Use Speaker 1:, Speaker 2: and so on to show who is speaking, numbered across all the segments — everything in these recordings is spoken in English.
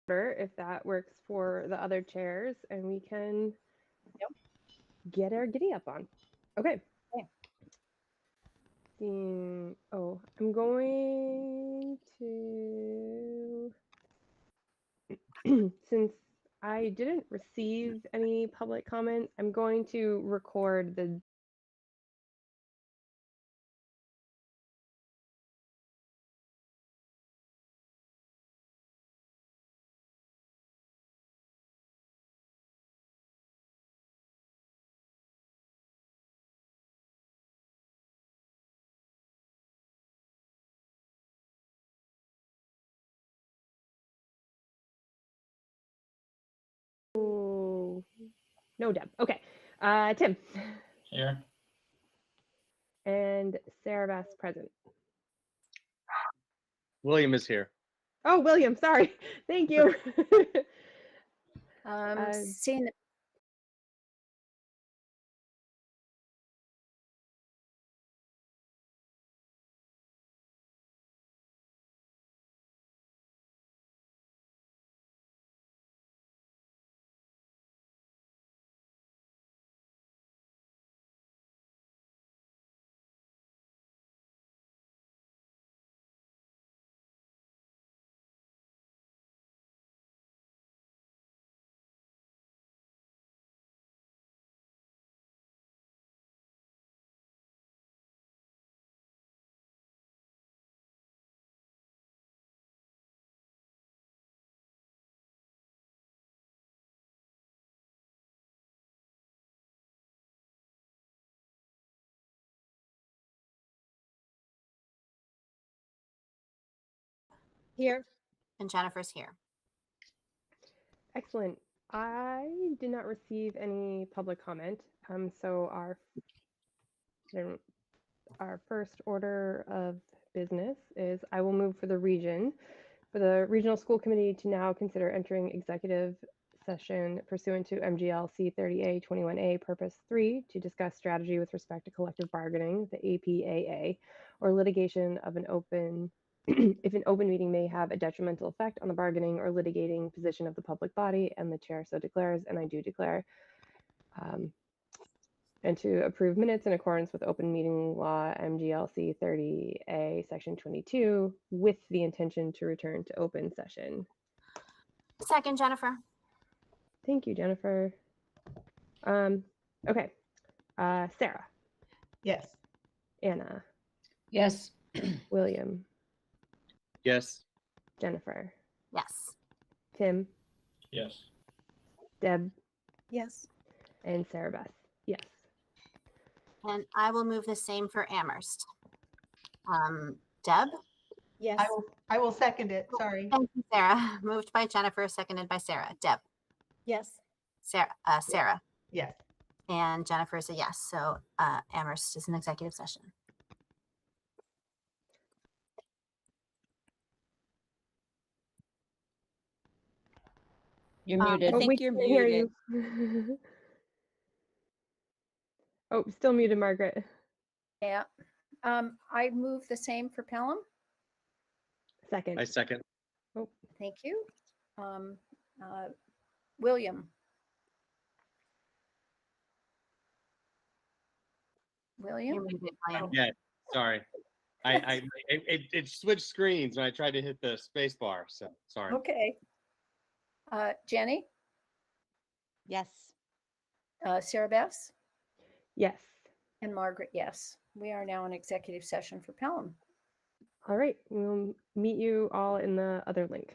Speaker 1: if that works for the other chairs, and we can get our giddy up on. Okay. I'm going to, since I didn't receive any public comment, I'm going to record the no Deb. Okay. Tim.
Speaker 2: Here.
Speaker 1: And Sarah Bass present.
Speaker 3: William is here.
Speaker 1: Oh, William, sorry. Thank you.
Speaker 4: Seeing
Speaker 5: Here.
Speaker 4: And Jennifer's here.
Speaker 1: Excellent. I did not receive any public comment. So our first order of business is I will move for the regional school committee to now consider entering executive session pursuant to MGL C30A 21A Purpose 3 to discuss strategy with respect to collective bargaining, the APAA, or litigation of an open if an open meeting may have a detrimental effect on the bargaining or litigating position of the public body, and the chair so declares, and I do declare, and to approve minutes in accordance with open meeting law MGLC 30A section 22 with the intention to return to open session.
Speaker 4: Second, Jennifer.
Speaker 1: Thank you, Jennifer. Okay. Sarah.
Speaker 5: Yes.
Speaker 1: Anna.
Speaker 6: Yes.
Speaker 1: William.
Speaker 3: Yes.
Speaker 1: Jennifer.
Speaker 4: Yes.
Speaker 1: Tim.
Speaker 2: Yes.
Speaker 1: Deb.
Speaker 5: Yes.
Speaker 1: And Sarah Beth. Yes.
Speaker 4: And I will move the same for Amherst. Deb?
Speaker 5: Yes. I will second it. Sorry.
Speaker 4: Thank you, Sarah. Moved by Jennifer, seconded by Sarah. Deb?
Speaker 5: Yes.
Speaker 4: Sarah?
Speaker 5: Yes.
Speaker 4: And Jennifer is a yes. So Amherst is an executive session.
Speaker 6: You're muted.
Speaker 1: Oh,
Speaker 7: think
Speaker 1: we
Speaker 7: you're
Speaker 1: can't hear
Speaker 7: muted.
Speaker 1: you. Oh, still muted, Margaret.
Speaker 4: Yeah. I move the same for Pelham.
Speaker 1: Second.
Speaker 3: I second.
Speaker 1: Oh,
Speaker 4: Thank you. William. William?
Speaker 3: Yeah, sorry. It switched screens when I tried to hit the space bar, so sorry.
Speaker 4: Okay. Jenny?
Speaker 7: Yes.
Speaker 4: Sarah Bess?
Speaker 1: yes.
Speaker 4: And Margaret, yes. We are now in executive session for Pelham.
Speaker 1: All right. We'll meet you all in the other link.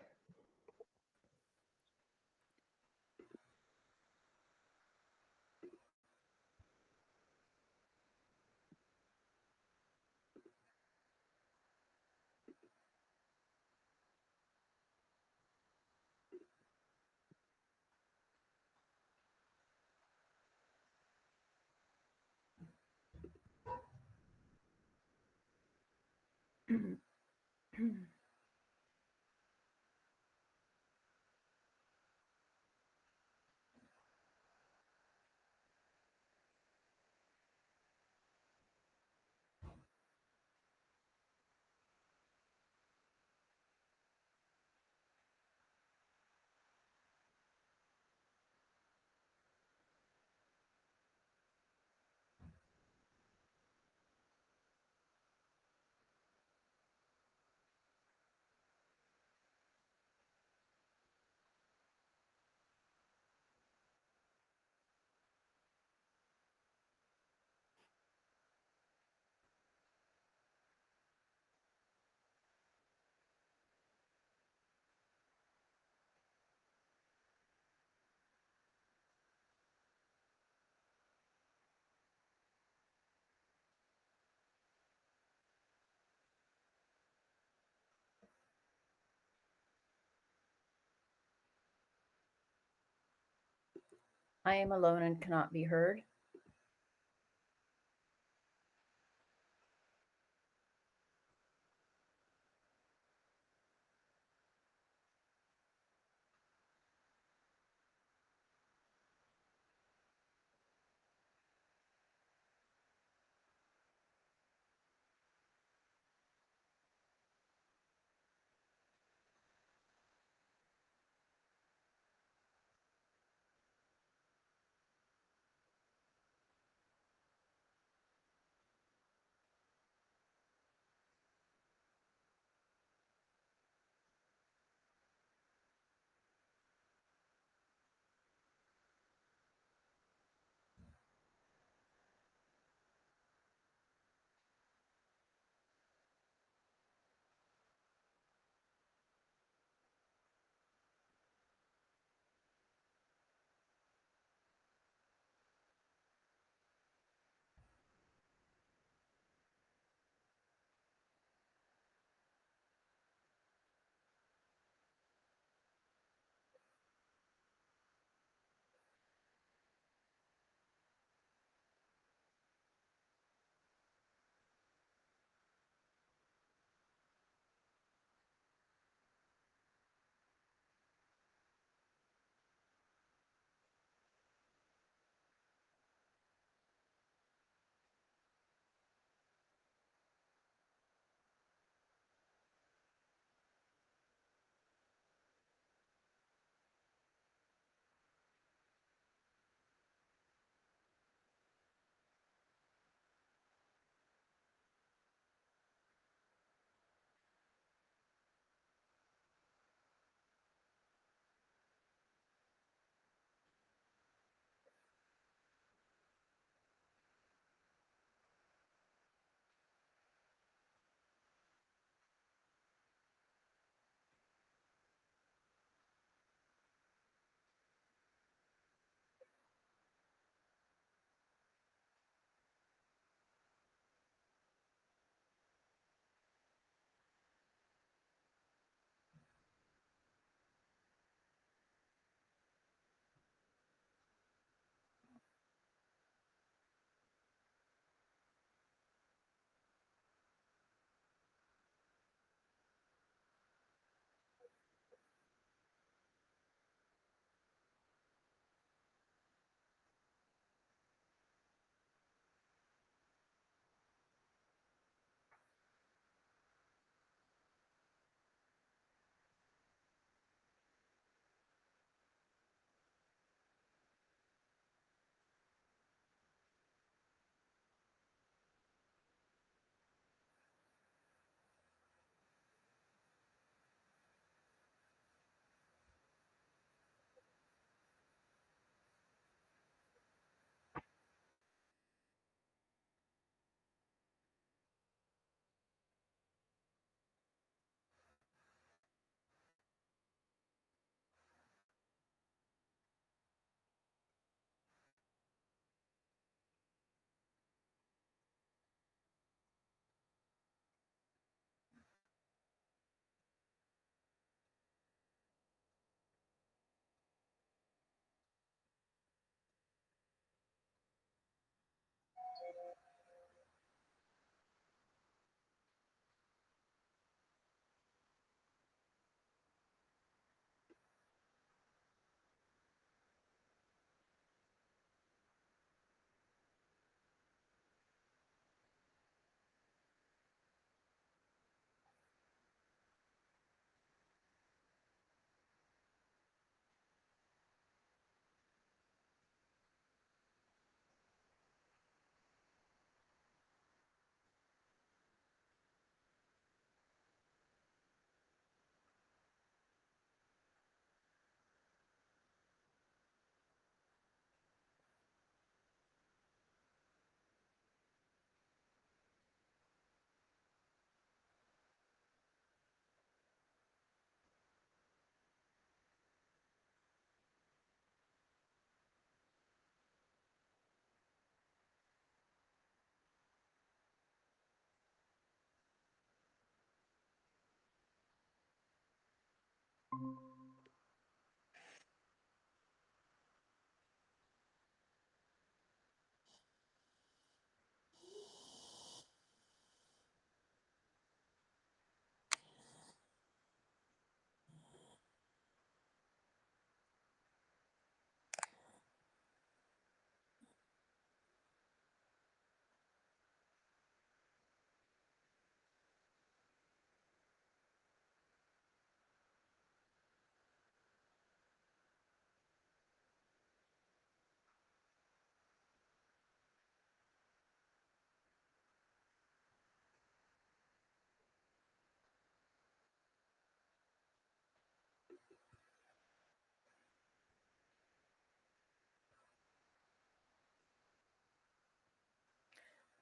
Speaker 2: I am alone and cannot be heard.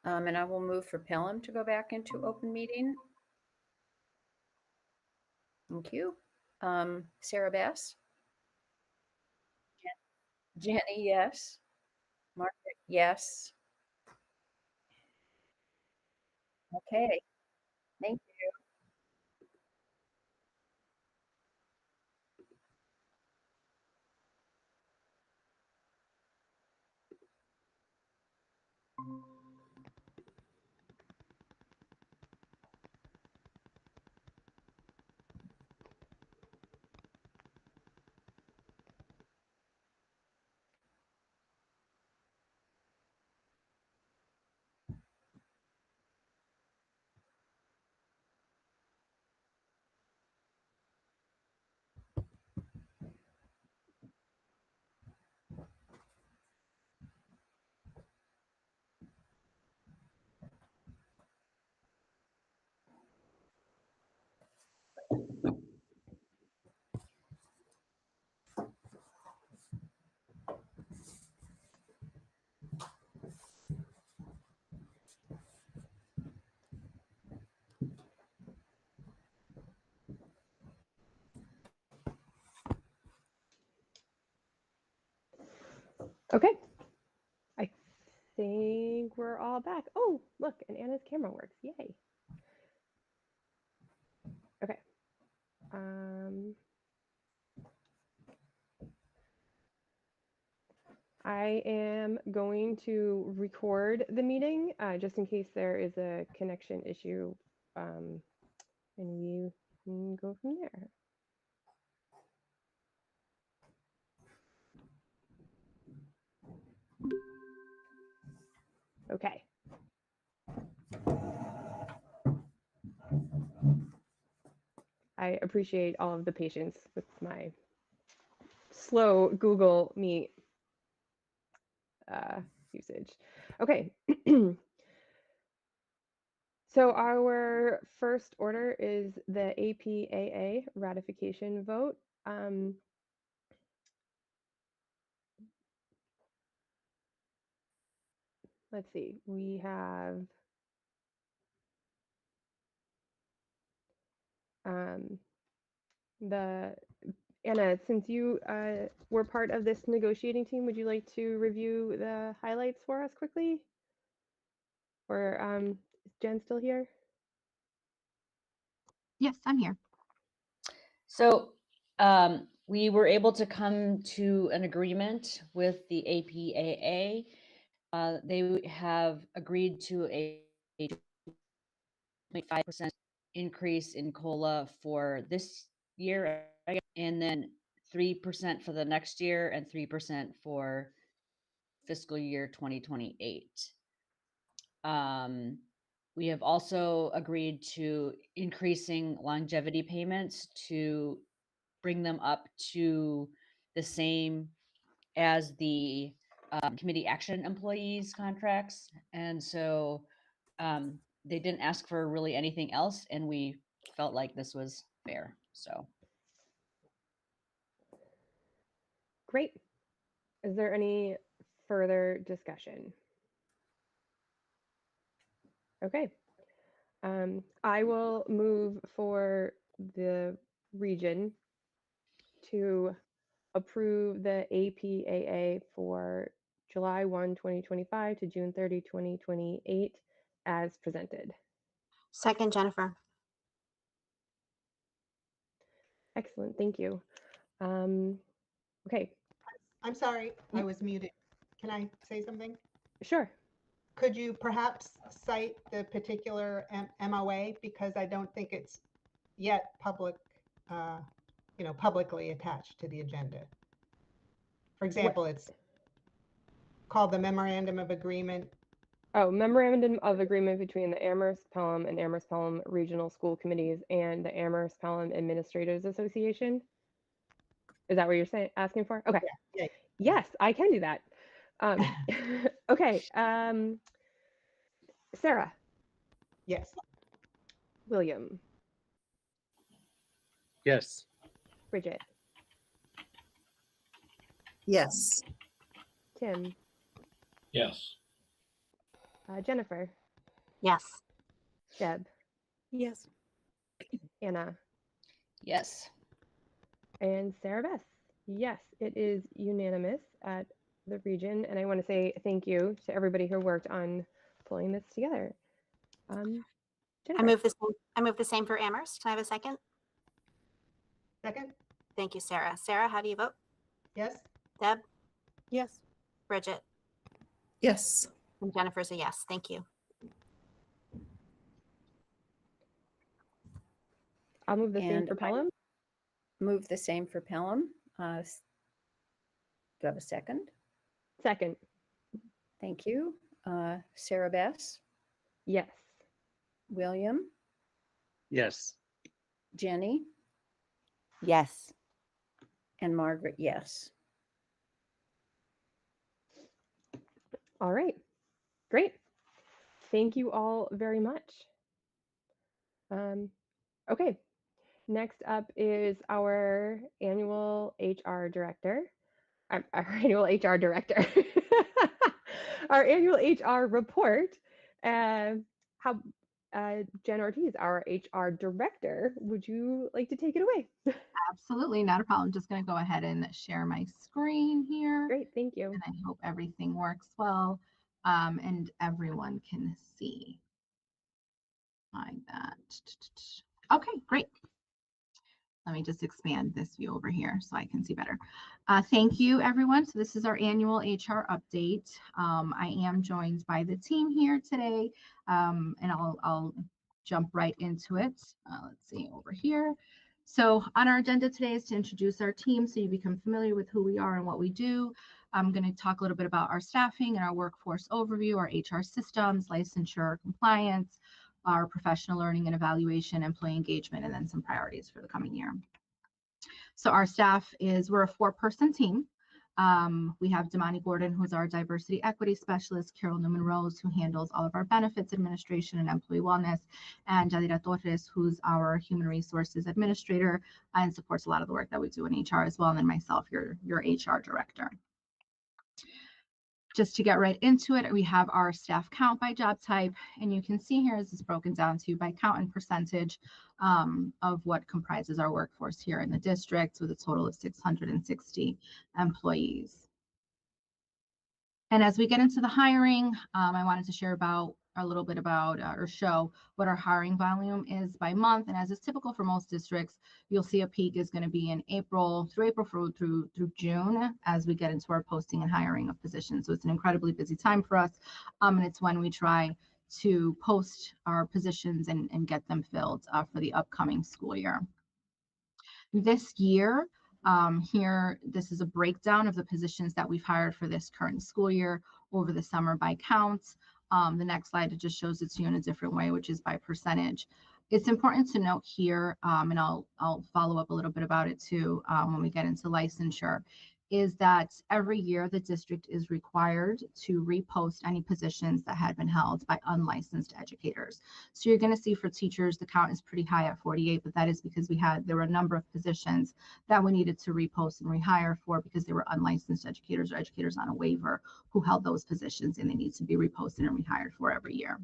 Speaker 2: And I will move for Pelham to go back into open meeting. Thank you. Sarah Bass? Jenny, yes. Margaret, yes. Okay, thank you.
Speaker 1: Okay. I think we're all back. Oh, look, and Anna's camera works. Yay. Okay. I am going to record the meeting just in case there is a connection issue, and we can go from there. Okay. I appreciate all of the patience with my slow Google Meet usage. Okay. So our first order is the APAA ratification vote. Let's see, we have Anna, since you were part of this negotiating team, would you like to review the highlights for us quickly? Or is Jen still here?
Speaker 4: Yes, I'm here.
Speaker 2: So we were able to come to an agreement with the APAA. They have agreed to a 2.5% increase in COLA for this year, and then 3% for the next year and 3% for fiscal year 2028. We have also agreed to increasing longevity payments to bring them up to the same as the committee action employees contracts. And so they didn't ask for really anything else, and we felt like this was fair. So
Speaker 1: Great. Is there any further discussion? Okay. I will move for the region to approve the APAA for July 1, 2025 to June 30, 2028 as presented.
Speaker 4: Second, Jennifer.
Speaker 1: Excellent, thank you. Okay,
Speaker 5: I'm sorry, I was muted. Can I say something?
Speaker 1: sure.
Speaker 5: Could you perhaps cite the particular MOA, because I don't think it's yet publicly attached to the agenda. For example, it's called the Memorandum of Agreement.
Speaker 1: Oh, memorandum of agreement between the Amherst, Pelham, and Amherst Pelham Regional School Committees and the Amherst Pelham Administrators Association. Is that what you're saying, asking for? Okay.
Speaker 5: Yeah.
Speaker 1: Yes, I can do that. Okay. Sarah.
Speaker 5: Yes.
Speaker 1: William.
Speaker 3: Yes.
Speaker 1: Bridget.
Speaker 6: Yes.
Speaker 1: Tim.
Speaker 8: Yes.
Speaker 1: Jennifer.
Speaker 4: Yes.
Speaker 1: Deb,
Speaker 7: Yes.
Speaker 1: Anna,
Speaker 2: Yes.
Speaker 1: and Sarah Beth. Yes, it is unanimous at the region. And I want to say thank you to everybody who worked on pulling this together.
Speaker 4: I
Speaker 1: Jennifer.
Speaker 4: move the same for Amherst. Can I have a second?
Speaker 5: Second?
Speaker 4: Thank you, Sarah. Sarah, how do you vote?
Speaker 5: Yes?
Speaker 4: Deb,
Speaker 7: Yes.
Speaker 4: Bridget,
Speaker 6: Yes.
Speaker 4: and Jennifer's a yes. Thank you.
Speaker 1: I'll move the same
Speaker 2: And
Speaker 1: for
Speaker 2: I
Speaker 1: Pelham.
Speaker 2: move the same for Pelham. Do I have a second?
Speaker 1: Second.
Speaker 2: Thank you. Sarah Bass,
Speaker 1: Yes.
Speaker 2: William,
Speaker 3: Yes.
Speaker 2: Jenny,
Speaker 7: Yes.
Speaker 2: and Margaret, yes.
Speaker 1: All right. Great. Thank you all very much. Okay. Next up is our annual HR director. Our annual HR director. Our annual HR report. How Jen Ortiz, our HR director, would you like to take it away?
Speaker 8: Absolutely, not a problem. Just going to go ahead and share my screen here.
Speaker 1: Great, thank you.
Speaker 8: And I hope everything works well and everyone can see like that. Okay, great. Let me just expand this view over here so I can see better. Thank you, everyone. So this is our annual HR update. I am joined by the team here today, and I'll jump right into it. Let's see over here. So on our agenda today is to introduce our team so you become familiar with who we are and what we do. I'm going to talk a little bit about our staffing and our workforce overview, our HR systems, licensure, compliance, our professional learning and evaluation, employee engagement, and then some priorities for the coming year. So our staff we're a 4-person team. We have Damani Gordon, who's our diversity equity specialist, Carol Newman Rose, who handles all of our benefits administration and employee wellness, and Yadira Torres, who's our human resources administrator and supports a lot of the work that we do in HR as well, and then myself, your HR director. Just to get right into it, we have our staff count by job type, and you can see here this is broken down to by count and percentage of what comprises our workforce here in the district, with a total of 660 employees. And as we get into the hiring, I wanted to share a little bit about or show what our hiring volume is by month. And as is typical for most districts, you'll see a peak is going to be in through June as we get into our posting and hiring of positions. So it's an incredibly busy time for us. And it's when we try to post our positions and get them filled for the upcoming school year. This year, this is a breakdown of the positions that we've hired for this current school year over the summer by counts. The next slide, it just shows it to you in a different way, which is by percentage. It's important to note here, and I'll follow up a little bit about it too when we get into licensure, is that every year the district is required to repost any positions that had been held by unlicensed educators. So you're going to see for teachers, the count is pretty high at 48, but that is because there were a number of positions that we needed to repost and rehire for because they were unlicensed educators or educators on a waiver who held those positions, and they need to be reposted and rehired for every year.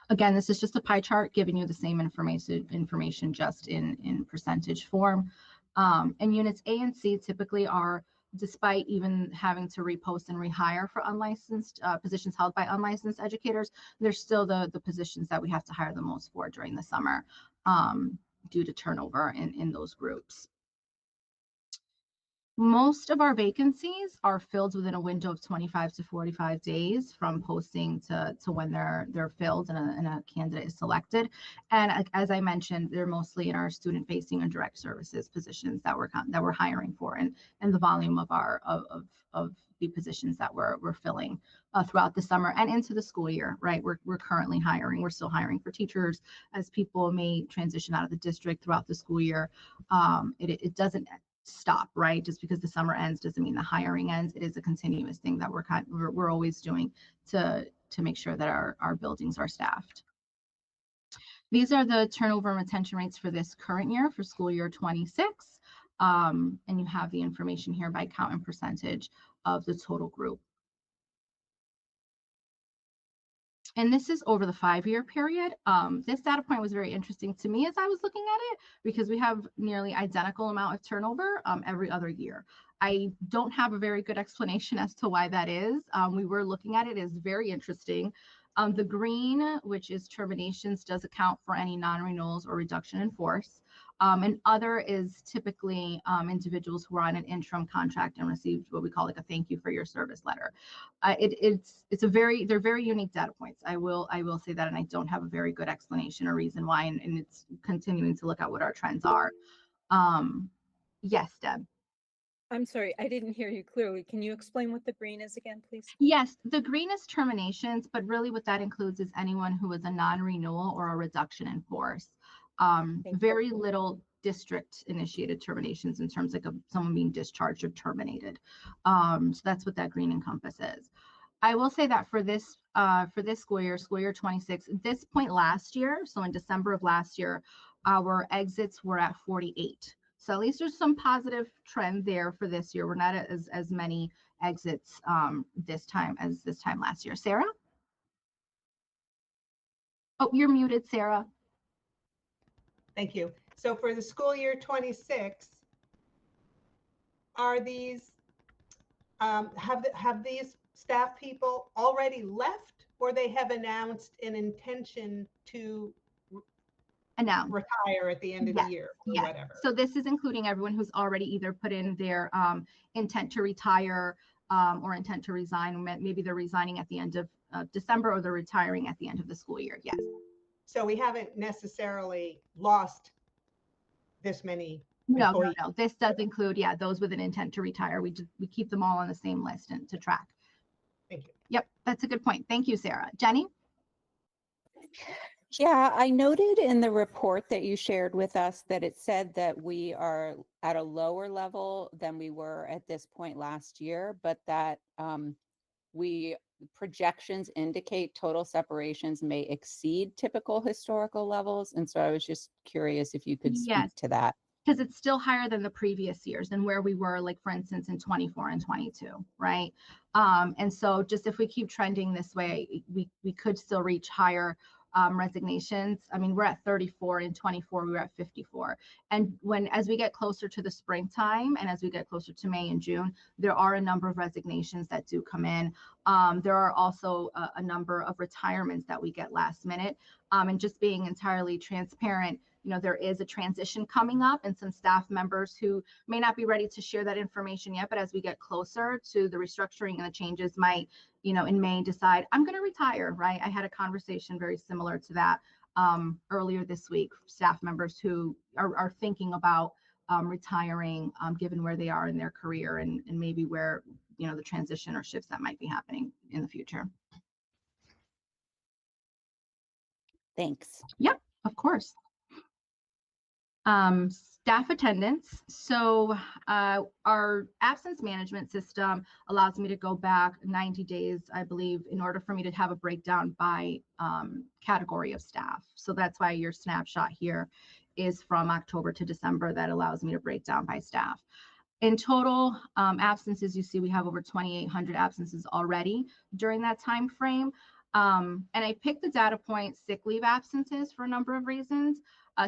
Speaker 8: Again, this is just a pie chart giving you the same information just in percentage form. And units A and C typically are, despite even having to repost and rehire for unlicensed positions held by unlicensed educators, they're still the positions that we have to hire the most for during the summer due to turnover in those groups. Most of our vacancies are filled within a window of 25 to 45 days from posting to when they're filled and a candidate is selected. And as I mentioned, they're mostly in our student-facing and direct services positions that we're hiring for, and the volume of the positions that we're filling throughout the summer and into the school year. Right, we're currently hiring. We're still hiring for teachers as people may transition out of the district throughout the school year. It doesn't stop, right? Just because the summer ends doesn't mean the hiring ends. It is a continuous thing that we're always doing to make sure that our buildings are staffed. These are the turnover and retention rates for this current year, for school year 26. And you have the information here by count and percentage of the total group. And this is over the 5-year period. This data point was very interesting to me as I was looking at it, because we have nearly identical amount of turnover every other year. I don't have a very good explanation as to why that is. We were looking at it, is very interesting. The green, which is terminations, does account for any non-renewals or reduction in force. And other is typically individuals who are on an interim contract and received what we call like a thank you for your service letter. They're very unique data points. I will say that, and I don't have a very good explanation or reason why, and it's continuing to look at what our trends are. Yes, Deb.
Speaker 7: I'm sorry, I didn't hear you clearly. Can you explain what the green is again, please?
Speaker 8: Yes, the green is terminations, but really what that includes is anyone who is a non-renewal or a reduction in force.
Speaker 7: Thank you.
Speaker 8: Very little district initiated terminations in terms of someone being discharged or terminated. So that's what that green encompasses. I will say that for this school year 26, this point last year, so in December of last year, our exits were at 48. So at least there's some positive trend there for this year. We're not at as many exits this time as this time last year. Sarah? Oh, you're muted, Sarah.
Speaker 5: Thank you. So for the school year 26, are these, have these staff people already left, or they have announced an intention to
Speaker 8: Announce.
Speaker 5: retire at the end of the year or
Speaker 8: Yes.
Speaker 5: whatever?
Speaker 8: So this is including everyone who's already either put in their intent to retire or intent to resign. Maybe they're resigning at the end of December, or they're retiring at the end of the school year. Yes.
Speaker 5: So we haven't necessarily lost this many
Speaker 8: No.
Speaker 5: employees.
Speaker 8: This does include, those with an intent to retire. We keep them all on the same list and to track.
Speaker 5: Thank you.
Speaker 8: Yep, that's a good point. Thank you, Sarah. Jenny?
Speaker 6: Yeah, I noted in the report that you shared with us that it said that we are at a lower level than we were at this point last year, but that projections indicate total separations may exceed typical historical levels. And so I was just curious if you could speak to that.
Speaker 8: Because it's still higher than the previous years and where we were, like, for instance, in 24 and 22, right? And so just if we keep trending this way, we could still reach higher resignations. I mean, we're at 34, in 24, we were at 54. And as we get closer to the springtime and as we get closer to May and June, there are a number of resignations that do come in. There are also a number of retirements that we get last minute. And just being entirely transparent, there is a transition coming up, and some staff members who may not be ready to share that information yet, but as we get closer to the restructuring and the changes might, in May decide, I'm going to retire, right? I had a conversation very similar to that earlier this week, staff members who are thinking about retiring given where they are in their career and maybe where, the transition or shifts that might be happening in the future.
Speaker 6: Thanks.
Speaker 8: Yep, of course. Staff attendance. So our absence management system allows me to go back 90 days, I believe, in order for me to have a breakdown by category of staff. So that's why your snapshot here is from October to December. That allows me to break down by staff. In total absences, you see we have over 2,800 absences already during that time frame. And I picked the data point sick leave absences for a number of reasons.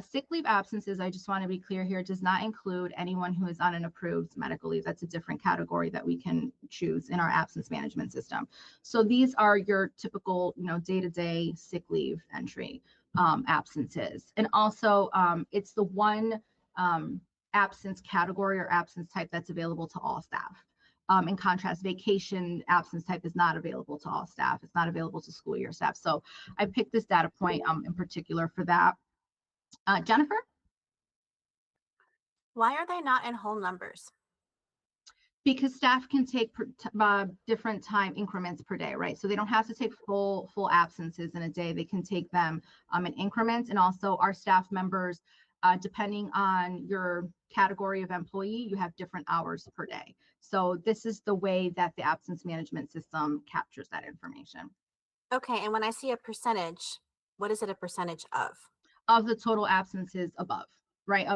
Speaker 8: Sick leave absences, I just want to be clear here, does not include anyone who is on an approved medical leave. That's a different category that we can choose in our absence management system. So these are your typical, day-to-day sick leave entry absences. And also it's the one absence category or absence type that's available to all staff. In contrast, vacation absence type is not available to all staff. It's not available to school year staff. So I picked this data point in particular for that. Jennifer?
Speaker 4: Why are they not in whole numbers?
Speaker 8: Because staff can take different time increments per day, right? So they don't have to take full absences in a day. They can take them in increments. And also our staff members, depending on your category of employee, you have different hours per day. So this is the way that the absence management system captures that information.
Speaker 4: Okay, and when I see a percentage, what is it a percentage of?
Speaker 8: Of the total absences above, right?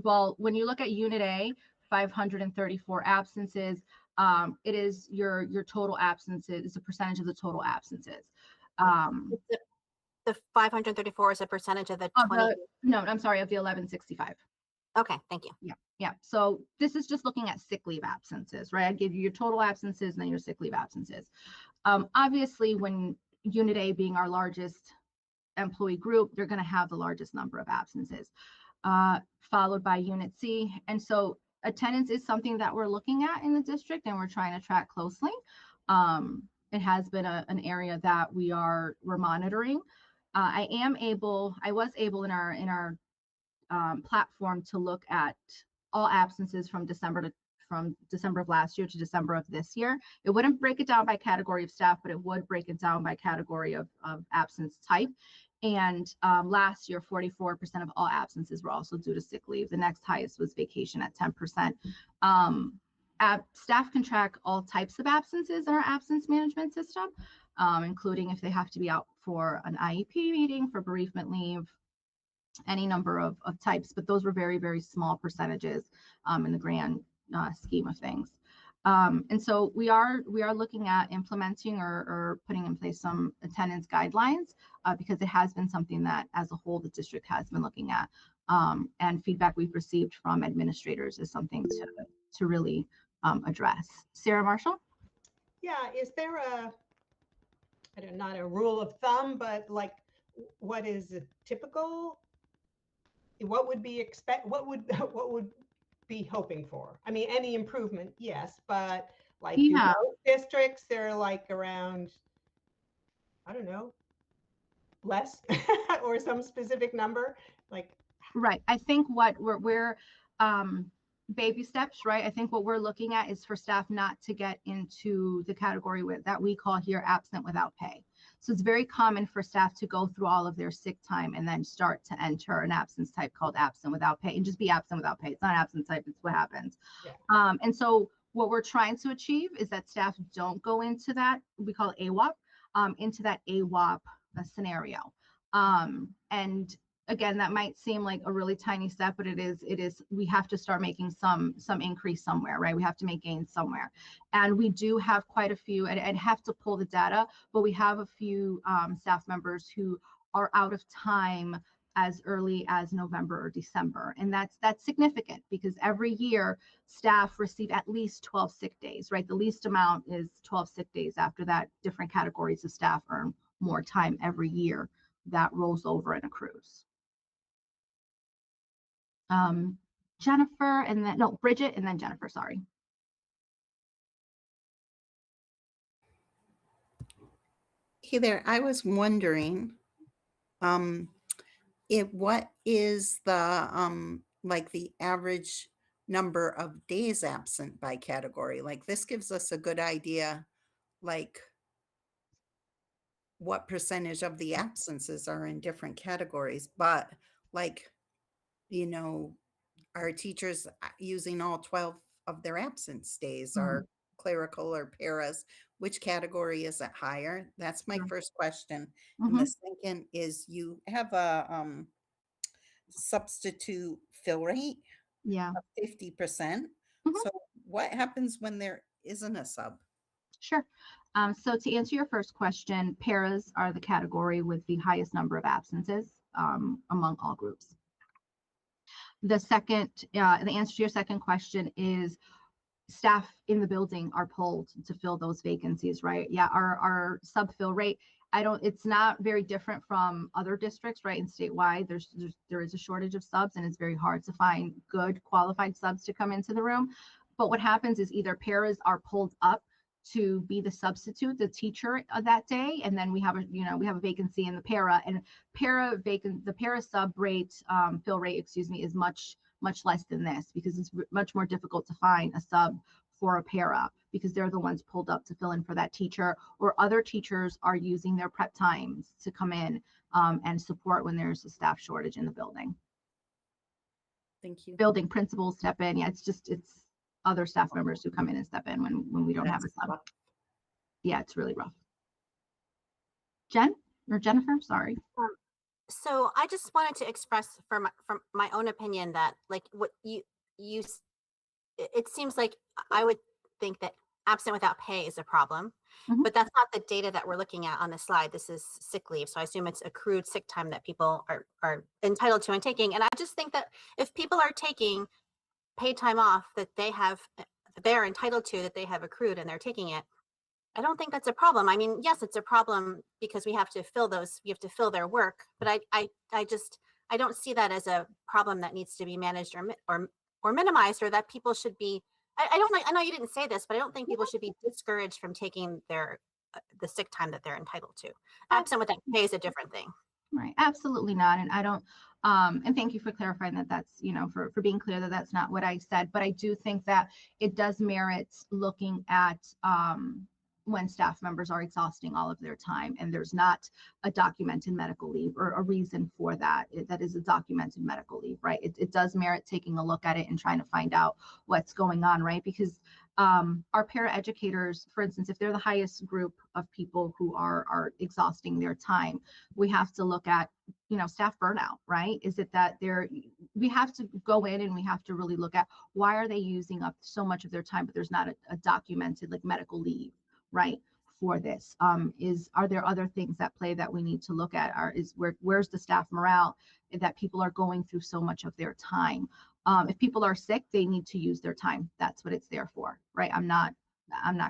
Speaker 8: Well, when you look at Unit A, 534 absences, it is your total absences, it's a percentage of the total absences.
Speaker 4: The 534 is a percentage of the
Speaker 8: Of
Speaker 4: 20.
Speaker 8: no, I'm sorry, of the 1165.
Speaker 4: Okay, thank you.
Speaker 8: Yeah. So this is just looking at sick leave absences, right? I give you your total absences and then your sick leave absences. Obviously, when Unit A being our largest employee group, they're going to have the largest number of absences, followed by Unit C. And so attendance is something that we're looking at in the district and we're trying to track closely. It has been an area that we're monitoring. I was able in our platform to look at all absences from December of last year to December of this year. It wouldn't break it down by category of staff, but it would break it down by category of absence type. And last year, 44% of all absences were also due to sick leave. The next highest was vacation at 10%. Staff can track all types of absences in our absence management system, including if they have to be out for an IEP meeting, for bereavement leave, any number of types, but those were very, very small percentages in the grand scheme of things. And so we are looking at implementing or putting in place some attendance guidelines because it has been something that as a whole the district has been looking at, and feedback we've received from administrators is something to really address. Sarah Marshall?
Speaker 5: Yeah, is there not a rule of thumb, but like what is a typical, what would be what would be hoping for? I mean, any improvement, yes, but like do
Speaker 8: Yeah.
Speaker 5: most districts, they're like around, I don't know, less or some specific number, like
Speaker 8: Right. I think what we're baby steps, right? I think what we're looking at is for staff not to get into the category that we call here absent without pay. So it's very common for staff to go through all of their sick time and then start to enter an absence type called absent without pay and just be absent without pay. It's not absent type, it's what happens.
Speaker 5: Yeah.
Speaker 8: And so what we're trying to achieve is that staff don't go into that, we call it AWOP, into that AWOP scenario. And again, that might seem like a really tiny step, but it is, we have to start making some increase somewhere, right? We have to make gains somewhere. And we do have quite a few, and I'd have to pull the data, but we have a few staff members who are out of time as early as November or December. And that's significant because every year staff receive at least 12 sick days, right? The least amount is 12 sick days. After that, different categories of staff earn more time every year that rolls over and accrues. Jennifer, and then, no, Bridget, and then Jennifer, sorry.
Speaker 9: Hey there, I was wondering, what is the, like the average number of days absent by category? Like this gives us a good idea, like what percentage of the absences are in different categories, but like, you know, are teachers using all 12 of their absence days or clerical or paras? Which category is it higher? That's my first question. And the second is you have a substitute fill rate of 50%. So what happens when there isn't a sub?
Speaker 8: Sure. So to answer your first question, paras are the category with the highest number of absences among all groups. The answer to your second question is staff in the building are pulled to fill those vacancies, right? Yeah, our sub fill rate, it's not very different from other districts, right? In statewide, there is a shortage of subs and it's very hard to find good qualified subs to come into the room. But what happens is either paras are pulled up to be the substitute, the teacher that day, and then we have a vacancy in the para, and the para sub rate, fill rate, excuse me, is much less than this because it's much more difficult to find a sub for a para because they're the ones pulled up to fill in for that teacher, or other teachers are using their prep times to come in and support when there's a staff shortage in the building.
Speaker 9: Thank you.
Speaker 8: Building principals step in. Yeah, it's other staff members who come in and step in when we don't have a sub. Yeah, it's really rough. Jennifer, sorry.
Speaker 4: So I just wanted to express from my own opinion that like what it seems like I would think that absent without pay is a problem.
Speaker 8: Mhm.
Speaker 4: But that's not the data that we're looking at on the slide. This is sick leave. So I assume it's accrued sick time that people are entitled to and taking. And I just think that if people are taking paid time off that they're entitled to, that they have accrued and they're taking it, I don't think that's a problem. I mean, yes, it's a problem because we have to fill their work, but I don't see that as a problem that needs to be managed or minimized, or that people should be. I know you didn't say this, but I don't think people should be discouraged from taking the sick time that they're entitled to. Absent with that pay is a different thing.
Speaker 8: Right, absolutely not. And I don't, and thank you for clarifying that. That's, for being clear that that's not what I said. But I do think that it does merit looking at when staff members are exhausting all of their time and there's not a documented medical leave or a reason for that. That is a documented medical leave, right? It does merit taking a look at it and trying to find out what's going on, right? Because our paraeducators, for instance, if they're the highest group of people who are exhausting their time, we have to look at, staff burnout, right? Is it that we have to go in and we have to really look at why are they using up so much of their time, but there's not a documented like medical leave, right? For this, are there other things at play that we need to look at? Where's the staff morale that people are going through so much of their time? If people are sick, they need to use their time. That's what it's there for, right? I'm not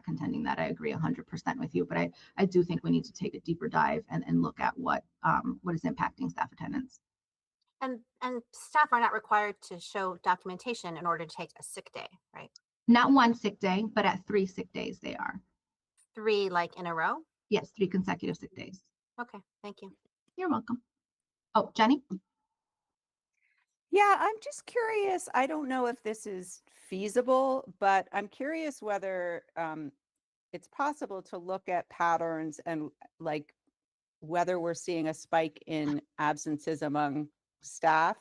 Speaker 8: contending that. I agree 100% with you, but I do think we need to take a deeper dive and look at what is impacting staff attendance.
Speaker 4: And staff are not required to show documentation in order to take a sick day, right?
Speaker 8: Not one sick day, but at 3 sick days they are.
Speaker 4: 3 like in a row?
Speaker 8: Yes, 3 consecutive sick days.
Speaker 4: Okay, thank you.
Speaker 8: You're welcome. Oh, Jenny?
Speaker 6: Yeah, I'm just curious. I don't know if this is feasible, but I'm curious whether it's possible to look at patterns and like whether we're seeing a spike in absences among staff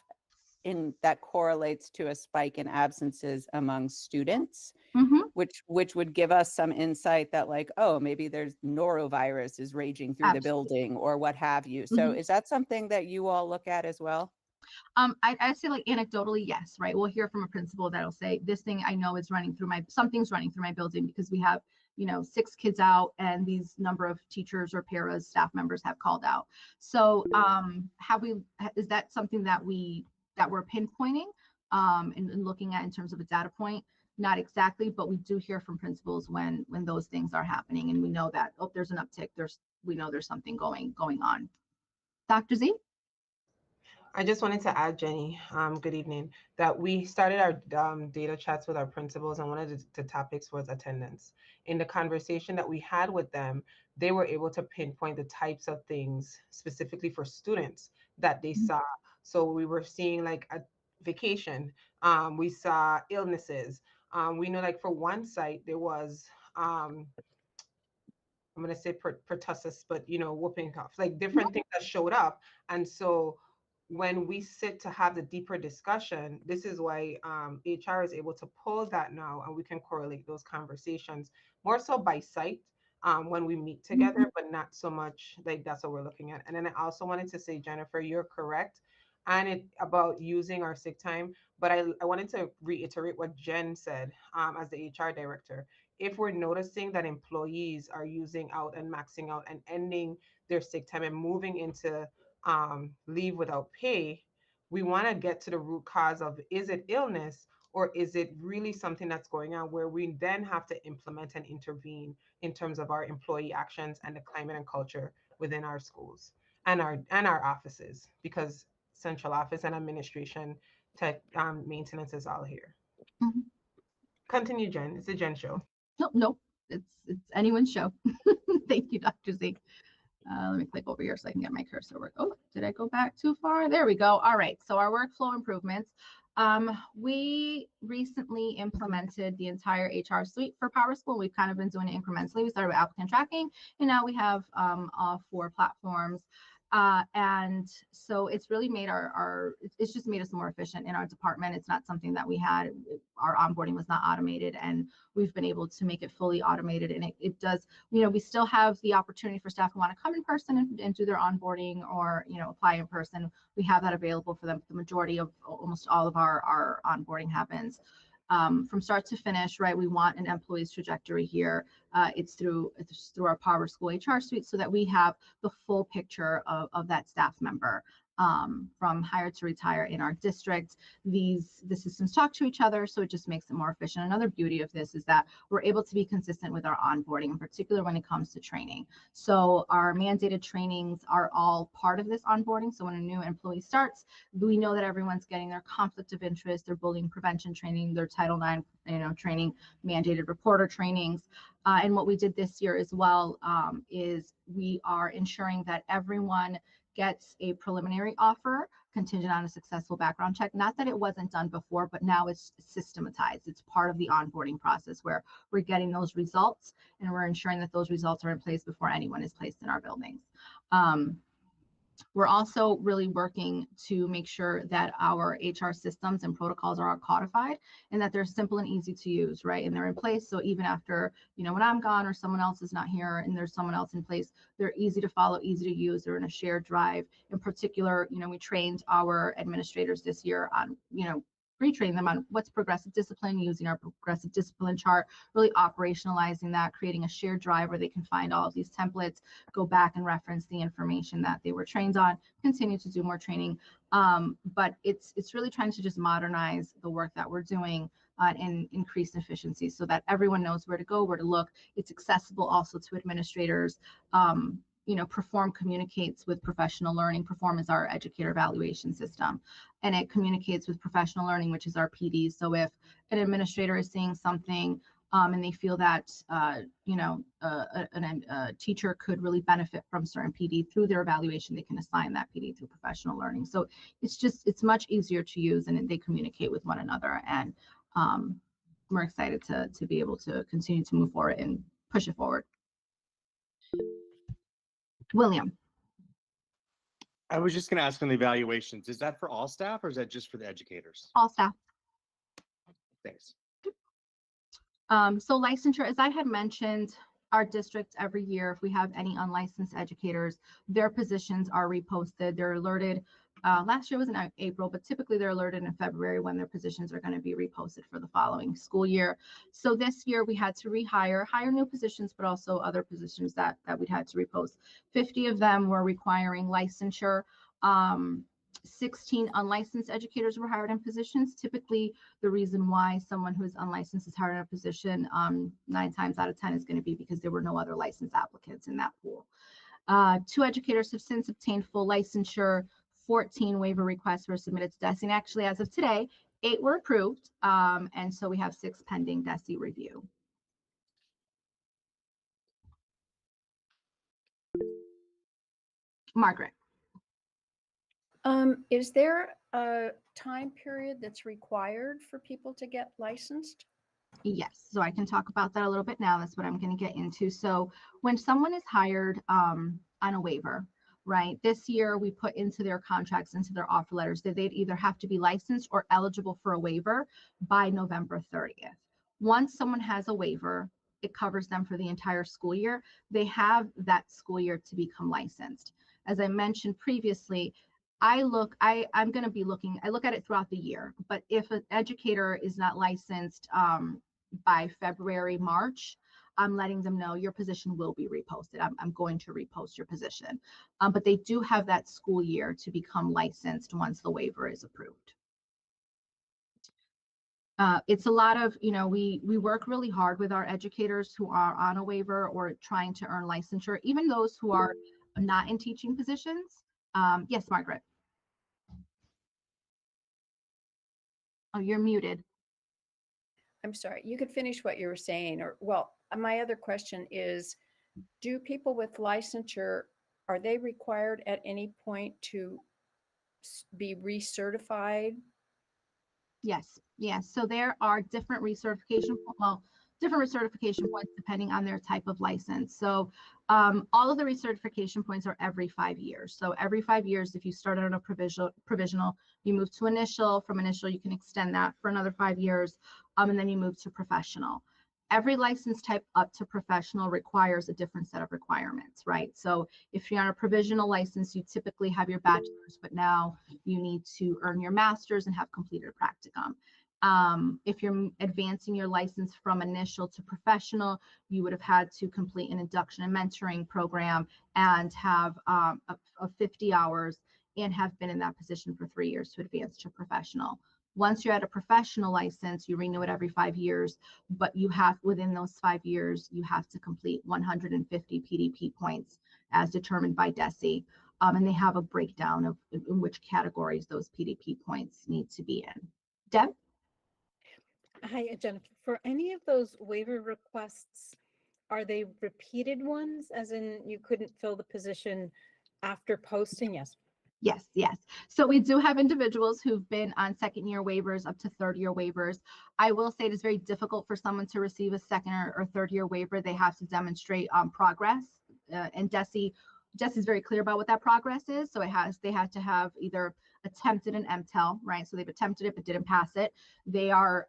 Speaker 6: that correlates to a spike in absences among students,
Speaker 8: Mm-hmm.
Speaker 6: which would give us some insight that like, oh, maybe there's norovirus is raging through the building or what have you. So is that something that you all look at as well?
Speaker 8: I say like anecdotally, yes, right? We'll hear from a principal that'll say, this thing I know is something's running through my building because we have, 6 kids out and these number of teachers or paras, staff members have called out. So is that something that we're pinpointing and looking at in terms of a data point? Not exactly, but we do hear from principals when those things are happening and we know that, oh, there's an uptick, we know there's something going on. Dr. Z?
Speaker 10: I just wanted to add, Jenny, good evening, that we started our data chats with our principals, and one of the topics was attendance. In the conversation that we had with them, they were able to pinpoint the types of things specifically for students that they saw. So we were seeing like a vacation, we saw illnesses. We know like for one site, there was, I'm going to say pertussis, but whooping cough, like different things that showed up. And so when we sit to have the deeper discussion, this is why HR is able to pull that now, and we can correlate those conversations more so by site when we meet together, but not so much like that's what we're looking at. And then I also wanted to say, Jennifer, you're correct. And about using our sick time, but I wanted to reiterate what Jen said as the HR director. If we're noticing that employees are using out and maxing out and ending their sick time and moving into leave without pay, we want to get to the root cause of, is it illness or is it really something that's going on, where we then have to implement and intervene in terms of our employee actions and the climate and culture within our schools and our offices, because central office and administration tech maintenance is all here.
Speaker 8: Mm-hmm.
Speaker 10: Continue, Jen. It's a Jen show.
Speaker 8: Nope. It's anyone's show. Thank you, Dr. Z. Let me click over here so I can get my cursor work. Oh, did I go back too far? There we go. All right. So our workflow improvements. We recently implemented the entire HR suite for PowerSchool. We've kind of been doing it incrementally. We started with applicant tracking, and now we have all 4 platforms. And so it's really made it's just made us more efficient in our department. It's not something that we had, our onboarding was not automated, and we've been able to make it fully automated. And it does, we still have the opportunity for staff who want to come in person and do their onboarding or, apply in person. We have that available for them. The majority of almost all of our onboarding happens from start to finish, right? We want an employee's trajectory here. It's through our Power School HR suite so that we have the full picture of that staff member. From hire to retire in our district. The systems talk to each other, so it just makes it more efficient. Another beauty of this is that we're able to be consistent with our onboarding, in particular when it comes to training. So our mandated trainings are all part of this onboarding. So when a new employee starts, we know that everyone's getting their conflict of interest, their bullying prevention training, their Title IX, training, mandated reporter trainings. And what we did this year as well is we are ensuring that everyone gets a preliminary offer contingent on a successful background check. Not that it wasn't done before, but now it's systematized. It's part of the onboarding process where we're getting those results and we're ensuring that those results are in place before anyone is placed in our buildings. We're also really working to make sure that our HR systems and protocols are codified and that they're simple and easy to use, right? And they're in place. So even after, when I'm gone or someone else is not here and there's someone else in place, they're easy to follow, easy to use. They're in a shared drive. In particular, we trained our administrators this year on, retrain them on what's progressive discipline, using our progressive discipline chart, really operationalizing that, creating a shared drive where they can find all of these templates, go back and reference the information that they were trained on, continue to do more training. But it's really trying to just modernize the work that we're doing and increase efficiency so that everyone knows where to go, where to look. It's accessible also to administrators. Perform communicates with professional learning. Perform is our educator evaluation system, and it communicates with professional learning, which is our PD. So if an administrator is seeing something and they feel that a teacher could really benefit from certain PD through their evaluation, they can assign that PD through professional learning. So it's much easier to use, and they communicate with one another. And we're excited to be able to continue to move forward and push it forward. William.
Speaker 3: I was just going to ask on the evaluations. Is that for all staff or is that just for the educators?
Speaker 8: All staff.
Speaker 3: Thanks.
Speaker 8: So licensure, as I had mentioned, our districts every year, if we have any unlicensed educators, their positions are reposted. They're alerted. Last year was in April, but typically they're alerted in February when their positions are going to be reposted for the following school year. So this year we had to hire new positions, but also other positions that we'd had to repost. 50 of them were requiring licensure. 16 unlicensed educators were hired in positions. Typically, the reason why someone who is unlicensed is hired in a position 9 times out of 10 is going to be because there were no other licensed applicants in that pool. 2 educators have since obtained full licensure. 14 waiver requests were submitted to DESE. And actually, as of today, 8 were approved. And so we have 6 pending DESE review. Margaret.
Speaker 7: Is there a time period that's required for people to get licensed?
Speaker 8: Yes, so I can talk about that a little bit now. That's what I'm going to get into. So when someone is hired on a waiver, right, this year we put into their contracts, into their offer letters, that they'd either have to be licensed or eligible for a waiver by November 30th. Once someone has a waiver, it covers them for the entire school year. They have that school year to become licensed. As I mentioned previously, I look at it throughout the year, but if an educator is not licensed by February, March, I'm letting them know your position will be reposted. I'm going to repost your position. But they do have that school year to become licensed once the waiver is approved. It's a lot of, we work really hard with our educators who are on a waiver or trying to earn licensure, even those who are not in teaching positions. Yes, Margaret. Oh, you're muted.
Speaker 7: I'm sorry, you could finish what you were saying, or, well, my other question is, do people with licensure, are they required at any point to be recertified?
Speaker 8: Yes. So there are different recertification points depending on their type of license. So all of the recertification points are every 5 years. So every 5 years, if you started on a provisional, you move to initial. From initial, you can extend that for another 5 years, and then you move to professional. Every license type up to professional requires a different set of requirements, right? So if you're on a provisional license, you typically have your bachelor's, but now you need to earn your master's and have completed a practicum. If you're advancing your license from initial to professional, you would have had to complete an induction and mentoring program and have of 50 hours and have been in that position for 3 years to advance to professional. Once you're at a professional license, you renew it every 5 years, but you have, within those 5 years, you have to complete 150 PDP points as determined by DESE. And they have a breakdown of in which categories those PDP points need to be in. Deb?
Speaker 11: Hi, Jennifer. For any of those waiver requests, are they repeated ones, as in you couldn't fill the position after posting? Yes.
Speaker 8: Yes, yes. So we do have individuals who've been on second year waivers up to third year waivers. I will say it is very difficult for someone to receive a second or third year waiver. They have to demonstrate progress, and DESE is very clear about what that progress is. So they had to have either attempted an MTEL, right? So they've attempted it but didn't pass it. They are,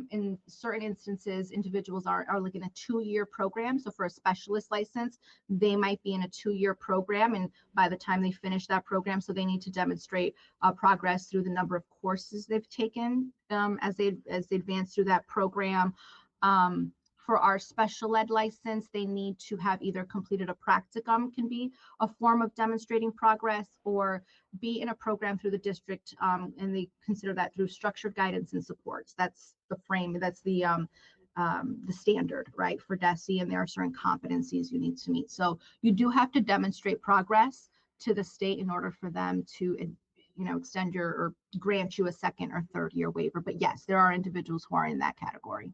Speaker 8: in certain instances, individuals are like in a 2-year program. So for a specialist license, they might be in a 2-year program, and by the time they finish that program, so they need to demonstrate progress through the number of courses they've taken as they advance through that program. For our special ed license, they need to have either completed a practicum, can be a form of demonstrating progress, or be in a program through the district, and they consider that through structured guidance and supports. That's the frame, that's the standard, right, for DESE, and there are certain competencies you need to meet. So you do have to demonstrate progress to the state in order for them to, extend your or grant you a second or third year waiver. But yes, there are individuals who are in that category.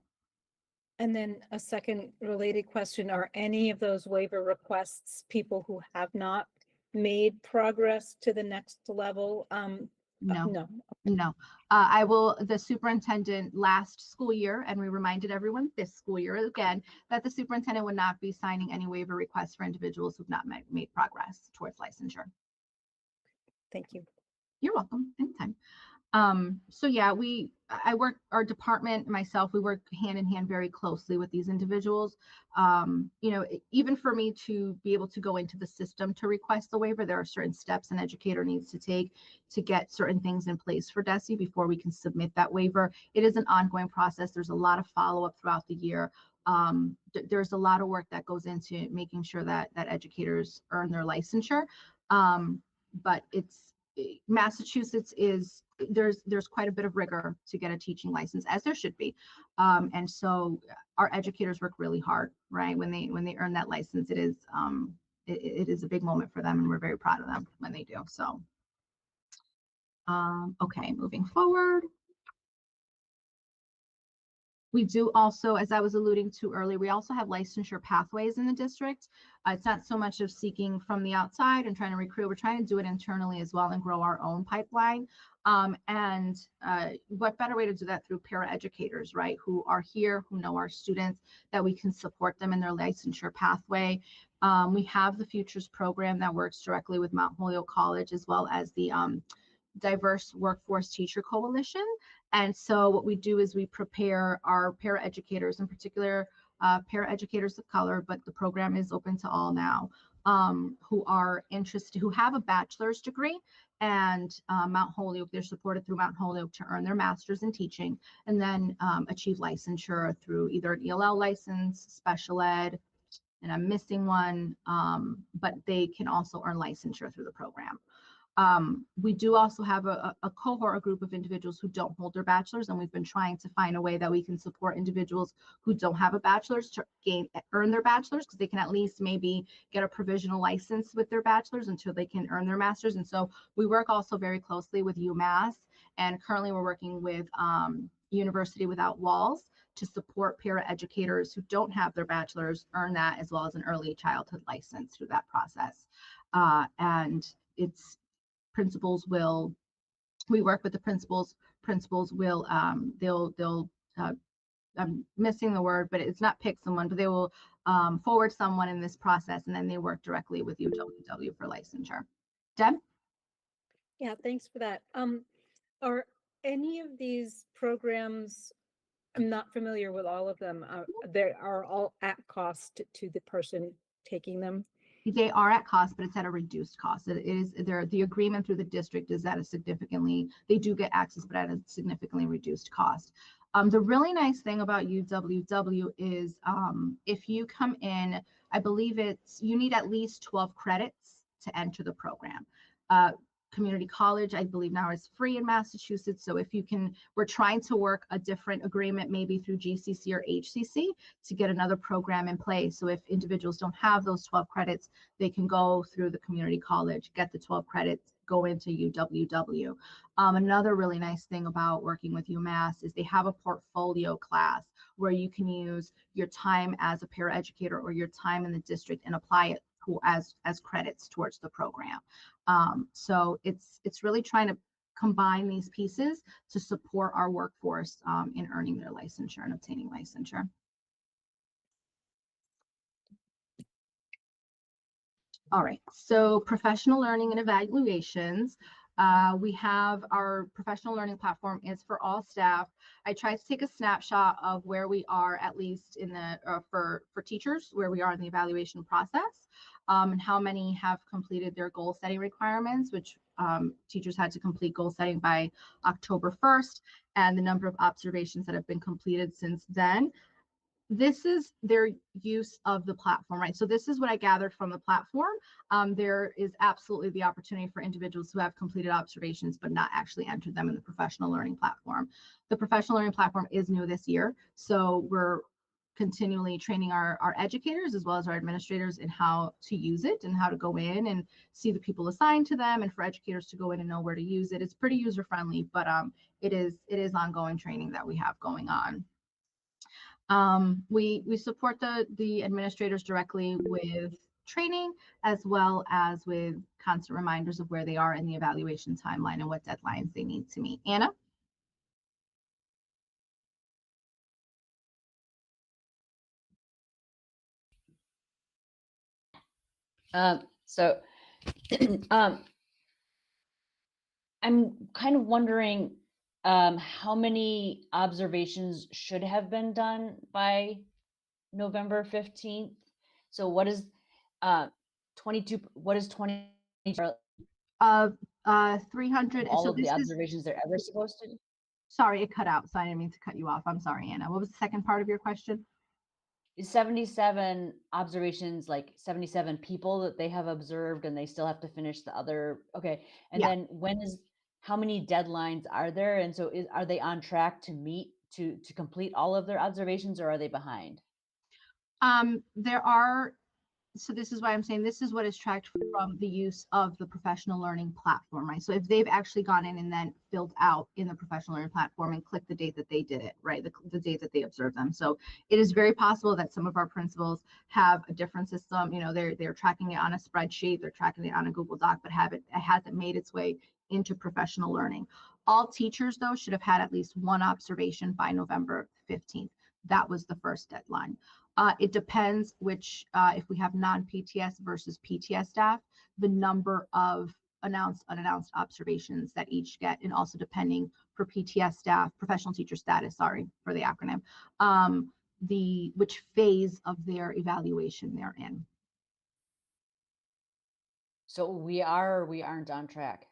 Speaker 11: And then a second related question, are any of those waiver requests people who have not made progress to the next level?
Speaker 8: No.
Speaker 11: No.
Speaker 8: The superintendent last school year, and we reminded everyone this school year again, that the superintendent would not be signing any waiver requests for individuals who've not made progress towards licensure.
Speaker 11: Thank you.
Speaker 8: You're welcome, anytime. So yeah, our department, myself, we work hand in hand very closely with these individuals. Even for me to be able to go into the system to request the waiver, there are certain steps an educator needs to take to get certain things in place for DESE before we can submit that waiver. It is an ongoing process. There's a lot of follow-up throughout the year. There's a lot of work that goes into making sure that educators earn their licensure. But Massachusetts there's quite a bit of rigor to get a teaching license, as there should be, and so our educators work really hard, right? When they earn that license, it is a big moment for them, and we're very proud of them when they do. So, okay, moving forward. We do also, as I was alluding to earlier, we also have licensure pathways in the district. It's not so much of seeking from the outside and trying to recruit. We're trying to do it internally as well and grow our own pipeline. What better way to do that through paraeducators, right? Who are here, who know our students, that we can support them in their licensure pathway. We have the Futures program that works directly with Mount Holyoke College, as well as the Diverse Workforce Teacher Coalition. And so what we do is we prepare our paraeducators, in particular paraeducators of color, but the program is open to all now, who are interested, who have a bachelor's degree, and Mount Holyoke, they're supported through Mount Holyoke to earn their master's in teaching, and then achieve licensure through either an ELL license, special ed, and I'm missing one, but they can also earn licensure through the program. We do also have a cohort, a group of individuals who don't hold their bachelor's, and we've been trying to find a way that we can support individuals who don't have a bachelor's to earn their bachelor's, because they can at least maybe get a provisional license with their bachelor's until they can earn their master's. And so we work also very closely with UMass, and currently we're working with University Without Walls to support paraeducators who don't have their bachelor's earn that, as well as an early childhood license through that process. And it's principals will, we work with the principals will, they'll I'm missing the word, but it's not pick someone, but they will forward someone in this process, and then they work directly with UWW for licensure. Deb?
Speaker 11: Yeah, thanks for that. Are any of these programs, I'm not familiar with all of them, they are all at cost to the person taking them?
Speaker 8: They are at cost, but it's at a reduced cost. It is the agreement through the district is at a significantly, they do get access, but at a significantly reduced cost. The really nice thing about UWW is if you come in, I believe you need at least 12 credits to enter the program. Community college, I believe now is free in Massachusetts. So if you can, we're trying to work a different agreement, maybe through GCC or HCC to get another program in place. So if individuals don't have those 12 credits, they can go through the community college, get the 12 credits, go into UWW. Another really nice thing about working with UMass is they have a portfolio class where you can use your time as a paraeducator or your time in the district and apply it as credits towards the program. So it's really trying to combine these pieces to support our workforce in earning their licensure and obtaining licensure. All right, so professional learning and evaluations. We have our professional learning platform is for all staff. I tried to take a snapshot of where we are, at least in the for teachers, where we are in the evaluation process, and how many have completed their goal setting requirements, which teachers had to complete goal setting by October 1st, and the number of observations that have been completed since then. This is their use of the platform, right? So this is what I gathered from the platform. There is absolutely the opportunity for individuals who have completed observations but not actually entered them in the professional learning platform. The professional learning platform is new this year, so we're continually training our educators as well as our administrators in how to use it and how to go in and see the people assigned to them, and for educators to go in and know where to use it. It's pretty user friendly, but it is ongoing training that we have going on. We support the administrators directly with training as well as with constant reminders of where they are in the evaluation timeline and what deadlines they need to meet. Anna?
Speaker 2: So I'm kind of wondering how many observations should have been done by November 15th. So what is 22, what is 20
Speaker 8: 300.
Speaker 2: all
Speaker 8: So
Speaker 2: of the
Speaker 8: this is,
Speaker 2: observations they're ever supposed to do?
Speaker 8: sorry, it cut out, so I didn't mean to cut you off. I'm sorry, Anna. What was the second part of your question?
Speaker 2: Is 77 observations like 77 people that they have observed and they still have to finish the other? Okay. And
Speaker 8: Yeah.
Speaker 2: then how many deadlines are there? And so are they on track to meet, to complete all of their observations, or are they behind?
Speaker 8: There are, so this is why I'm saying this is what is tracked from the use of the professional learning platform, right? So if they've actually gone in and then filled out in the professional learning platform and clicked the date that they did it, right? The date that they observed them. So it is very possible that some of our principals have a different system. You know, they're tracking it on a spreadsheet, they're tracking it on a Google Doc, but it hasn't made its way into professional learning. All teachers, though, should have had at least one observation by November 15th. That was the first deadline. It depends which, if we have non-PTS versus PTS staff, the number of announced, unannounced observations that each get, and also depending for PTS staff, professional teacher status, sorry for the acronym, which phase of their evaluation they're in.
Speaker 2: So we are or we aren't on track?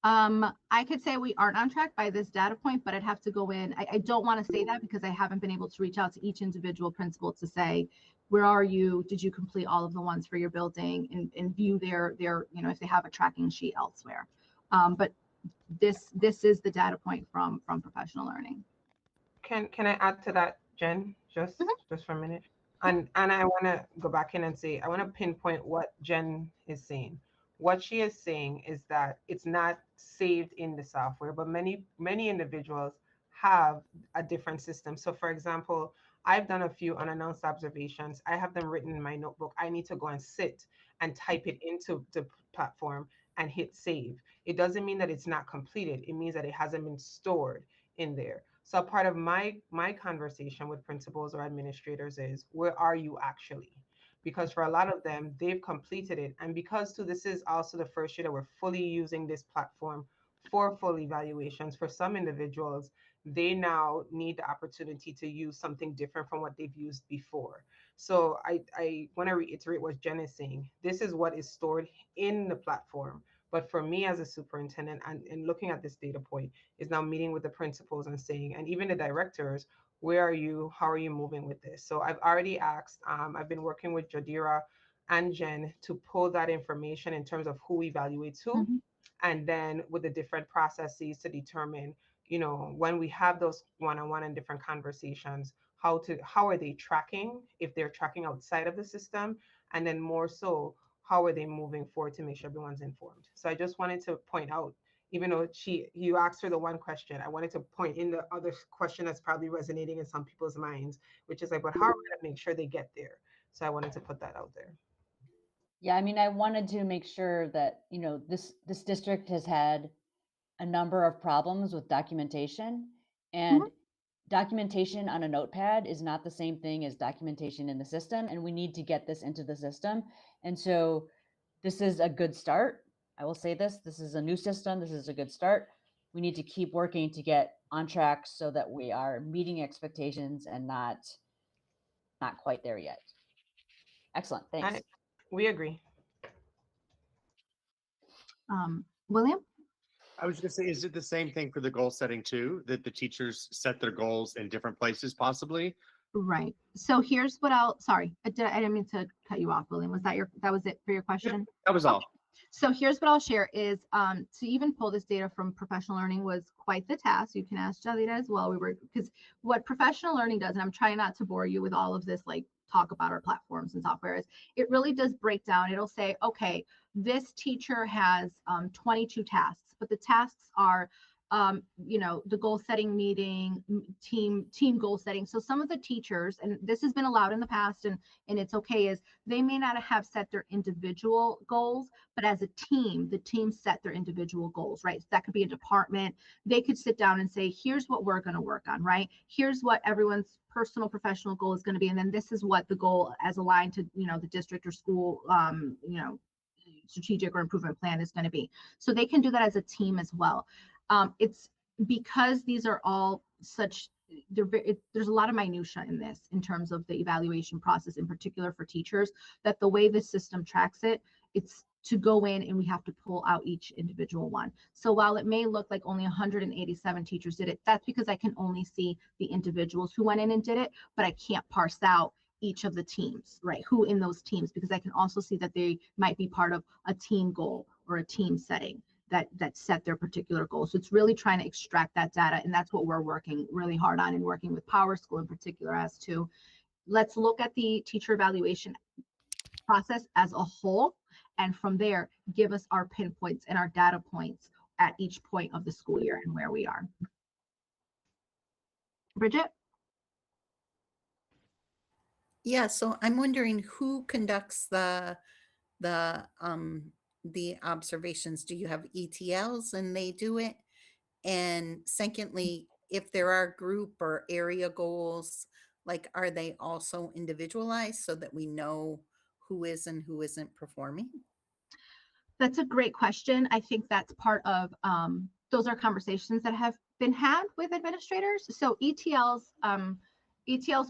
Speaker 8: I could say we aren't on track by this data point, but I'd have to go in. I don't want to say that because I haven't been able to reach out to each individual principal to say, where are you? Did you complete all of the ones for your building, and view their, you know, if they have a tracking sheet elsewhere. But this is the data point from professional learning.
Speaker 10: Can I add to that, Jen, just for a minute? And I want to go back in and say, I want to pinpoint what Jen is saying. What she is saying is that it's not saved in the software, but many individuals have a different system. So for example, I've done a few unannounced observations. I have them written in my notebook. I need to go and sit and type it into the platform and hit save. It doesn't mean that it's not completed. It means that it hasn't been stored in there. So part of my conversation with principals or administrators is, where are you actually? Because for a lot of them, they've completed it. And because too, this is also the first year that we're fully using this platform for full evaluations. For some individuals, they now need the opportunity to use something different from what they've used before. So I want to reiterate what Jen is saying. This is what is stored in the platform. But for me as a superintendent and looking at this data point is now meeting with the principals and saying, and even the directors, where are you? How are you moving with this? So I've already asked, I've been working with Jadira and Jen to pull that information in terms of who evaluates who,
Speaker 8: Mhm.
Speaker 10: and then with the different processes to determine, when we have those one-on-one and different conversations, how are they tracking, if they're tracking outside of the system, and then more so, how are they moving forward to make sure everyone's informed. So I just wanted to point out, even though you asked her the one question, I wanted to point in the other question that's probably resonating in some people's minds, which is like, but how are we going to make sure they get there? So I wanted to put that out there.
Speaker 2: Yeah, I mean, I wanted to make sure that, this district has had a number of problems with documentation, and
Speaker 8: Mhm.
Speaker 2: documentation on a notepad is not the same thing as documentation in the system, and we need to get this into the system. And so this is a good start. I will say this is a new system. This is a good start. We need to keep working to get on track so that we are meeting expectations and not quite there yet. Excellent. Thanks.
Speaker 10: We agree.
Speaker 8: William?
Speaker 3: I was going to say, is it the same thing for the goal setting too, that the teachers set their goals in different places possibly?
Speaker 8: Right. So here's what sorry, I didn't mean to cut you off, William. That was it for your question?
Speaker 3: That was all.
Speaker 8: So here's what I'll share is to even pull this data from professional learning was quite the task. You can ask Jalita as well. Because what professional learning does, and I'm trying not to bore you with all of this, like talk about our platforms and software, is it really does break down. It'll say, okay, this teacher has 22 tasks, but the tasks are the goal setting meeting, team goal setting. So some of the teachers, and this has been allowed in the past, and it's okay, is they may not have set their individual goals, but as a team, the team set their individual goals, right? So that could be a department. They could sit down and say, here's what we're going to work on, right? Here's what everyone's personal professional goal is going to be. And then this is what the goal as aligned to, the district or school, strategic or improvement plan is going to be. So they can do that as a team as well. It's because these are all such, there's a lot of minutia in this in terms of the evaluation process, in particular for teachers, that the way the system tracks it, it's to go in and we have to pull out each individual one. So while it may look like only 187 teachers did it, that's because I can only see the individuals who went in and did it, but I can't parse out each of the teams, right? Who in those teams, because I can also see that they might be part of a team goal or a team setting that set their particular goals. So it's really trying to extract that data. And that's what we're working really hard on and working with Power School in particular as to, let's look at the teacher evaluation process as a whole. And from there, give us our pinpoints and our data points at each point of the school year and where we are. Bridget?
Speaker 9: Yeah, so I'm wondering who conducts the observations. Do you have ETLs and they do it? And secondly, if there are group or area goals, like, are they also individualized so that we know who is and who isn't performing?
Speaker 8: That's a great question. I think that's part of those are conversations that have been had with administrators. So ETLs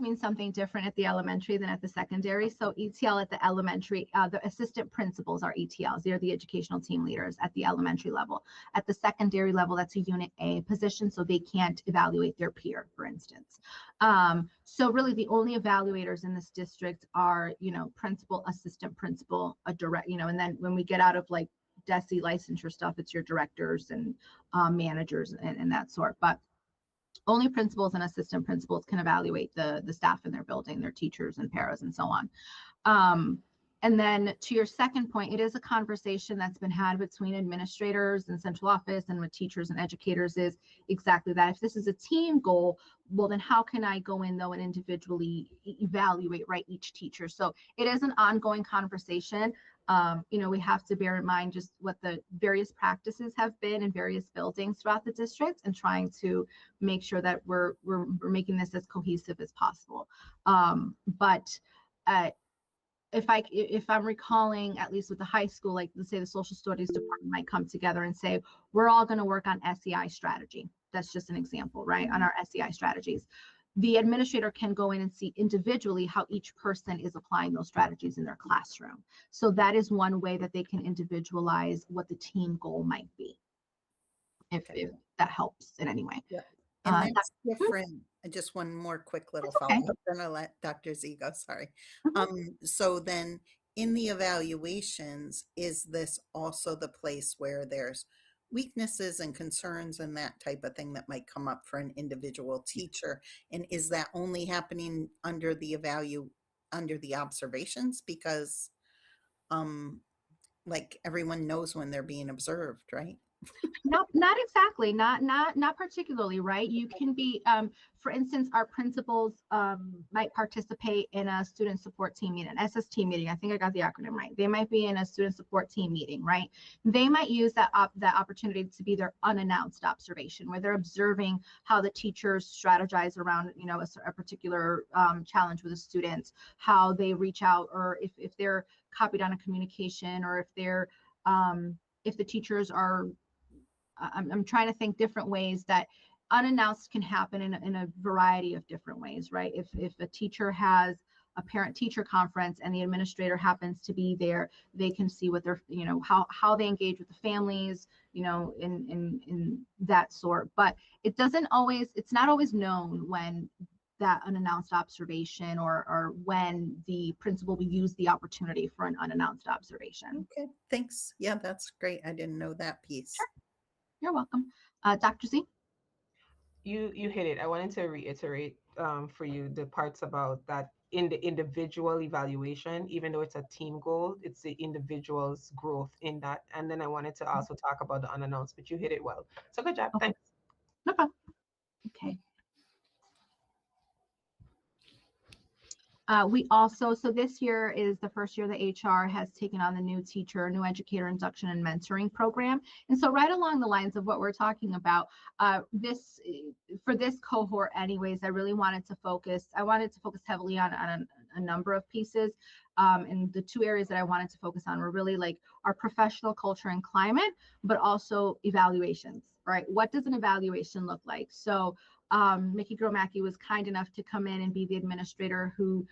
Speaker 8: mean something different at the elementary than at the secondary. So ETL at the elementary, the assistant principals are ETLs. They're the educational team leaders at the elementary level. At the secondary level, that's a unit A position, so they can't evaluate their peer, for instance. So really the only evaluators in this district are, principal, assistant principal, a direct, and then when we get out of like DESE licensure stuff, it's your directors and managers and that sort. But only principals and assistant principals can evaluate the staff in their building, their teachers and paras and so on. And then to your second point, it is a conversation that's been had between administrators and central office and with teachers and educators, is exactly that. If this is a team goal, well, then how can I go in though and individually evaluate, right, each teacher? So it is an ongoing conversation. We have to bear in mind just what the various practices have been in various buildings throughout the district and trying to make sure that we're making this as cohesive as possible. If I'm recalling, at least with the high school, like let's say the social studies department might come together and say, we're all going to work on SEI strategy. That's just an example, right? On our SEI strategies. the administrator can go in and see individually how each person is applying those strategies in their classroom. So that is one way that they can individualize what the team goal might be, if that helps in any way.
Speaker 9: Yeah. And that's
Speaker 8: Mhm.
Speaker 9: different. Just one more quick little
Speaker 8: That's okay.
Speaker 9: follow-up, then I'll let Dr. Z go, sorry.
Speaker 8: Mhm.
Speaker 9: So then in the evaluations, is this also the place where there's weaknesses and concerns and that type of thing that might come up for an individual teacher? And is that only happening under the under the observations? Because like everyone knows when they're being observed, right?
Speaker 8: Not exactly, not particularly, right? You can be, for instance, our principals might participate in a student support team meeting, an SST meeting. I think I got the acronym right. They might be in a student support team meeting, right? They might use that opportunity to be their unannounced observation, where they're observing how the teachers strategize around, you know, a particular challenge with the students, how they reach out, or if they're copied on a communication, or if the teachers are, I'm trying to think different ways that unannounced can happen in a variety of different ways, right? If a teacher has a parent-teacher conference and the administrator happens to be there, they can see what they're, you know, how they engage with the families, you know, in that sort. But it doesn't always, it's not always known when that unannounced observation, or when the principal will use the opportunity for an unannounced observation.
Speaker 9: Okay, thanks. Yeah, that's great. I didn't know that piece.
Speaker 8: Sure. You're welcome. Dr. Z?
Speaker 10: You hit it. I wanted to reiterate for you the parts about that in the individual evaluation, even though it's a team goal, it's the individual's growth in that. And then I wanted to also talk about the unannounced, but you hit it well. So good job.
Speaker 8: Okay.
Speaker 10: Thanks.
Speaker 8: No problem. Okay. We also, so this year is the first year that HR has taken on the new educator induction and mentoring program. And so right along the lines of what we're talking about, for this cohort anyways, I wanted to focus heavily on a number of pieces. And the two areas that I wanted to focus on were really like our professional culture and climate, but also evaluations, right? What does an evaluation look like? So Mickey Gromacki was kind enough to come in and be the administrator who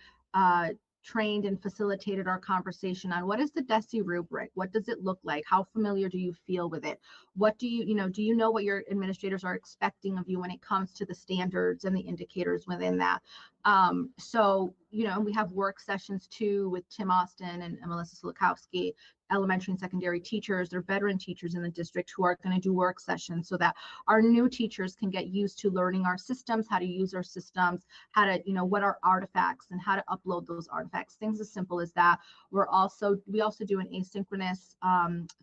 Speaker 8: trained and facilitated our conversation on what is the DESE rubric? What does it look like? How familiar do you feel with it? What do you know what your administrators are expecting of you when it comes to the standards and the indicators within that? So, we have work sessions too with Tim Austin and Melissa Sulikowski, elementary and secondary teachers. They're veteran teachers in the district who are going to do work sessions so that our new teachers can get used to learning our systems, how to use our systems, how to, what are artifacts and how to upload those artifacts, things as simple as that. We also do an asynchronous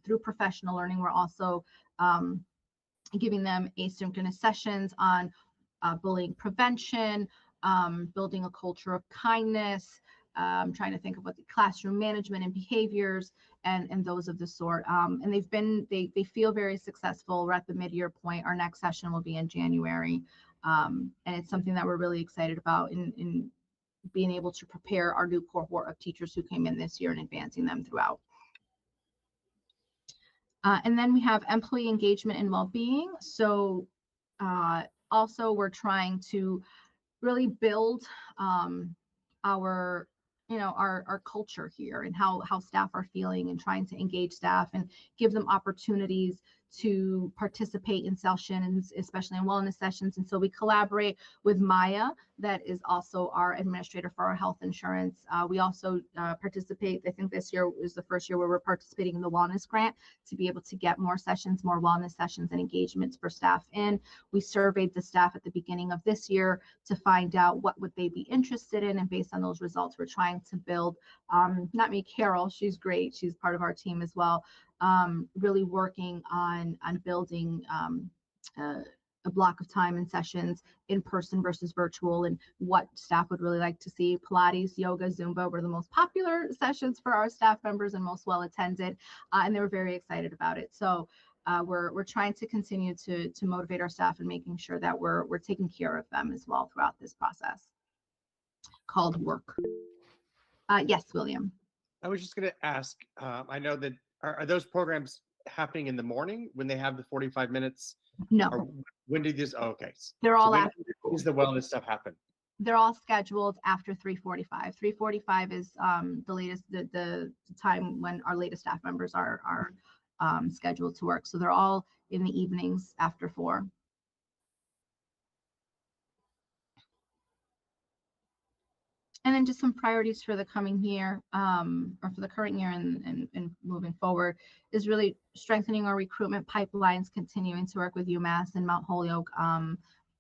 Speaker 8: through professional learning. We're also giving them asynchronous sessions on bullying prevention, building a culture of kindness, trying to think of what the classroom management and behaviors and those of the sort. And they feel very successful. We're at the mid-year point. Our next session will be in January. And it's something that we're really excited about in being able to prepare our new cohort of teachers who came in this year and advancing them throughout. And then we have employee engagement and well-being. So also we're trying to really build our culture here and how staff are feeling, and trying to engage staff and give them opportunities to participate in sessions, especially in wellness sessions. And so we collaborate with Maya, that is also our administrator for our health insurance. We also participate, I think this year is the first year where we're participating in the wellness grant to be able to get more sessions, more wellness sessions and engagements for staff in. We surveyed the staff at the beginning of this year to find out what would they be interested in. And based on those results, we're trying to build, not me, Carol, she's great. She's part of our team as well. Really working on building a block of time and sessions in person versus virtual, and what staff would really like to see. Pilates, yoga, Zumba were the most popular sessions for our staff members and most well attended, and they were very excited about it. So we're trying to continue to motivate our staff and making sure that we're taking care of them as well throughout this process called work. Yes, William.
Speaker 3: I was just going to ask, I know that, are those programs happening in the morning when they have the 45 minutes?
Speaker 8: No.
Speaker 3: Or when do these, oh, okay.
Speaker 8: They're all after
Speaker 3: when does the wellness stuff happen?
Speaker 8: They're all scheduled after 3:45. 3:45 is the latest, the time when our latest staff members are scheduled to work. So they're all in the evenings after 4. And then just some priorities for the coming year, or for the current year and moving forward, is really strengthening our recruitment pipelines, continuing to work with UMass and Mount Holyoke,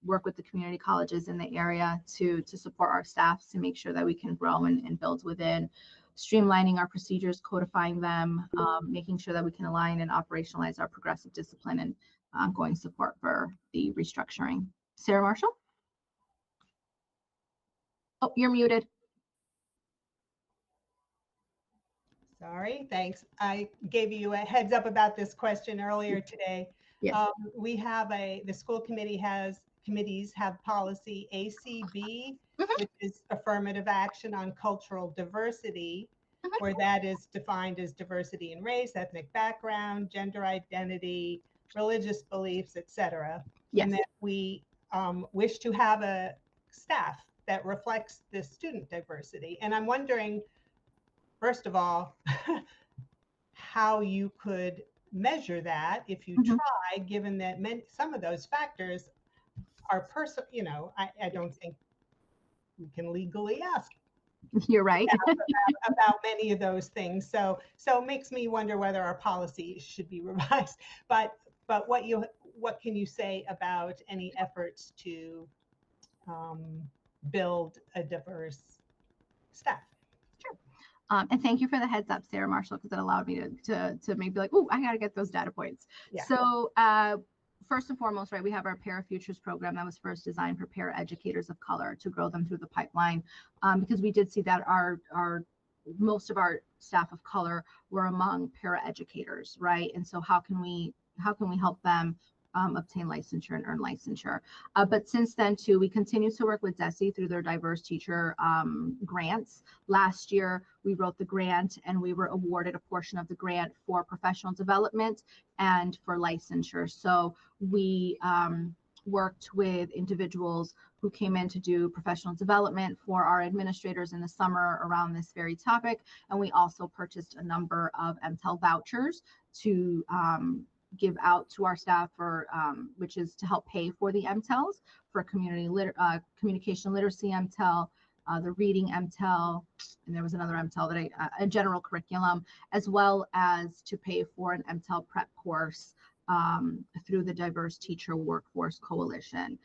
Speaker 8: work with the community colleges in the area to support our staff to make sure that we can grow and build within, streamlining our procedures, codifying them, making sure that we can align and operationalize our progressive discipline and ongoing support for the restructuring. Sarah Marshall? Oh, you're muted.
Speaker 5: Sorry, thanks. I gave you a heads up about this question earlier today.
Speaker 8: Yes.
Speaker 5: We have the school committee committees have policy ACB, which is affirmative action on cultural diversity, where that is defined as diversity in race, ethnic background, gender identity, religious beliefs, etc.
Speaker 8: Yes.
Speaker 5: And that we wish to have a staff that reflects this student diversity. And I'm wondering, first of all, how you could measure that if you try, given that some of those factors are personal. You know, I don't think we can legally ask.
Speaker 8: You're right.
Speaker 5: about many of those things. So it makes me wonder whether our policy should be revised. But what can you say about any efforts to build a diverse staff?
Speaker 8: And thank you for the heads up, Sarah Marshall, because it allowed me to maybe like, oh, I got to get those data points.
Speaker 5: Yeah.
Speaker 8: So first and foremost, right, we have our Para Futures program that was first designed for para educators of color to grow them through the pipeline, because we did see that our most of our staff of color were among para educators, right? And so how can we help them obtain licensure and earn licensure? But since then, too, we continue to work with DESE through their diverse teacher grants. Last year, we wrote the grant and we were awarded a portion of the grant for professional development and for licensure. So we worked with individuals who came in to do professional development for our administrators in the summer around this very topic. And we also purchased a number of MTEL vouchers to give out to our staff for which is to help pay for the MTELs for communication literacy MTEL, the reading MTEL, and there was another MTEL that a general curriculum, as well as to pay for an MTEL prep course through the Diverse Teacher Workforce Coalition.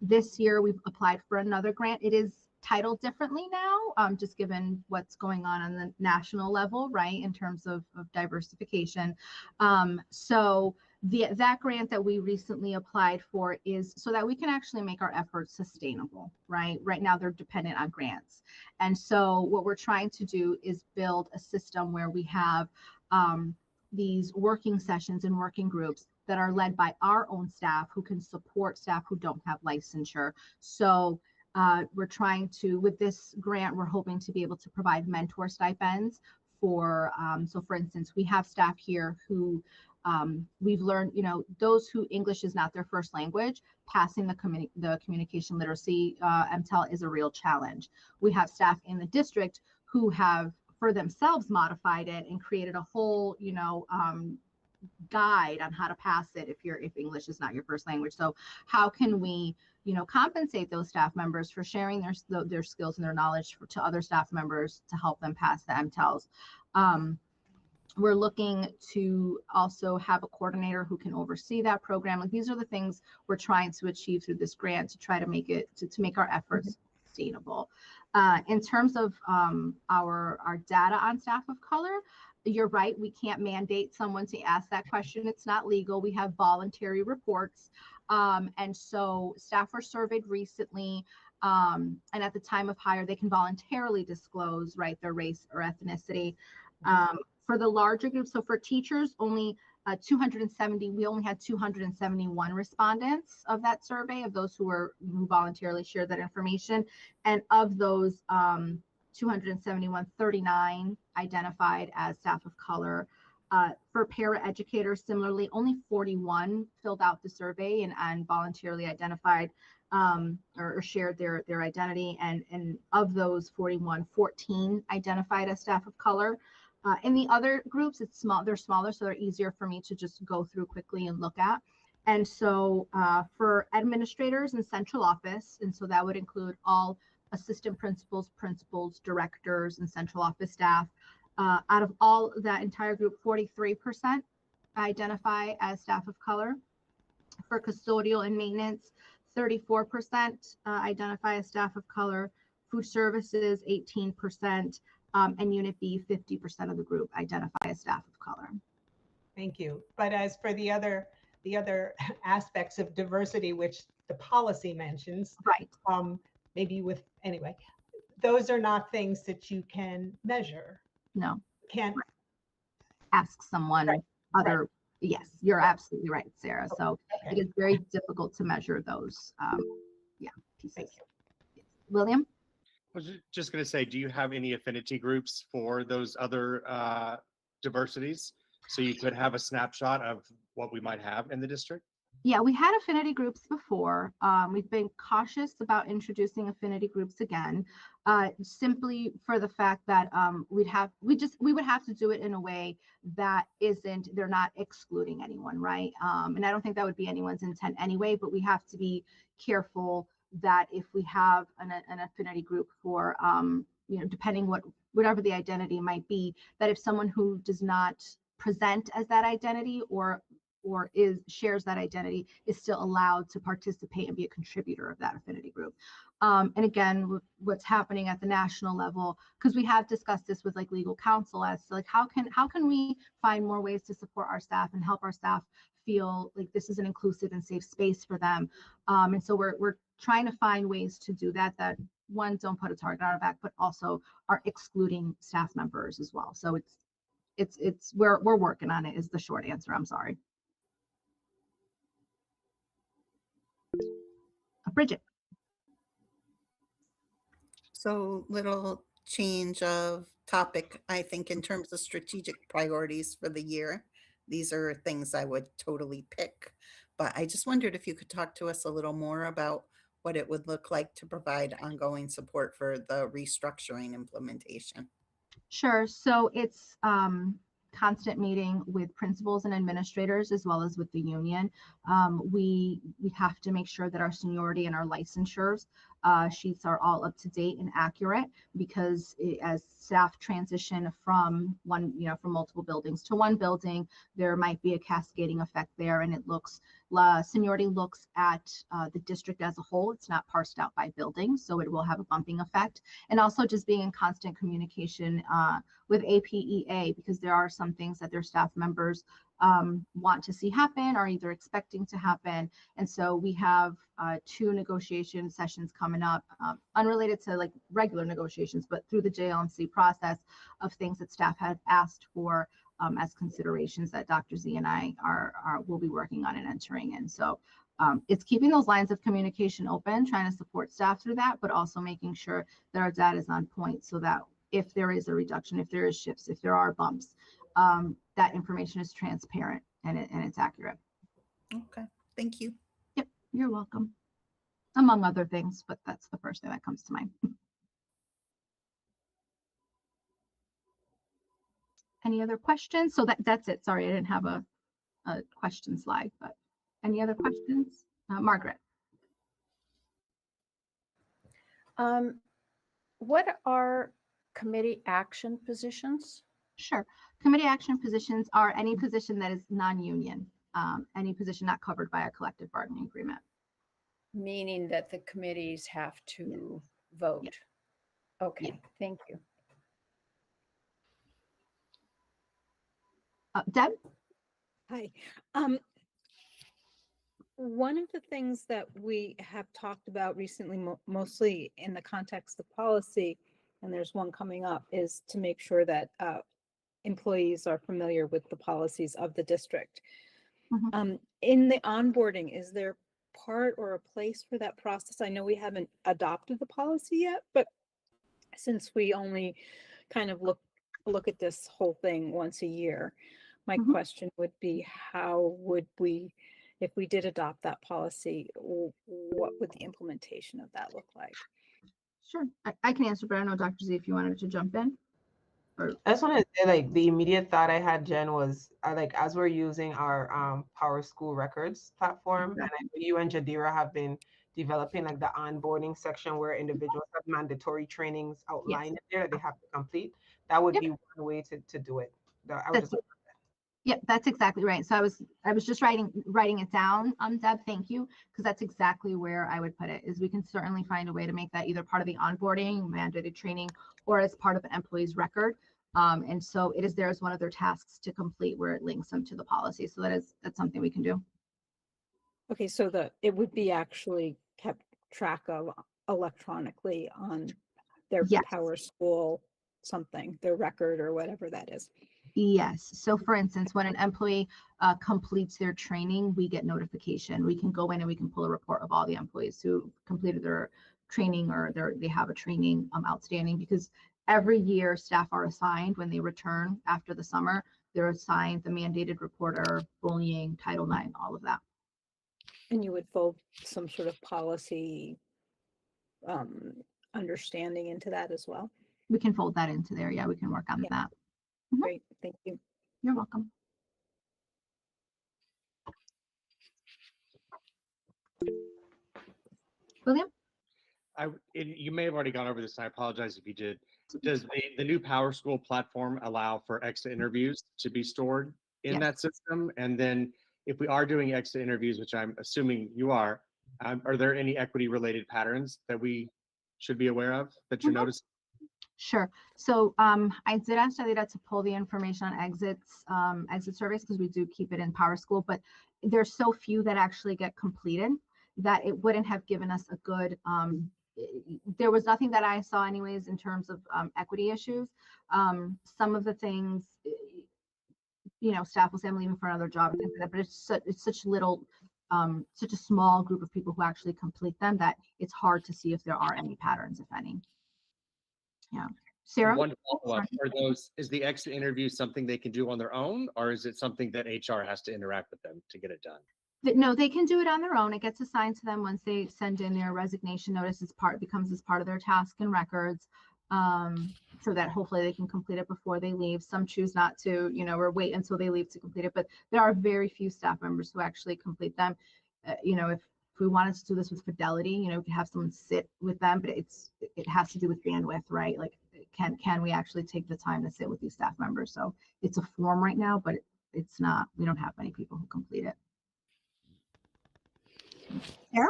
Speaker 8: This year we've applied for another grant. It is titled differently now, just given what's going on the national level, right, in terms of diversification. So that grant that we recently applied for is so that we can actually make our efforts sustainable, right? Right now they're dependent on grants. And so what we're trying to do is build a system where we have these working sessions and working groups that are led by our own staff who can support staff who don't have licensure. So we're trying to, with this grant, we're hoping to be able to provide mentor stipends for, so for instance, we have staff here who we've learned, you know, those who English is not their first language, passing the communication literacy MTEL is a real challenge. We have staff in the district who have for themselves modified it and created a whole, you know, guide on how to pass it if English is not your first language. So how can we, you know, compensate those staff members for sharing their skills and their knowledge to other staff members to help them pass the MTELs? We're looking to also have a coordinator who can oversee that program. Like, these are the things we're trying to achieve through this grant to try to make it to make our efforts sustainable. In terms of our data on staff of color, you're right, we can't mandate someone to ask that question. It's not legal. We have voluntary reports. And so staff were surveyed recently, and at the time of hire, they can voluntarily disclose, right, their race or ethnicity. For the larger groups, so for teachers, only 270, we only had 271 respondents of that survey, of those who voluntarily shared that information. And of those 271, 39 identified as staff of color. For paraeducators, similarly, only 41 filled out the survey and voluntarily identified or shared their identity. And of those 41, 14 identified as staff of color. In the other groups, they're smaller, so they're easier for me to just go through quickly and look at. And so for administrators in central office, and so that would include all assistant principals, directors, and central office staff. Out of all that entire group, 43% identify as staff of color. For custodial and maintenance, 34% identify as staff of color. Food services, 18%, and Unit B, 50% of the group identify as staff of color.
Speaker 5: Thank you. But as for the other aspects of diversity, which the policy mentions,
Speaker 8: right?
Speaker 5: Maybe anyway, those are not things that you can measure.
Speaker 8: No.
Speaker 5: Can't
Speaker 8: ask someone other. Right. Yes, you're absolutely right, Sarah. So
Speaker 5: okay.
Speaker 8: It is very difficult to measure those pieces. Yes. William?
Speaker 3: I was just going to say, do you have any affinity groups for those other diversities? So you could have a snapshot of what we might have in the district?
Speaker 8: Yeah, we had affinity groups before. We've been cautious about introducing affinity groups again, simply for the fact that we would have to do it in a way that they're not excluding anyone, right? And I don't think that would be anyone's intent anyway, but we have to be careful that if we have an affinity group for, depending whatever the identity might be, that if someone who does not present as that identity or shares that identity is still allowed to participate and be a contributor of that affinity group. And again, what's happening at the national level, because we have discussed this with like legal counsel as to like how can we find more ways to support our staff and help our staff feel like this is an inclusive and safe space for them. And so we're trying to find ways to do that one, don't put a target on our back, but also are excluding staff members as well. So we're working on it is the short answer. I'm sorry. Bridget.
Speaker 9: So little change of topic, I think, in terms of strategic priorities for the year. These are things I would totally pick, but I just wondered if you could talk to us a little more about what it would look like to provide ongoing support for the restructuring implementation.
Speaker 8: Sure. So it's constant meeting with principals and administrators as well as with the union. We have to make sure that our seniority and our licensures sheets are all up to date and accurate, because as staff transition from multiple buildings to one building, there might be a cascading effect there, and seniority looks at the district as a whole. It's not parsed out by building, so it will have a bumping effect. And also just being in constant communication with APEA, because there are some things that their staff members want to see happen or either expecting to happen. And so we have 2 negotiation sessions coming up, unrelated to like regular negotiations, but through the JLMC process of things that staff had asked for as considerations that Dr. Z and I will be working on and entering in. So it's keeping those lines of communication open, trying to support staff through that, but also making sure that our data is on point so that if there is a reduction, if there is shifts, if there are bumps, that information is transparent and it's accurate.
Speaker 9: Okay, thank you.
Speaker 8: Yep, you're welcome. Among other things, but that's the first thing that comes to mind. Any other questions? So that's it. Sorry, I didn't have a question slide, but any other questions? Margaret.
Speaker 7: What are committee action positions?
Speaker 8: Sure. Committee action positions are any position that is non-union, any position not covered by a collective bargaining agreement.
Speaker 7: Meaning that the committees have to vote.
Speaker 8: Yes.
Speaker 7: Okay,
Speaker 8: yes.
Speaker 7: Thank you.
Speaker 8: Deb?
Speaker 11: Hi. One of the things that we have talked about recently, mostly in the context of policy, and there's one coming up, is to make sure that employees are familiar with the policies of the district.
Speaker 8: Mm-hmm.
Speaker 11: In the onboarding, is there part or a place for that process? I know we haven't adopted the policy yet, but since we only kind of look at this whole thing once a year, My
Speaker 8: Mhm.
Speaker 11: question would be, how would we, if we did adopt that policy, what would the implementation of that look like?
Speaker 8: Sure, I can answer, but I don't know, Dr. Z, if you wanted to jump in. Or
Speaker 10: I just want to say, like, the immediate thought I had, Jen, was like, as we're using our Power School Records platform, and I know you and Jadira have been developing like the onboarding section where individuals have mandatory trainings outlined in there that they have to complete. That would
Speaker 8: Yep.
Speaker 10: be one way to do it. I would
Speaker 8: That's
Speaker 10: just
Speaker 8: Yeah, that's exactly right. So I was just writing it down, Deb, thank you, because that's exactly where I would put it, is we can certainly find a way to make that either part of the onboarding, mandated training, or as part of an employee's record. And so it is there as one of their tasks to complete where it links them to the policy. So that's something we can do.
Speaker 11: Okay, so it would be actually kept track of electronically on their
Speaker 8: Yes.
Speaker 11: Power School something, their record or whatever that is.
Speaker 8: Yes. So for instance, when an employee completes their training, we get notification. We can go in and we can pull a report of all the employees who completed their training or they have a training outstanding, because every year staff are assigned when they return after the summer, they're assigned the mandated reporter, bullying, Title IX, all of that.
Speaker 11: And you would fold some sort of policy understanding into that as well.
Speaker 8: We can fold that into there. Yeah, we can work on
Speaker 11: Yeah.
Speaker 8: that.
Speaker 11: Great, thank you.
Speaker 8: You're welcome. William?
Speaker 3: You may have already gone over this, and I apologize if you did. Does the new Power School platform allow for exit interviews to be stored in
Speaker 8: Yes.
Speaker 3: that system? And then if we are doing exit interviews, which I'm assuming you are there any equity related patterns that we should be aware of that you're noticing?
Speaker 8: Sure. So I did ask Alida to pull the information on exit surveys, because we do keep it in Power School, but there's so few that actually get completed that it wouldn't have given us a good, there was nothing that I saw anyways in terms of equity issues. Some of the things, staff will say I'm leaving for another job, things like that, but it's such little, such a small group of people who actually complete them that it's hard to see if there are any patterns, if any. Yeah. Sarah?
Speaker 3: One follow-up, is the exit interview something they can do on their own, or is it something that HR has to interact with them to get it done?
Speaker 8: No, they can do it on their own. It gets assigned to them once they send in their resignation notice. Becomes as part of their task and records, so that hopefully they can complete it before they leave. Some choose not to, or wait until they leave to complete it. But there are very few staff members who actually complete them. If we wanted to do this with fidelity, we could have someone sit with them, but it has to do with bandwidth, right? Like, can we actually take the time to sit with these staff members? So it's a form right now, but it's not. We don't have many people who complete it. Sarah?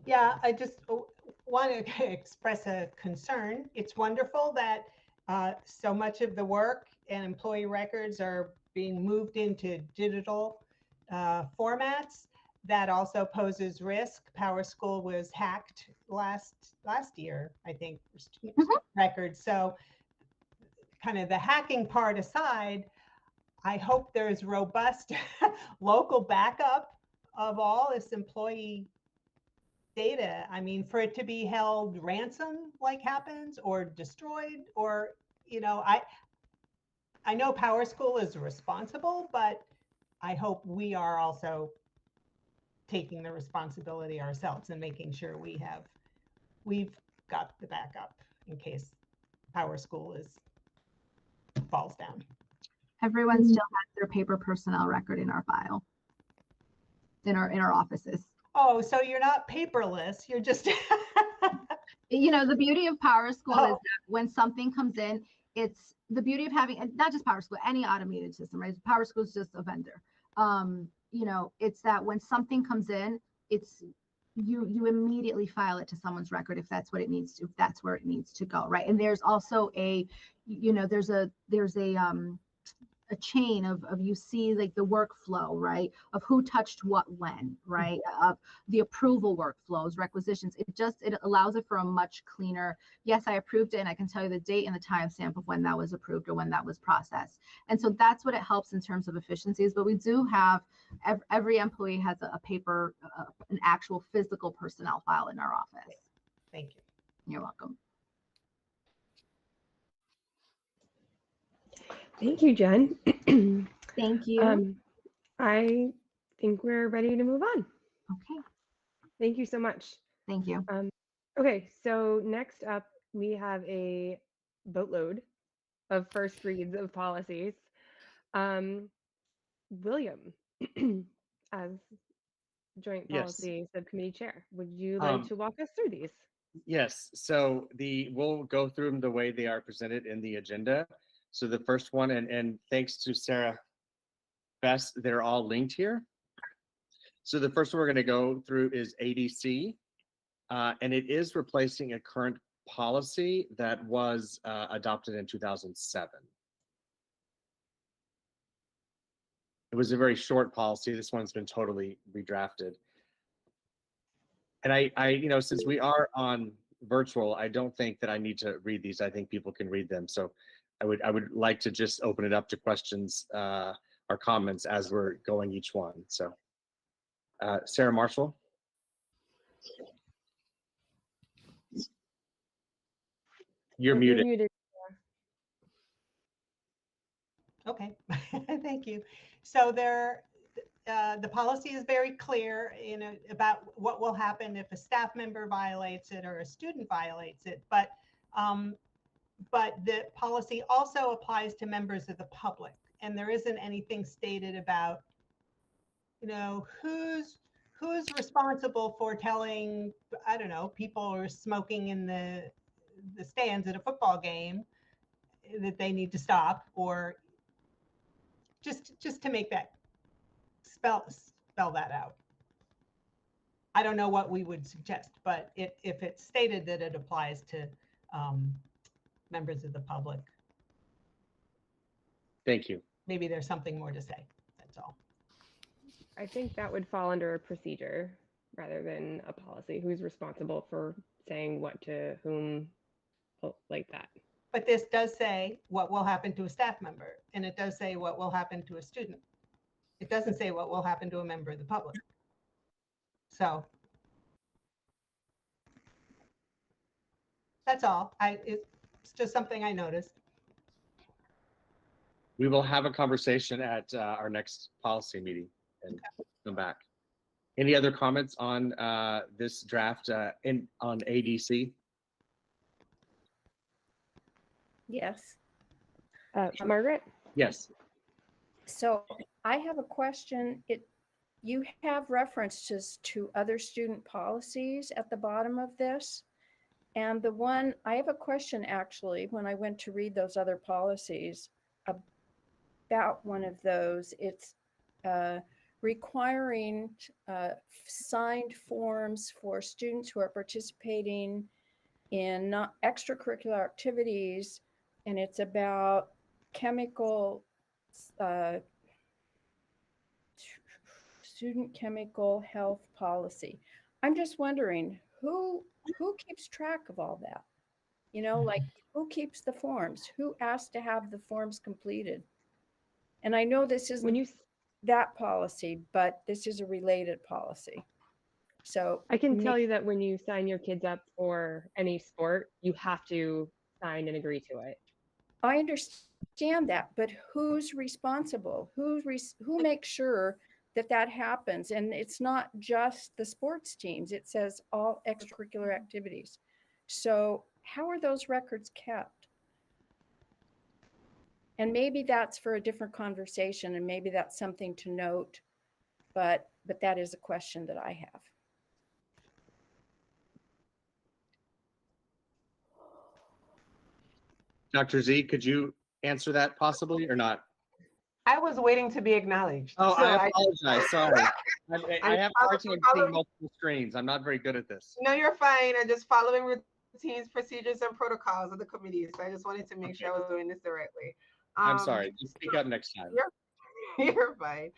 Speaker 5: Yeah, I just want to express a concern. It's wonderful that so much of the work and employee records are being moved into digital formats. That also poses risk. Power School was hacked last year, I think, for student records. So kind of the hacking part aside, I hope there's robust local backup of all this employee data. I mean, for it to be held ransom like happens or destroyed, or, I know Power School is responsible, but I hope we are also taking the responsibility ourselves and making sure we've got the backup in case Power School falls down.
Speaker 8: Everyone still has their paper personnel record in our file, in our offices.
Speaker 5: Oh, so you're not paperless, you're just
Speaker 8: The beauty of Power School is that when something comes in, it's the beauty of having, and not just Power School, any automated system, right? Power School is just a vendor. It's that when something comes in, it's you immediately file it to someone's record if that's what it needs to, if that's where it needs to go, right? And there's also there's a chain of you see like the workflow, right, of who touched what when, right, of the approval workflows, requisitions. It allows it for a much cleaner, yes, I approved it and I can tell you the date and the timestamp of when that was approved or when that was processed. And so that's what it helps in terms of efficiencies. But we do have, every employee has a paper, an actual physical personnel file in our office.
Speaker 5: Thank you.
Speaker 8: You're welcome.
Speaker 1: Thank you, Jen.
Speaker 8: Thank you.
Speaker 1: I think we're ready to move on.
Speaker 8: Okay,
Speaker 1: Thank you so much.
Speaker 8: thank you.
Speaker 1: Okay, so next up, we have a boatload of first reads of policies. William, as Joint
Speaker 3: Yes.
Speaker 1: Policy Subcommittee Chair, would you like
Speaker 3: Um,
Speaker 1: to walk us through these?
Speaker 3: Yes, so we'll go through them the way they are presented in the agenda. So the first one, and thanks to Sarah Best, they're all linked here. So the first one we're going to go through is ADC, and it is replacing a current policy that was adopted in 2007. It was a very short policy. This one's been totally redrafted. And I, since we are on virtual, I don't think that I need to read these. I think people can read them. So I would like to just open it up to questions or comments as we're going each one. So Sarah Marshall. You're muted.
Speaker 5: Okay, thank you. So the policy is very clear about what will happen if a staff member violates it or a student violates it. But the policy also applies to members of the public, and there isn't anything stated about, who's responsible for telling, I don't know, people who are smoking in the stands at a football game that they need to stop, or just to make that spell that out. I don't know what we would suggest, but if it's stated that it applies to members of the public,
Speaker 3: Thank you.
Speaker 5: maybe there's something more to say. That's all.
Speaker 1: I think that would fall under a procedure rather than a policy. Who's responsible for saying what to whom, like that?
Speaker 5: But this does say what will happen to a staff member, and it does say what will happen to a student. It doesn't say what will happen to a member of the public. So that's all. It's just something I noticed.
Speaker 3: We will have a conversation at our next policy meeting and come back. Any other comments on this draft on ADC?
Speaker 7: Yes.
Speaker 1: Margaret?
Speaker 3: Yes.
Speaker 7: So I have a question. You have references to other student policies at the bottom of this. And I have a question actually, when I went to read those other policies about one of those, it's requiring signed forms for students who are participating in not extracurricular activities. And it's about chemical, student chemical health policy. I'm just wondering who keeps track of all that? Like who keeps the forms? Who asked to have the forms completed? And I know this isn't that policy, but this is a related policy. So
Speaker 1: I can tell you that when you sign your kids up for any sport, you have to sign and agree to it.
Speaker 7: I understand that, but who's responsible? Who makes sure that happens? And it's not just the sports teams. It says all extracurricular activities. So how are those records kept? And maybe that's for a different conversation, and maybe that's something to note, but that is a question that I have.
Speaker 3: Dr. Z, could you answer that possibly or not?
Speaker 10: I was waiting to be acknowledged.
Speaker 3: Oh,
Speaker 10: so
Speaker 3: I apologize. Sorry. I have a hard time seeing
Speaker 10: following-
Speaker 3: multiple screens. I'm not very good at this.
Speaker 10: No, you're fine. I'm just following routines, procedures, and protocols of the committee. So I just wanted to make sure I was doing this the right way.
Speaker 3: I'm sorry. Just speak up next time.
Speaker 10: You're fine.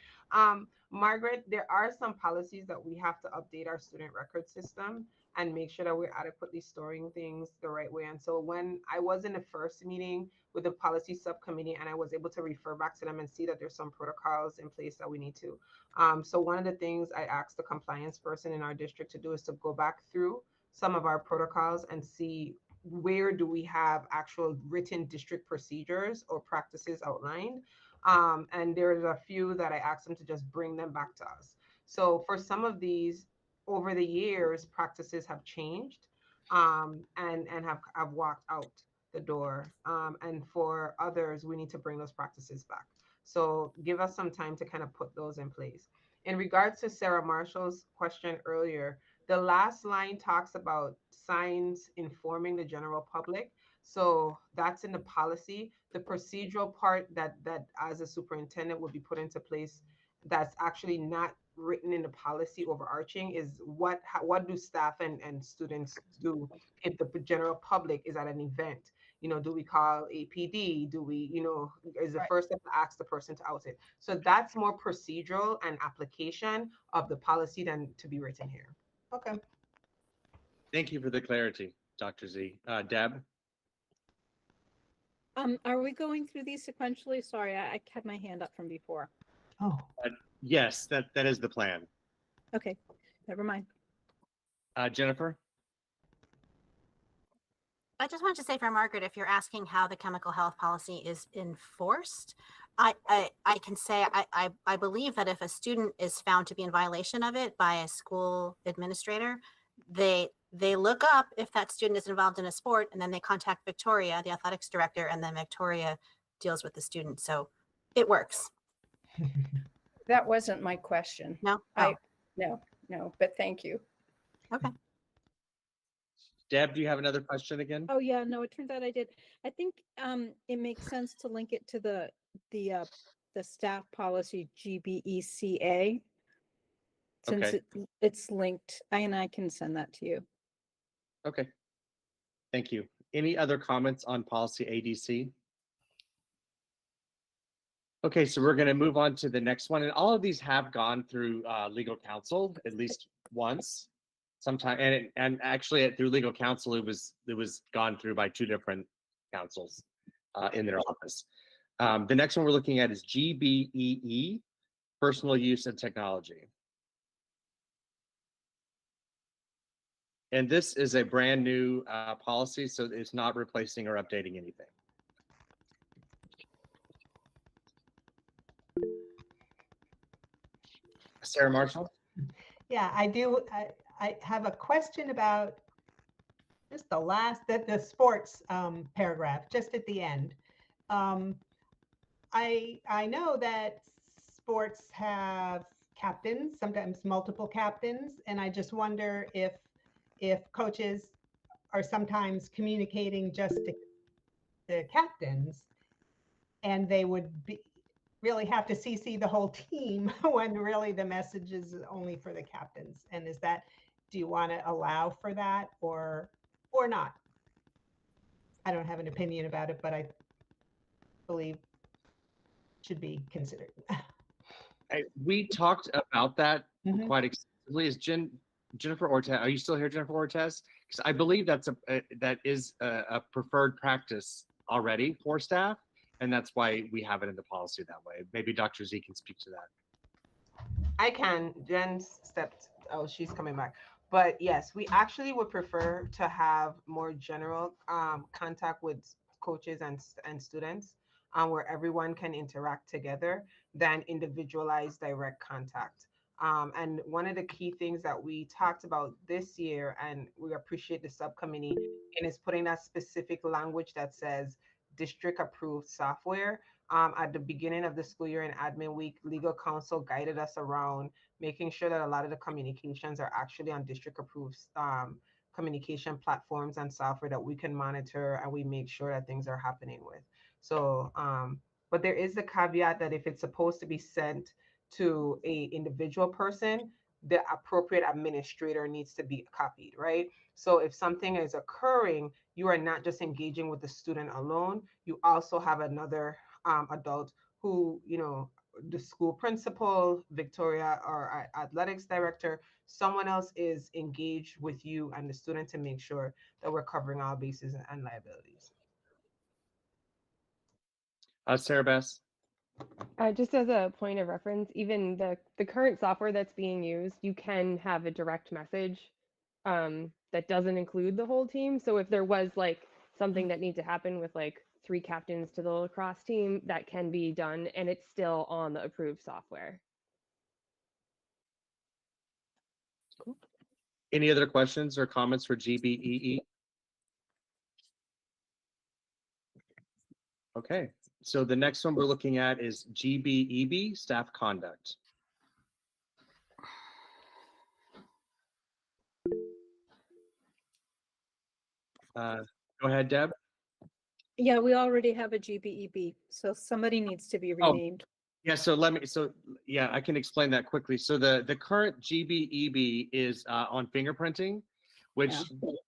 Speaker 10: Margaret, there are some policies that we have to update our student record system and make sure that we're adequately storing things the right way. And so when I was in the first meeting with the policy subcommittee, and I was able to refer back to them and see that there's some protocols in place that we need to. So one of the things I asked the compliance person in our district to do is to go back through some of our protocols and see where do we have actual written district procedures or practices outlined. And there's a few that I asked them to just bring them back to us. So for some of these, over the years, practices have changed, and have walked out the door. And for others, we need to bring those practices back. So give us some time to kind of put those in place. In regards to Sarah Marshall's question earlier, the last line talks about signs informing the general public. So that's in the policy. The procedural part that as a superintendent would be put into place, that's actually not written in the policy overarching, is what do staff and students do if the general public is at an event. Do we call APD? Do we, is the
Speaker 11: Right.
Speaker 10: first step to ask the person to out it? So that's more procedural and application of the policy than to be written here. Okay.
Speaker 3: Thank you for the clarity, Dr. Z. Deb?
Speaker 11: Are we going through these sequentially? Sorry, I had my hand up from before.
Speaker 5: Oh,
Speaker 3: Yes, that is the plan.
Speaker 11: Okay, never mind.
Speaker 3: Jennifer?
Speaker 4: I just wanted to say for Margaret, if you're asking how the chemical health policy is enforced, I can say I believe that if a student is found to be in violation of it by a school administrator, they look up if that student is involved in a sport, and then they contact Victoria, the athletics director, and then Victoria deals with the student. So it works.
Speaker 7: That wasn't my question.
Speaker 4: No?
Speaker 7: No, but thank you.
Speaker 4: Okay.
Speaker 3: Deb, do you have another question again?
Speaker 11: Oh, yeah, no, it turns out I did. I think it makes sense to link it to the staff policy GBECA. Since
Speaker 3: Okay.
Speaker 11: it's linked, and I can send that to you.
Speaker 3: Okay. Thank you. Any other comments on policy ADC? Okay, so we're going to move on to the next one. And all of these have gone through legal counsel at least once. Sometime, and actually through legal counsel, it was gone through by two different counsels in their office. The next one we're looking at is GBEE, personal use of technology. And this is a brand new policy, so it's not replacing or updating anything. Sarah Marshall?
Speaker 5: yeah, I do. I have a question about just the sports paragraph, just at the end. I know that sports have captains, sometimes multiple captains, and I just wonder if coaches are sometimes communicating just to the captains, and they would really have to CC the whole team when really the message is only for the captains. And do you want to allow for that or not? I don't have an opinion about it, but I believe should be considered.
Speaker 3: We talked about that
Speaker 5: Mhm.
Speaker 3: quite extensively. Is Jennifer Ortez? Are you still here, Jennifer Ortez? Because I believe that is a preferred practice already for staff, and that's why we have it in the policy that way. Maybe Dr. Z can speak to that.
Speaker 10: I can. Jen stepped. Oh, she's coming back. But yes, we actually would prefer to have more general contact with coaches and students, where everyone can interact together than individualized direct contact. And one of the key things that we talked about this year, and we appreciate the subcommittee, and is putting that specific language that says district approved software. At the beginning of the school year in admin week, legal counsel guided us around making sure that a lot of the communications are actually on district approved communication platforms and software that we can monitor and we make sure that things are happening with. So, but there is the caveat that if it's supposed to be sent to a individual person, the appropriate administrator needs to be copied, right? So if something is occurring, you are not just engaging with the student alone, you also have another adult who, the school principal, Victoria, or athletics director, someone else is engaged with you and the student to make sure that we're covering all bases and liabilities.
Speaker 3: Sarah Bess?
Speaker 1: Just as a point of reference, even the current software that's being used, you can have a direct message that doesn't include the whole team. So if there was like something that needs to happen with like 3 captains to the lacrosse team, that can be done, and it's still on the approved software.
Speaker 3: Any other questions or comments for GBEE? Okay, so the next one we're looking at is GBEB, staff conduct. Go ahead, Deb.
Speaker 11: Yeah, we already have a GBEB, so somebody needs to be
Speaker 3: Oh.
Speaker 11: renamed.
Speaker 3: Yeah, so yeah, I can explain that quickly. So the current GBEB is on fingerprinting, which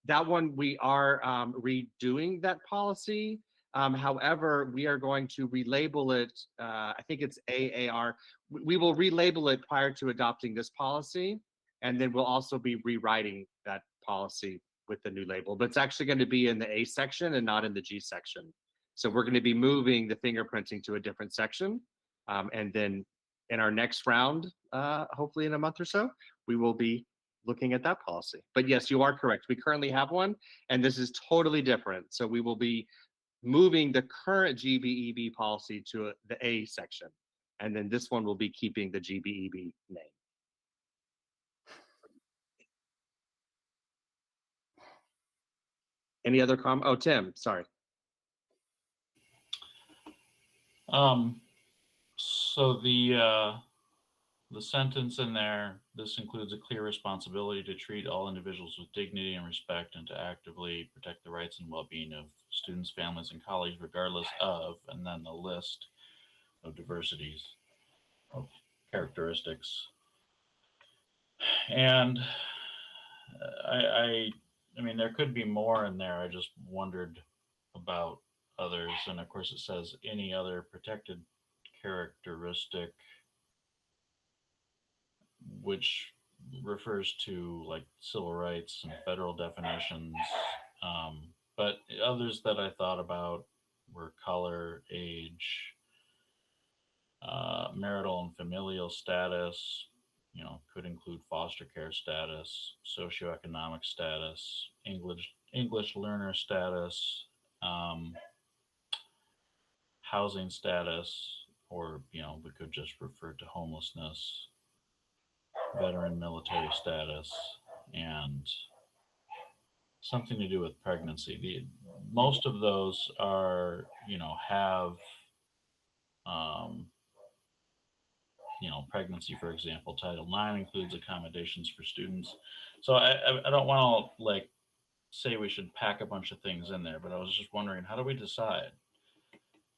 Speaker 3: that one we are redoing that policy. However, we are going to relabel it. I think it's AAR. We will relabel it prior to adopting this policy, and then we'll also be rewriting that policy with the new label. But it's actually going to be in the A section and not in the G section. So we're going to be moving the fingerprinting to a different section. And then in our next round, hopefully in a month or so, we will be looking at that policy. But yes, you are correct. We currently have one, and this is totally different. So we will be moving the current GBEB policy to the A section. And then this one will be keeping the GBEB name. Any other comment? Oh, Tim, sorry.
Speaker 12: So the sentence in there, this includes a clear responsibility to treat all individuals with dignity and respect and to actively protect the rights and well-being of students, families, and colleagues, regardless of, and then the list of diversities of characteristics. And I mean, there could be more in there. I just wondered about others. And of course, it says any other protected characteristic, which refers to like civil rights and federal definitions. But others that I thought about were color, age, marital and familial status, could include foster care status, socioeconomic status, English learner status, housing status, or we could just refer to homelessness, veteran military status, and something to do with pregnancy. Most of those are, have, pregnancy, for example. Title IX includes accommodations for students. So I don't want to like say we should pack a bunch of things in there, but I was just wondering, how do we decide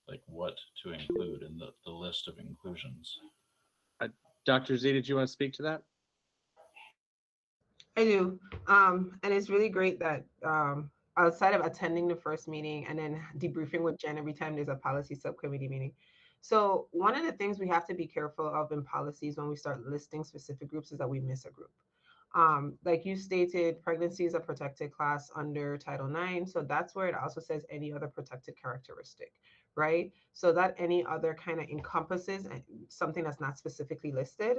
Speaker 12: like what to include in the list of inclusions?
Speaker 3: Dr. Z, did you want to speak to that?
Speaker 10: I do. And it's really great that outside of attending the first meeting and then debriefing with Jen every time there's a policy subcommittee meeting. So one of the things we have to be careful of in policies when we start listing specific groups is that we miss a group. Like you stated, pregnancy is a protected class under Title IX. So that's where it also says any other protected characteristic, right? So that any other kind of encompasses something that's not specifically listed.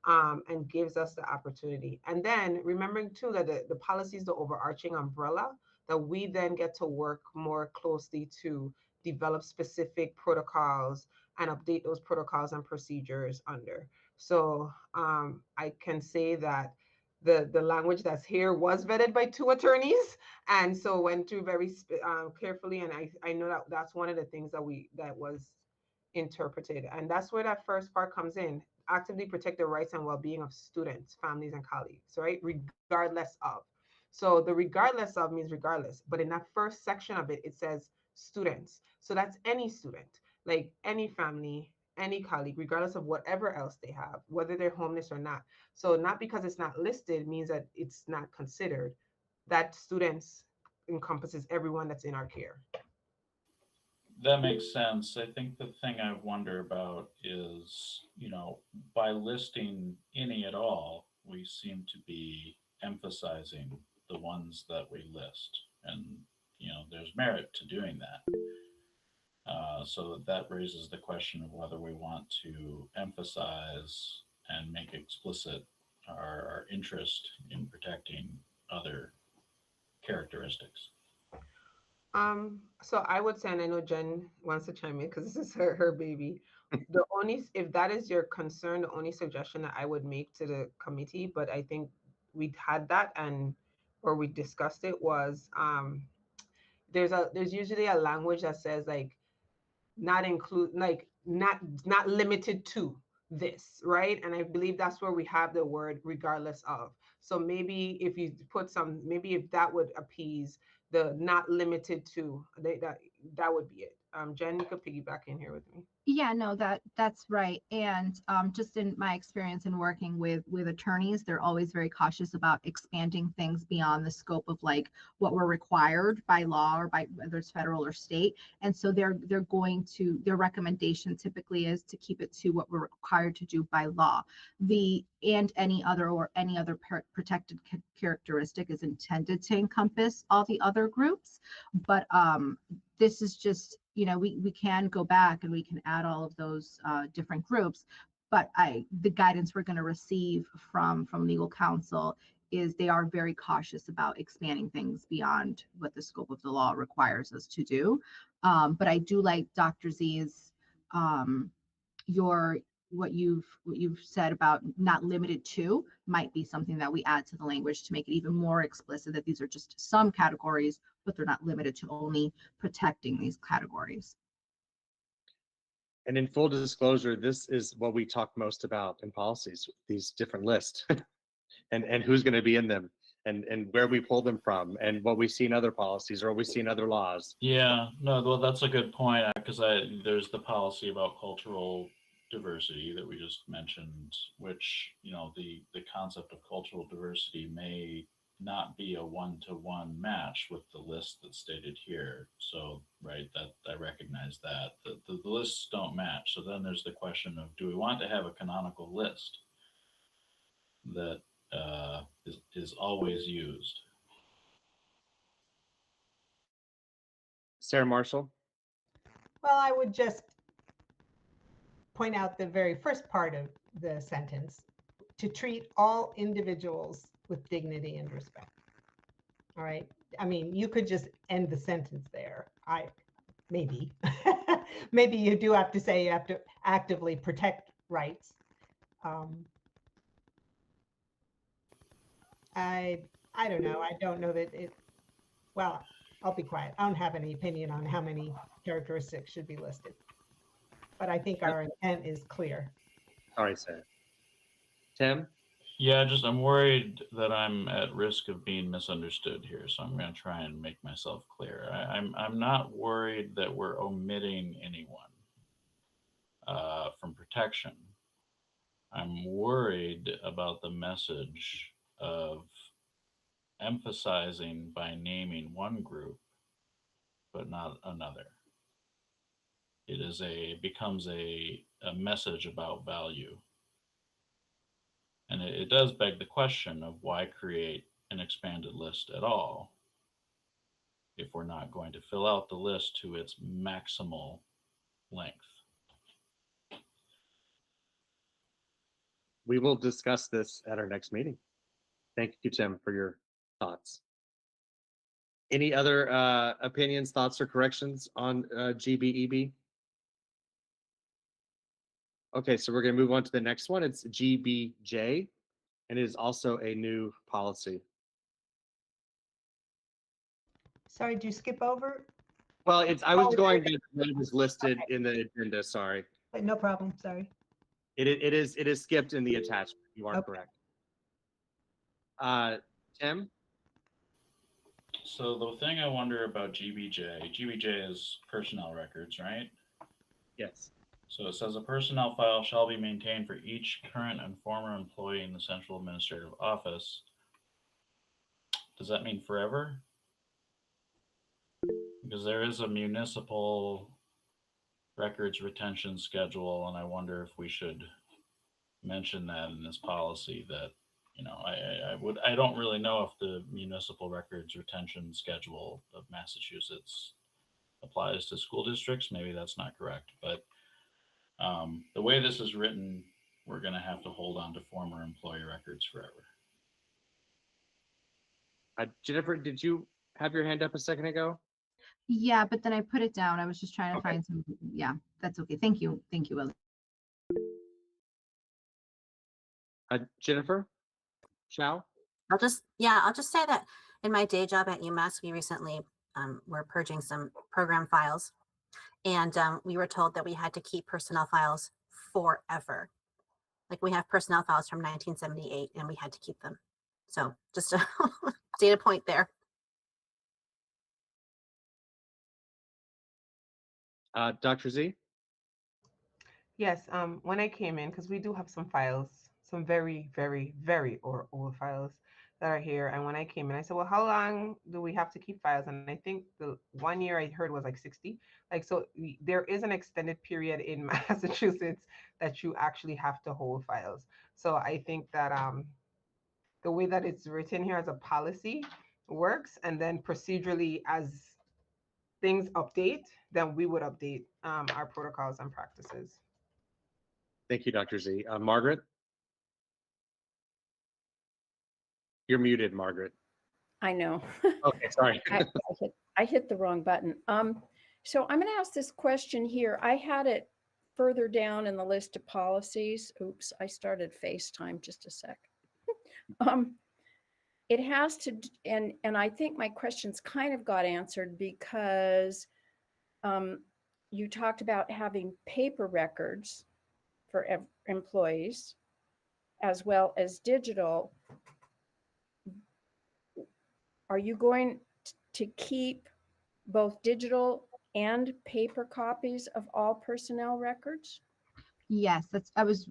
Speaker 10: And gives us the opportunity. And then remembering too that the policy is the overarching umbrella that we then get to work more closely to develop specific protocols and update those protocols and procedures under. So I can say that the language that's here was vetted by 2 attorneys, and so went through very carefully. And I know that that's one of the things that was interpreted, and that's where that first part comes in. Actively protect the rights and well-being of students, families, and colleagues, right? Regardless of. So the regardless of means regardless, but in that first section of it, it says students. So that's any student, like any family, any colleague, regardless of whatever else they have, whether they're homeless or not. So not because it's not listed means that it's not considered. That students encompasses everyone that's in our care.
Speaker 12: That makes sense. I think the thing I wonder about is, by listing any at all, we seem to be emphasizing the ones that we list. And, there's merit to doing that. So that raises the question of whether we want to emphasize and make explicit our interest in protecting other characteristics.
Speaker 10: So I would say, and I know Jen wants to chime in because this is her baby. The only, if that is your concern, the only suggestion that I would make to the committee, but I think we had that and or we discussed it was there's usually a language that says like not include like not limited to this, right? And I believe that's where we have the word regardless of. So maybe if you put some, maybe if that would appease the not limited to, that would be it. Jen, you could piggyback in here with me.
Speaker 8: Yeah, no, that's right. And just in my experience in working with attorneys, they're always very cautious about expanding things beyond the scope of like what we're required by law or by whether it's federal or state. And so they're going to, their recommendation typically is to keep it to what we're required to do by law. The and any other protected characteristic is intended to encompass all the other groups, but this is just, you know, we can go back and we can add all of those different groups, but the guidance we're going to receive from legal counsel is they are very cautious about expanding things beyond what the scope of the law requires us to do. But I do like Dr. Z's your what you've said about not limited to might be something that we add to the language to make it even more explicit that these are just some categories, but they're not limited to only protecting these categories.
Speaker 3: And in full disclosure, this is what we talk most about in policies, these different lists and who's going to be in them and where we pull them from and what we see in other policies or what we see in other laws.
Speaker 12: Yeah, no, well, that's a good point because there's the policy about cultural diversity that we just mentioned, which, you know, the concept of cultural diversity may not be a one-to-one match with the list that's stated here. So, right, that I recognize that the lists don't match. So then there's the question of, do we want to have a canonical list that is always used?
Speaker 3: Sarah Marshall?
Speaker 5: Well, I would just point out the very first part of the sentence, to treat all individuals with dignity and respect. All right. I mean, you could just end the sentence there. Maybe maybe you do have to say you have to actively protect rights. I don't know. I don't know that it. Well, I'll be quiet. I don't have any opinion on how many characteristics should be listed, but I think our intent is clear.
Speaker 3: All right, Sarah. Tim?
Speaker 12: Yeah, just I'm worried that I'm at risk of being misunderstood here, so I'm going to try and make myself clear. I'm not worried that we're omitting anyone from protection. I'm worried about the message of emphasizing by naming one group but not another. Becomes a message about value. And it does beg the question of why create an expanded list at all if we're not going to fill out the list to its maximal length.
Speaker 3: We will discuss this at our next meeting. Thank you, Tim, for your thoughts. Any other opinions, thoughts, or corrections on GBEB? Okay, so we're going to move on to the next one. It's GBJ, and it is also a new policy.
Speaker 5: Sorry, did you skip over?
Speaker 3: Well, I was
Speaker 5: Oh,
Speaker 3: going to when it was listed in the agenda. Sorry,
Speaker 5: but no problem. Sorry.
Speaker 3: it is skipped in the attachment. You are
Speaker 5: Okay.
Speaker 3: correct. Tim?
Speaker 12: So the thing I wonder about GBJ is personnel records, right?
Speaker 3: Yes.
Speaker 12: So it says a personnel file shall be maintained for each current and former employee in the central administrative office. Does that mean forever? Because there is a municipal records retention schedule, and I wonder if we should mention that in this policy that, you know, I don't really know if the municipal records retention schedule of Massachusetts applies to school districts. Maybe that's not correct, but the way this is written, we're going to have to hold on to former employee records forever.
Speaker 3: Jennifer, did you have your hand up a second ago?
Speaker 8: Yeah, but then I put it down. I was just trying to find some, yeah, that's okay. Thank you. Thank you, Willie.
Speaker 3: Jennifer Chow?
Speaker 4: I'll just say that in my day job at UMass, we recently were purging some program files, and we were told that we had to keep personnel files forever. Like, we have personnel files from 1978, and we had to keep them. So just a data point there.
Speaker 3: Dr. Z?
Speaker 10: Yes, when I came in, because we do have some files, some very, very, very old files that are here. And when I came in, I said, well, how long do we have to keep files? And I think the 1 year I heard was like 60. Like, so there is an extended period in Massachusetts that you actually have to hold files. So I think that the way that it's written here as a policy works, and then procedurally as things update, then we would update our protocols and practices.
Speaker 3: Thank you, Dr. Z. Margaret? You're muted, Margaret.
Speaker 7: I know.
Speaker 3: Okay, sorry.
Speaker 7: I hit the wrong button. So I'm going to ask this question here. I had it further down in the list of policies. Oops, I started FaceTime, just a sec. It has to, and I think my questions kind of got answered because you talked about having paper records for employees as well as digital. Are you going to keep both digital and paper copies of all personnel records?
Speaker 8: Yes,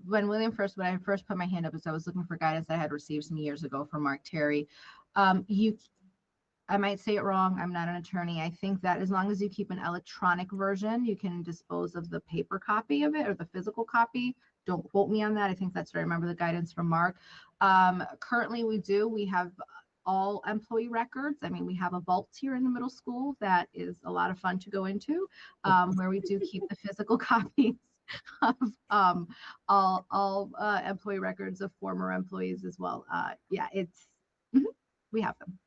Speaker 8: when I first put my hand up, as I was looking for guidance I had received some years ago from Mark Terry. I might say it wrong. I'm not an attorney. I think that as long as you keep an electronic version, you can dispose of the paper copy of it or the physical copy. Don't quote me on that. I think that's what I remember the guidance from Mark. Currently, we have all employee records. I mean, we have a vault here in the middle school that is a lot of fun to go into, where we do keep the physical copies of all employee records of former employees as well. Yeah, we have them.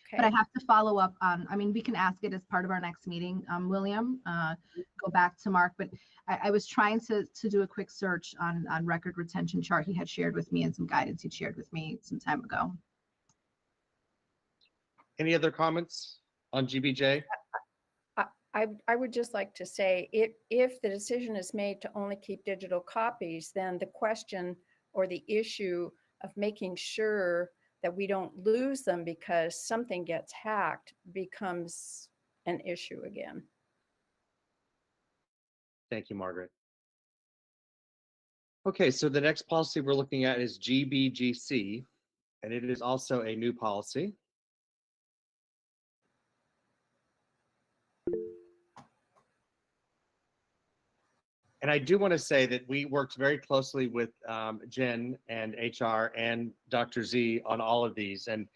Speaker 7: Okay.
Speaker 8: But I have to follow up on, I mean, we can ask it as part of our next meeting, William, go back to Mark, but I was trying to do a quick search on record retention chart he had shared with me and some guidance he'd shared with me some time ago.
Speaker 3: Any other comments on GBJ?
Speaker 7: I would just like to say, if the decision is made to only keep digital copies, then the question or the issue of making sure that we don't lose them because something gets hacked becomes an issue again.
Speaker 3: Thank you, Margaret. Okay, so the next policy we're looking at is GBGC, and it is also a new policy. And I do want to say that we worked very closely with Jen and HR and Dr. Z on all of these. And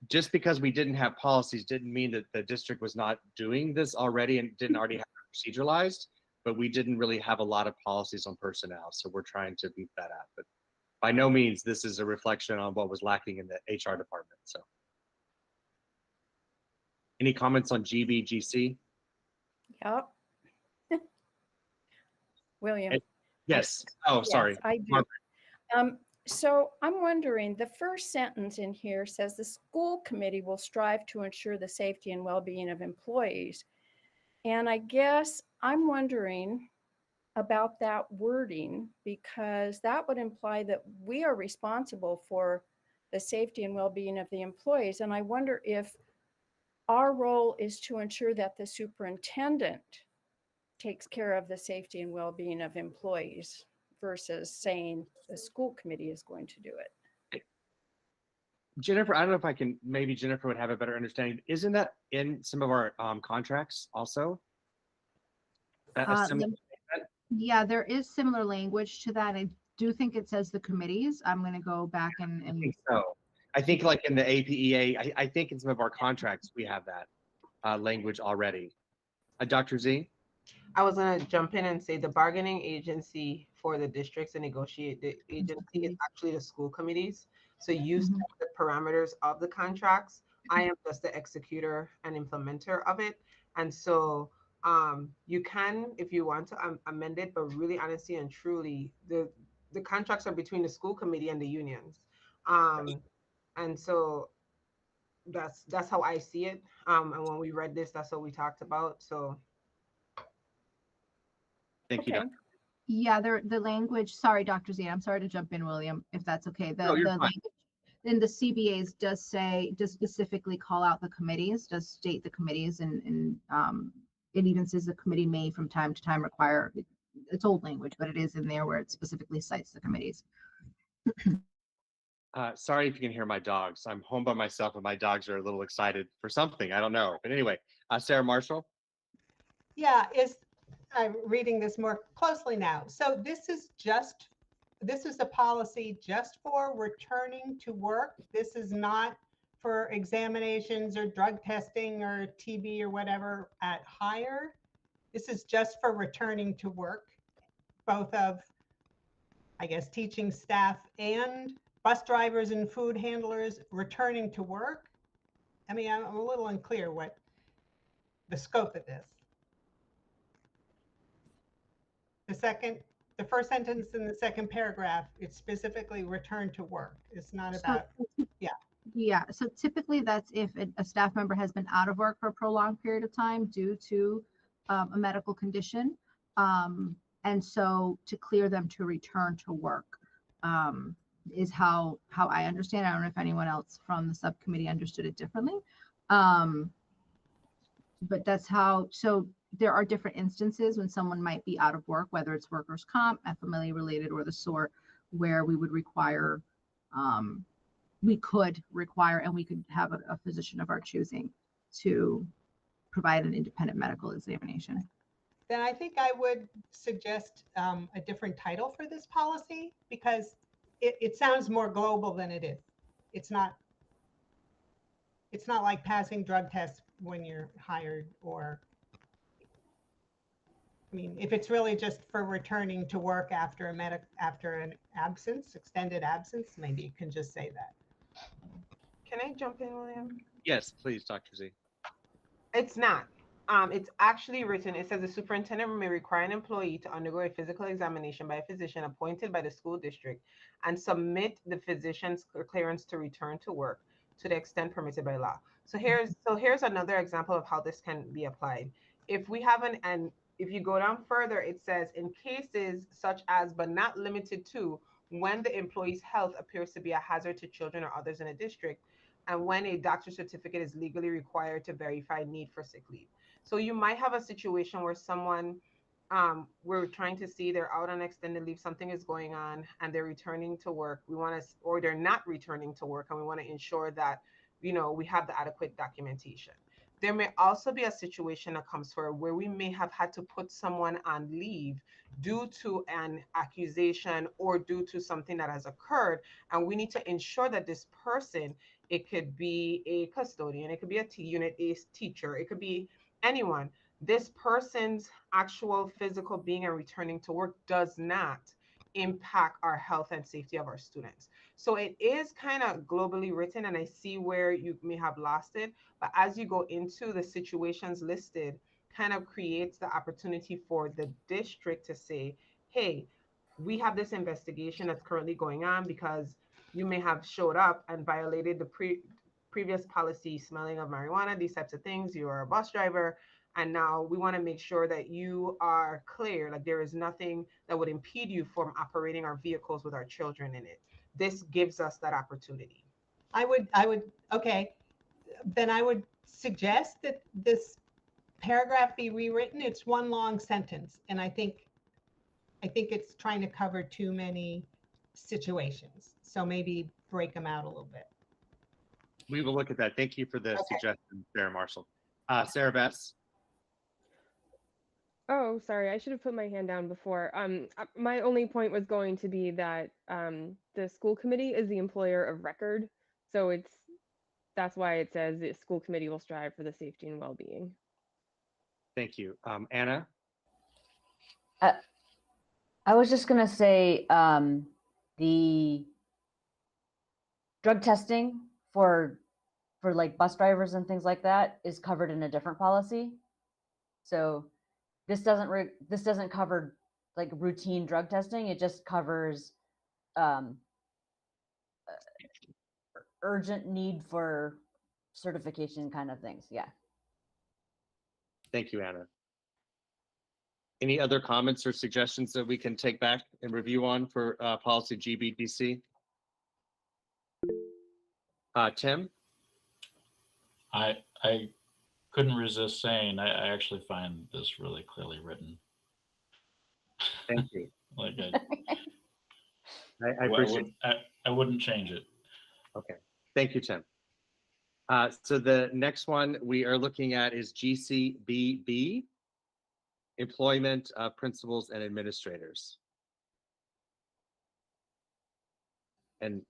Speaker 3: just because we didn't have policies didn't mean that the district was not doing this already and didn't already have it proceduralized, but we didn't really have a lot of policies on personnel. So we're trying to beef that out. But by no means, this is a reflection on what was lacking in the HR department. So any comments on GBGC?
Speaker 7: Yep. William.
Speaker 3: Yes. Oh, sorry.
Speaker 7: Yes, I do. So I'm wondering, the first sentence in here says the school committee will strive to ensure the safety and well-being of employees. And I guess I'm wondering about that wording, because that would imply that we are responsible for the safety and well-being of the employees. And I wonder if our role is to ensure that the superintendent takes care of the safety and well-being of employees versus saying the school committee is going to do it.
Speaker 3: Jennifer, I don't know if I can, maybe Jennifer would have a better understanding. Isn't that in some of our contracts also?
Speaker 8: Yeah, there is similar language to that. I do think it says the committees. I'm going to go back and
Speaker 3: I think so. I think like in the APEA, I think in some of our contracts, we have that language already. Dr. Z?
Speaker 10: I was going to jump in and say the bargaining agency for the districts and negotiate the agency is actually the school committees. So you set the parameters of the contracts, I am just the executor and implementer of it. And so you can, if you want to amend it, but really honestly and truly, the contracts are between the school committee and the unions. And so that's how I see it. And when we read this, that's what we talked about. So
Speaker 3: Thank you,
Speaker 7: Okay.
Speaker 3: Dr.
Speaker 8: Yeah, the language, sorry, Dr. Z, I'm sorry to jump in, William, if that's okay.
Speaker 3: No, you're
Speaker 8: The
Speaker 3: fine.
Speaker 8: language in the CBAs does specifically call out the committees, does state the committees, and it even says the committee may from time to time require, it's old language, but it is in there where it specifically cites the committees.
Speaker 3: Sorry if you can hear my dogs. I'm home by myself and my dogs are a little excited for something. I don't know. But anyway, Sarah Marshall.
Speaker 5: Yeah, I'm reading this more closely now. So this is a policy just for returning to work. This is not for examinations or drug testing or TB or whatever at hire. This is just for returning to work, both of, I guess, teaching staff and bus drivers and food handlers returning to work. I mean, I'm a little unclear what the scope of this. The first sentence in the second paragraph, it's specifically return to work. It's not about, yeah.
Speaker 8: Yeah, so typically that's if a staff member has been out of work for a prolonged period of time due to a medical condition. And so to clear them to return to work is how I understand. I don't know if anyone else from the subcommittee understood it differently. But that's how, so there are different instances when someone might be out of work, whether it's workers' comp, FMLA related, or the sort, where we would require, we could require, and we could have a physician of our choosing to provide an independent medical examination.
Speaker 5: Then I think I would suggest a different title for this policy, because it sounds more global than it is. It's not like passing drug tests when you're hired, or, I mean, if it's really just for returning to work after an absence, extended absence, maybe you can just say that.
Speaker 10: can I jump in, William?
Speaker 3: Yes, please, Dr. Z.
Speaker 10: It's not. It's actually written. It says the superintendent may require an employee to undergo a physical examination by a physician appointed by the school district and submit the physician's clearance to return to work to the extent permitted by law. So here's another example of how this can be applied. If we have and if you go down further, it says in cases such as, but not limited to, when the employee's health appears to be a hazard to children or others in a district, and when a doctor's certificate is legally required to verify need for sick leave. So you might have a situation where someone, we're trying to see they're out on extended leave, something is going on, and they're returning to work. Or they're not returning to work, and we want to ensure that, we have the adequate documentation. There may also be a situation that comes forward where we may have had to put someone on leave due to an accusation or due to something that has occurred, and we need to ensure that this person, it could be a custodian, it could be a unit ACE teacher, it could be anyone. This person's actual physical being and returning to work does not impact our health and safety of our students. So it is kind of globally written, and I see where you may have lost it. But as you go into the situations listed, kind of creates the opportunity for the district to say, hey, we have this investigation that's currently going on because you may have showed up and violated the previous policy, smelling of marijuana, these types of things. You are a bus driver. And now we want to make sure that you are clear, like there is nothing that would impede you from operating our vehicles with our children in it. This gives us that opportunity.
Speaker 5: Okay, then I would suggest that this paragraph be rewritten. It's one long sentence, and I think it's trying to cover too many situations. So maybe break them out a little bit.
Speaker 3: We will look at that. Thank you for the suggestion, Sarah Marshall. Sarah Bess.
Speaker 1: Oh, sorry, I should have put my hand down before. My only point was going to be that the school committee is the employer of record, so that's why it says the school committee will strive for the safety and well-being.
Speaker 3: Thank you. Anna?
Speaker 2: I was just going to say the drug testing for for like bus drivers and things like that is covered in a different policy. So this doesn't cover like routine drug testing. It just covers urgent need for certification kind of things. Yeah.
Speaker 3: Thank you, Anna. Any other comments or suggestions that we can take back and review on for policy GBDC? Tim?
Speaker 12: I couldn't resist saying I actually find this really clearly written.
Speaker 3: Thank you.
Speaker 12: Like
Speaker 3: I appreciate it.
Speaker 12: I wouldn't change it.
Speaker 3: Okay. Thank you, Tim. So the next one we are looking at is GCBB, employment of principals and administrators. And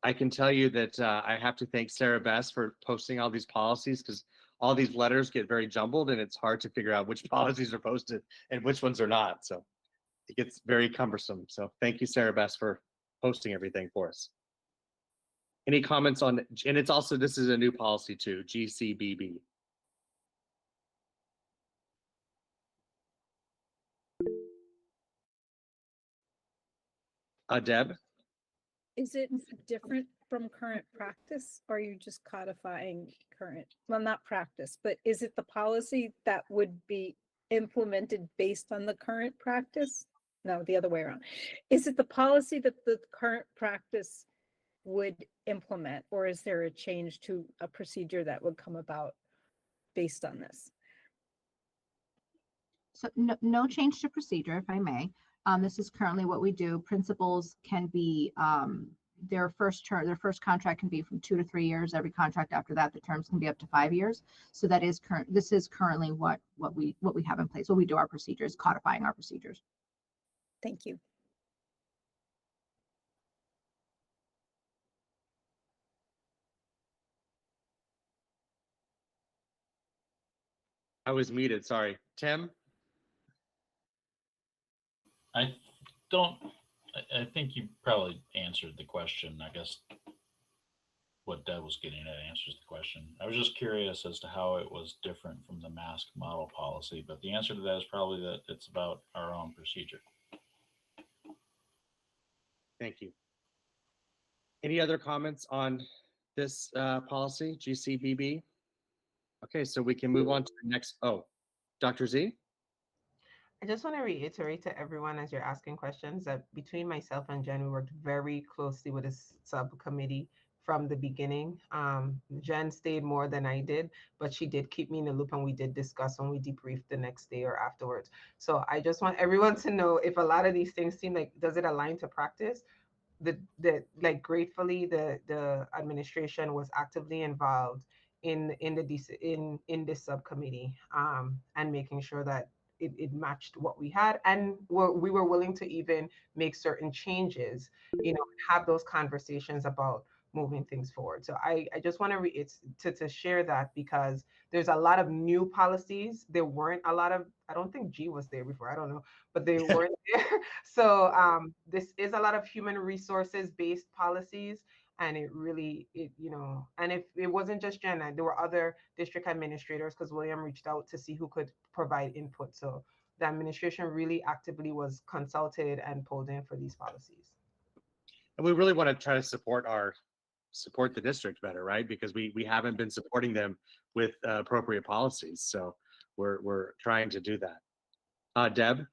Speaker 3: I can tell you that I have to thank Sarah Bess for posting all these policies, because all these letters get very jumbled and it's hard to figure out which policies are posted and which ones are not. So it gets very cumbersome. So thank you, Sarah Bess, for posting everything for us. Any comments on, and it's also, this is a new policy too, GCBB. Deb?
Speaker 11: Is it different from current practice? Or are you just codifying current, well, not practice, but is it the policy that would be implemented based on the current practice? No, the other way around. Is it the policy that the current practice would implement, or is there a change to a procedure that would come about based on this?
Speaker 8: So no change to procedure, if I may. This is currently what we do. Principals can be, their first contract can be from 2 to 3 years. Every contract after that, the terms can be up to 5 years. So that is current. This is currently what we have in place. What we do, our procedures, codifying our procedures.
Speaker 11: Thank you.
Speaker 3: I was muted, sorry. Tim?
Speaker 12: I think you probably answered the question. I guess what Deb was getting at answers the question. I was just curious as to how it was different from the mask model policy, but the answer to that is probably that it's about our own procedure.
Speaker 3: Thank you. Any other comments on this policy, GCBB? Okay, so we can move on to the next. Oh, Dr. Z?
Speaker 10: I just want to reiterate to everyone as you're asking questions that between myself and Jen, we worked very closely with this subcommittee from the beginning. Jen stayed more than I did, but she did keep me in the loop, and we did discuss when we debriefed the next day or afterwards. So I just want everyone to know, if a lot of these things seem like, does it align to practice? Like gratefully, the administration was actively involved in this subcommittee, and making sure that it matched what we had, and we were willing to even make certain changes, have those conversations about moving things forward. So I just want to share that, because there's a lot of new policies. There weren't a lot of, I don't think G was there before, I don't know, but they weren't there. So this is a lot of human resources based policies. And it really, and if it wasn't just Jen, there were other district administrators, because William reached out to see who could provide input. So the administration really actively was consulted and pulled in for these policies.
Speaker 3: And we really want to try to support the district better, right? Because we haven't been supporting them with appropriate policies. So we're trying to do that. Deb?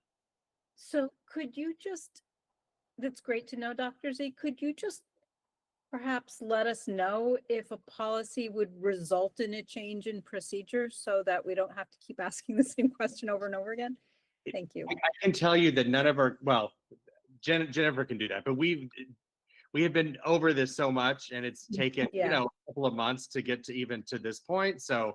Speaker 11: So could you just, that's great to know, Dr. Z, could you just perhaps let us know if a policy would result in a change in procedure, so that we don't have to keep asking the same question over and over again? Thank you.
Speaker 3: I can tell you that none of our, well, Jennifer can do that, but we have been over this so much, and it's taken a couple of months to get to even to this point. So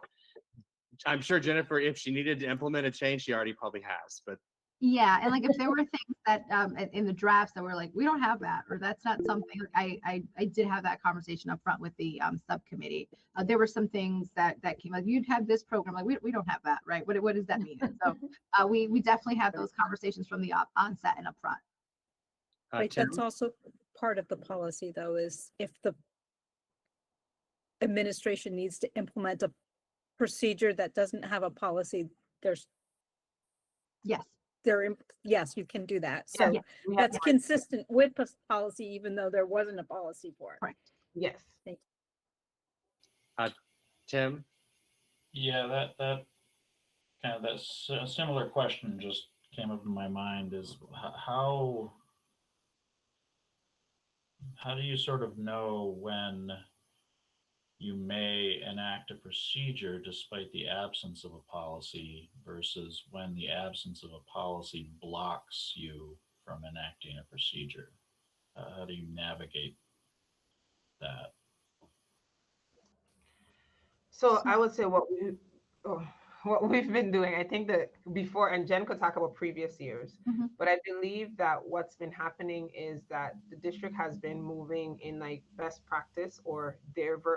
Speaker 3: I'm sure Jennifer, if she needed to implement a change, she already probably has. But
Speaker 8: yeah, and like if there were things that in the drafts that were like, we don't have that, or that's not something, I did have that conversation up front with the subcommittee. There were some things that came like, you'd have this program, like we don't have that, right? What does that mean? And so we definitely have those conversations from the onset and up front.
Speaker 11: Right, that's also part of the policy, though, is if the administration needs to implement a procedure that doesn't have a policy, there's,
Speaker 8: Yes.
Speaker 11: yes, you can do that.
Speaker 10: Yes,
Speaker 11: So
Speaker 10: we have
Speaker 11: that's consistent with policy, even though there wasn't a policy for it.
Speaker 8: Correct.
Speaker 10: yes.
Speaker 3: Tim?
Speaker 12: Yeah, that kind of that's a similar question just came up in my mind is how do you sort of know when you may enact a procedure despite the absence of a policy versus when the absence of a policy blocks you from enacting a procedure? How do you navigate that?
Speaker 10: So I would say oh, what we've been doing, I think that before, and Jen could talk about previous years,
Speaker 8: Mhm.
Speaker 10: but I believe that what's been happening is that the district has been moving in like best practice or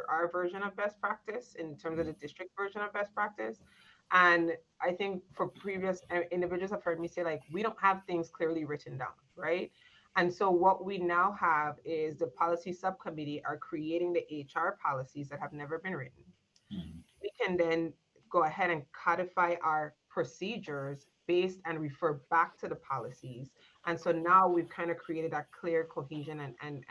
Speaker 10: our version of best practice in terms of the district version of best practice. And I think for previous individuals have heard me say, like, we don't have things clearly written down, right? And so what we now have is the policy subcommittee are creating the HR policies that have never been written.
Speaker 12: Mhm.
Speaker 10: We can then go ahead and codify our procedures based and refer back to the policies. And so now we've kind of created that clear cohesion and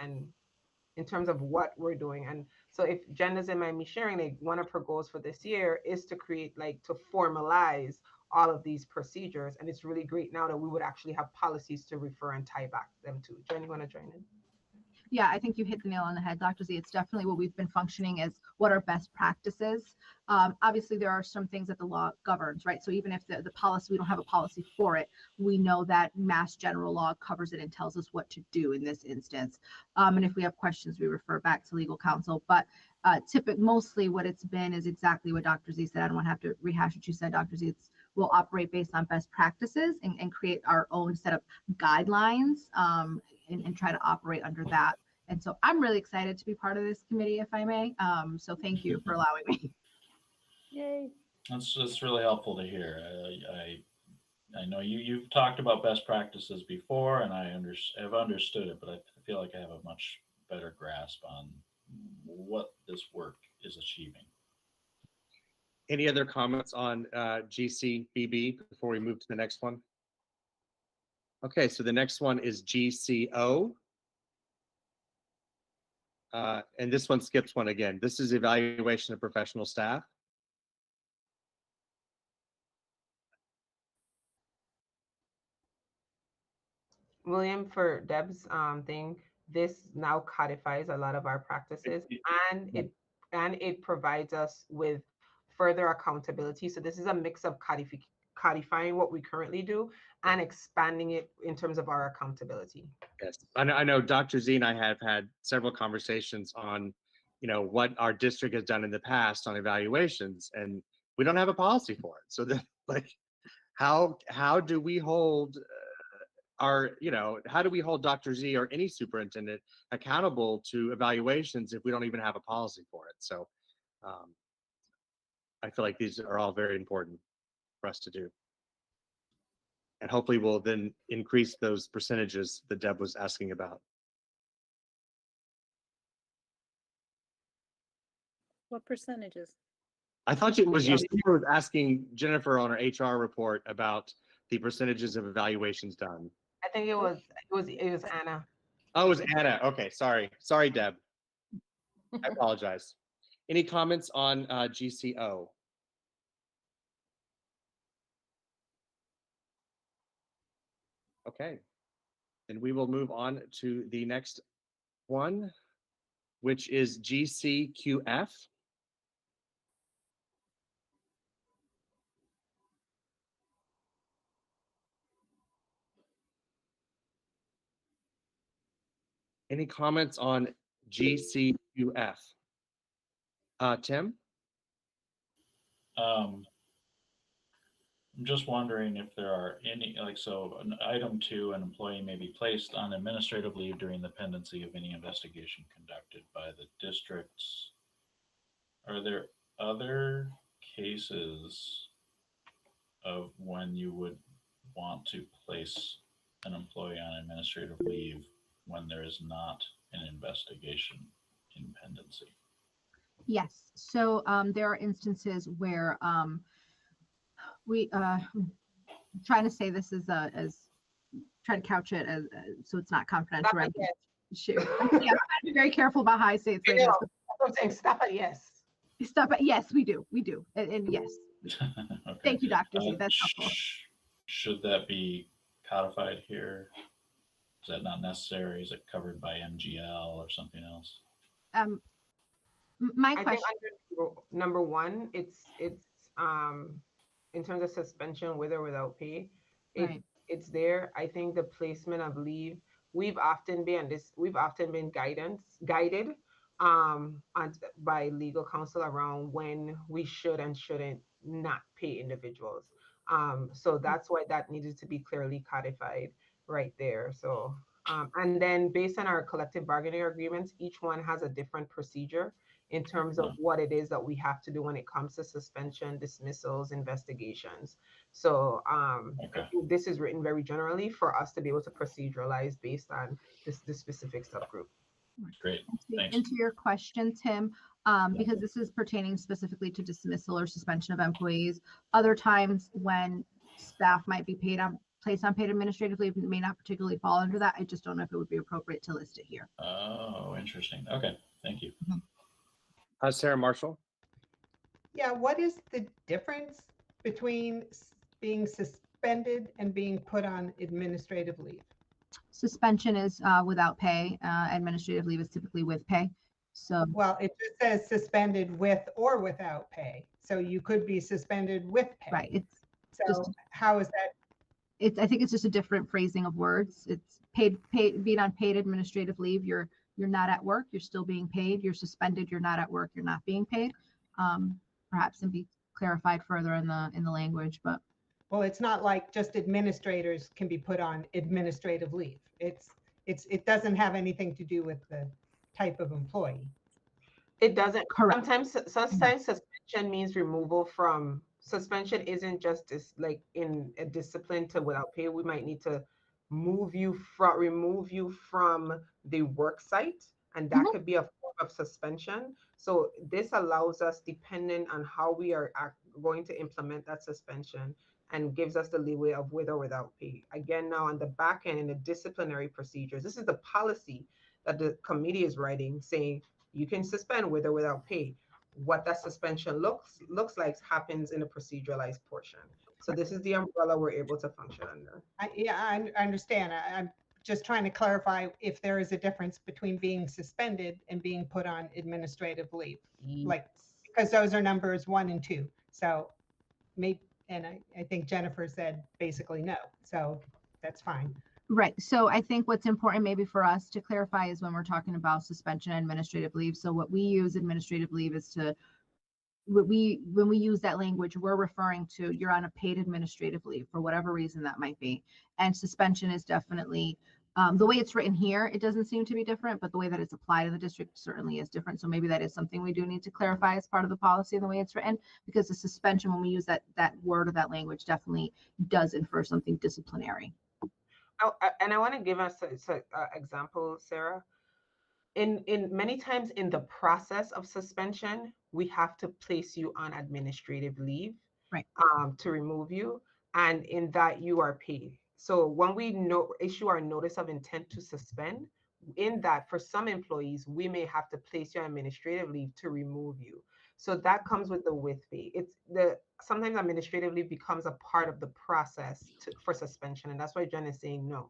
Speaker 10: in terms of what we're doing. And so if Jen doesn't mind me sharing, like one of her goals for this year is to create, like, to formalize all of these procedures. And it's really great now that we would actually have policies to refer and tie back them to. Jen, you want to join in?
Speaker 8: Yeah, I think you hit the nail on the head, Dr. Z. It's definitely what we've been functioning as what are best practices. Obviously, there are some things that the law governs, right? So even if the policy, we don't have a policy for it, we know that Mass General Law covers it and tells us what to do in this instance. And if we have questions, we refer back to legal counsel. But mostly what it's been is exactly what Dr. Z said. I don't want to have to rehash what you said, Dr. Z. We'll operate based on best practices and create our own set of guidelines and try to operate under that. And so I'm really excited to be part of this committee, if I may. So thank you for allowing me.
Speaker 1: Yay.
Speaker 12: That's really helpful to hear. I know you've talked about best practices before, and I've understood it, but I feel like I have a much better grasp on what this work is achieving.
Speaker 3: Any other comments on GCBB before we move to the next one? Okay, so the next one is GCO. And this one skips one again. This is evaluation of professional staff.
Speaker 10: William, for Deb's thing, this now codifies a lot of our practices and it provides us with further accountability. So this is a mix of codifying what we currently do and expanding it in terms of our accountability.
Speaker 3: Yes, I know Dr. Z and I have had several conversations on, what our district has done in the past on evaluations, and we don't have a policy for it. So then, like, how do we hold how do we hold Dr. Z or any superintendent accountable to evaluations if we don't even have a policy for it? So I feel like these are all very important for us to do. And hopefully we'll then increase those percentages that Deb was asking about.
Speaker 11: What percentages?
Speaker 3: I thought it was you was asking Jennifer on her HR report about the percentages of evaluations done.
Speaker 10: I think it was Anna.
Speaker 3: Oh, it was Anna. Okay, sorry, Deb. I apologize. Any comments on GCO? Okay, then we will move on to the next one, which is GCQF. Any comments on GCQF? Tim?
Speaker 12: I'm just wondering if there are any, item 2, an employee may be placed on administrative leave during the pendency of any investigation conducted by the districts. Are there other cases of when you would want to place an employee on administrative leave when there is not an investigation in pendency?
Speaker 8: Yes, so there are instances where we trying to say this as try to couch it as so it's not confidential,
Speaker 10: Stop
Speaker 8: right?
Speaker 10: it, yes.
Speaker 8: Shoot. Yeah, I'm trying to be very careful about how I say it.
Speaker 10: I
Speaker 8: So
Speaker 10: know. That's what I'm saying. Stop it, yes.
Speaker 8: stop it. Yes, we do, and yes.
Speaker 12: Okay.
Speaker 8: Thank you, Dr. Z. That's helpful.
Speaker 12: Should that be codified here? Is that not necessary? Is it covered by MGL or something else?
Speaker 8: My
Speaker 10: I
Speaker 8: question.
Speaker 10: think under number one, it's in terms of suspension with or without pay,
Speaker 8: Right.
Speaker 10: it's there. I think the placement of leave, we've often been guided by legal counsel around when we should and shouldn't not pay individuals. So that's why that needed to be clearly codified right there. So and then based on our collective bargaining agreements, each one has a different procedure in terms of what it is that we have to do when it comes to suspension, dismissals, investigations. So
Speaker 12: Okay.
Speaker 10: this is written very generally for us to be able to proceduralize based on the specific subgroup.
Speaker 12: Great. Thanks.
Speaker 8: Into your question, Tim, because this is pertaining specifically to dismissal or suspension of employees. Other times when staff might be placed on paid administrative leave, it may not particularly fall under that. I just don't know if it would be appropriate to list it here.
Speaker 12: Oh, interesting. Okay. Thank you.
Speaker 3: Sarah Marshall.
Speaker 5: Yeah, what is the difference between being suspended and being put on administrative leave?
Speaker 8: Suspension is without pay. Administrative leave is typically with pay. So,
Speaker 5: well, it just says suspended with or without pay. So you could be suspended with pay.
Speaker 8: right. It's
Speaker 5: so
Speaker 8: just,
Speaker 5: how is that?
Speaker 8: I think it's just a different phrasing of words. It's being on paid administrative leave. You're not at work. You're still being paid. You're suspended. You're not at work. You're not being paid. Perhaps and be clarified further in the language, but.
Speaker 5: Well, it's not like just administrators can be put on administrative leave. It doesn't have anything to do with the type of employee.
Speaker 10: It doesn't.
Speaker 8: Correct.
Speaker 10: Sometimes suspension means removal from. Suspension isn't just this like in a discipline to without pay. We might need to remove you from the work site, and that could be a form of suspension. So this allows us, depending on how we are going to implement that suspension, and gives us the leeway of with or without pay. Again, now on the back end in the disciplinary procedures, this is the policy that the committee is writing, saying you can suspend with or without pay. What that suspension looks like happens in the proceduralized portion. So this is the umbrella we're able to function under.
Speaker 5: I understand. I'm just trying to clarify if there is a difference between being suspended and being put on administrative leave, like because those are numbers 1 and 2. So maybe, and I think Jennifer said basically no. So that's fine.
Speaker 8: Right. So I think what's important maybe for us to clarify is when we're talking about suspension and administrative leave. So what we use administrative leave is when we use that language, we're referring to you're on a paid administrative leave for whatever reason that might be. And suspension is definitely the way it's written here, it doesn't seem to be different, but the way that it's applied in the district certainly is different. So maybe that is something we do need to clarify as part of the policy and the way it's written, because the suspension, when we use that word or that language, definitely does infer something disciplinary.
Speaker 10: And I want to give us an example, Sarah. In many times in the process of suspension, we have to place you on administrative leave,
Speaker 8: right,
Speaker 10: to remove you, and in that you are paid. So when we issue our notice of intent to suspend, in that for some employees, we may have to place you on administrative leave to remove you. So that comes with the with pay. Sometimes administrative leave becomes a part of the process for suspension, and that's why Jen is saying no.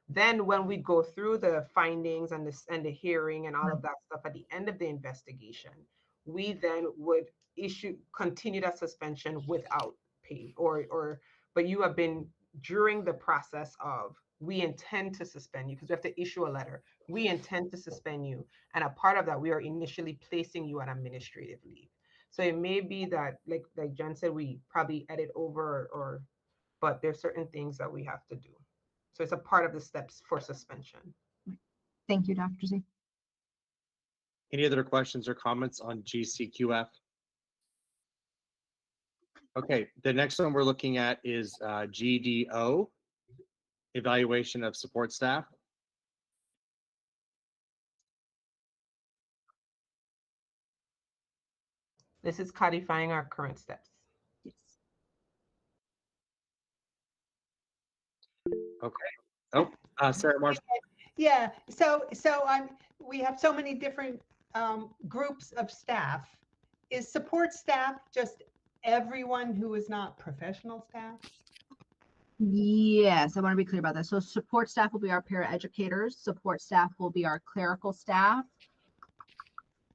Speaker 10: Then when we go through the findings and the hearing and all of that stuff at the end of the investigation, we then would continue that suspension without pay but you have been during the process of, we intend to suspend you because we have to issue a letter. We intend to suspend you. And a part of that, we are initially placing you on administrative leave. So it may be that, like Jen said, we probably edit over but there's certain things that we have to do. So it's a part of the steps for suspension.
Speaker 8: Thank you, Dr. Z.
Speaker 3: Any other questions or comments on GCQF? Okay, the next one we're looking at is GDO, evaluation of support staff.
Speaker 10: This is codifying our current steps.
Speaker 11: Yes.
Speaker 3: Okay. Oh, Sarah Marshall.
Speaker 5: Yeah, we have so many different groups of staff. Is support staff just everyone who is not professional staff?
Speaker 8: Yes, I want to be clear about that. So support staff will be our paraeducators. Support staff will be our clerical staff.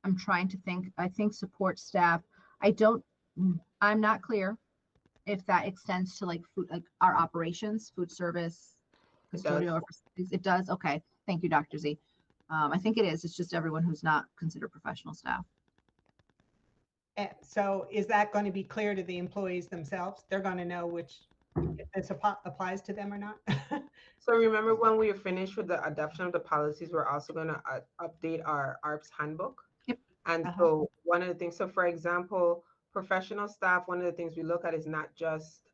Speaker 8: I'm trying to think. I think support staff, I'm not clear if that extends to like food, like our operations, food service,
Speaker 10: It does.
Speaker 8: custodial. It does. Okay. Thank you, Dr. Z. I think it is. It's just everyone who's not considered professional staff.
Speaker 5: So is that going to be clear to the employees themselves? They're going to know which, if this applies to them or not?
Speaker 10: So remember when we are finished with the adoption of the policies, we're also going to update our ARPS handbook.
Speaker 8: Yep.
Speaker 10: And
Speaker 5: Uh-huh.
Speaker 10: so one of the things, so for example, professional staff, one of the things we look at is not just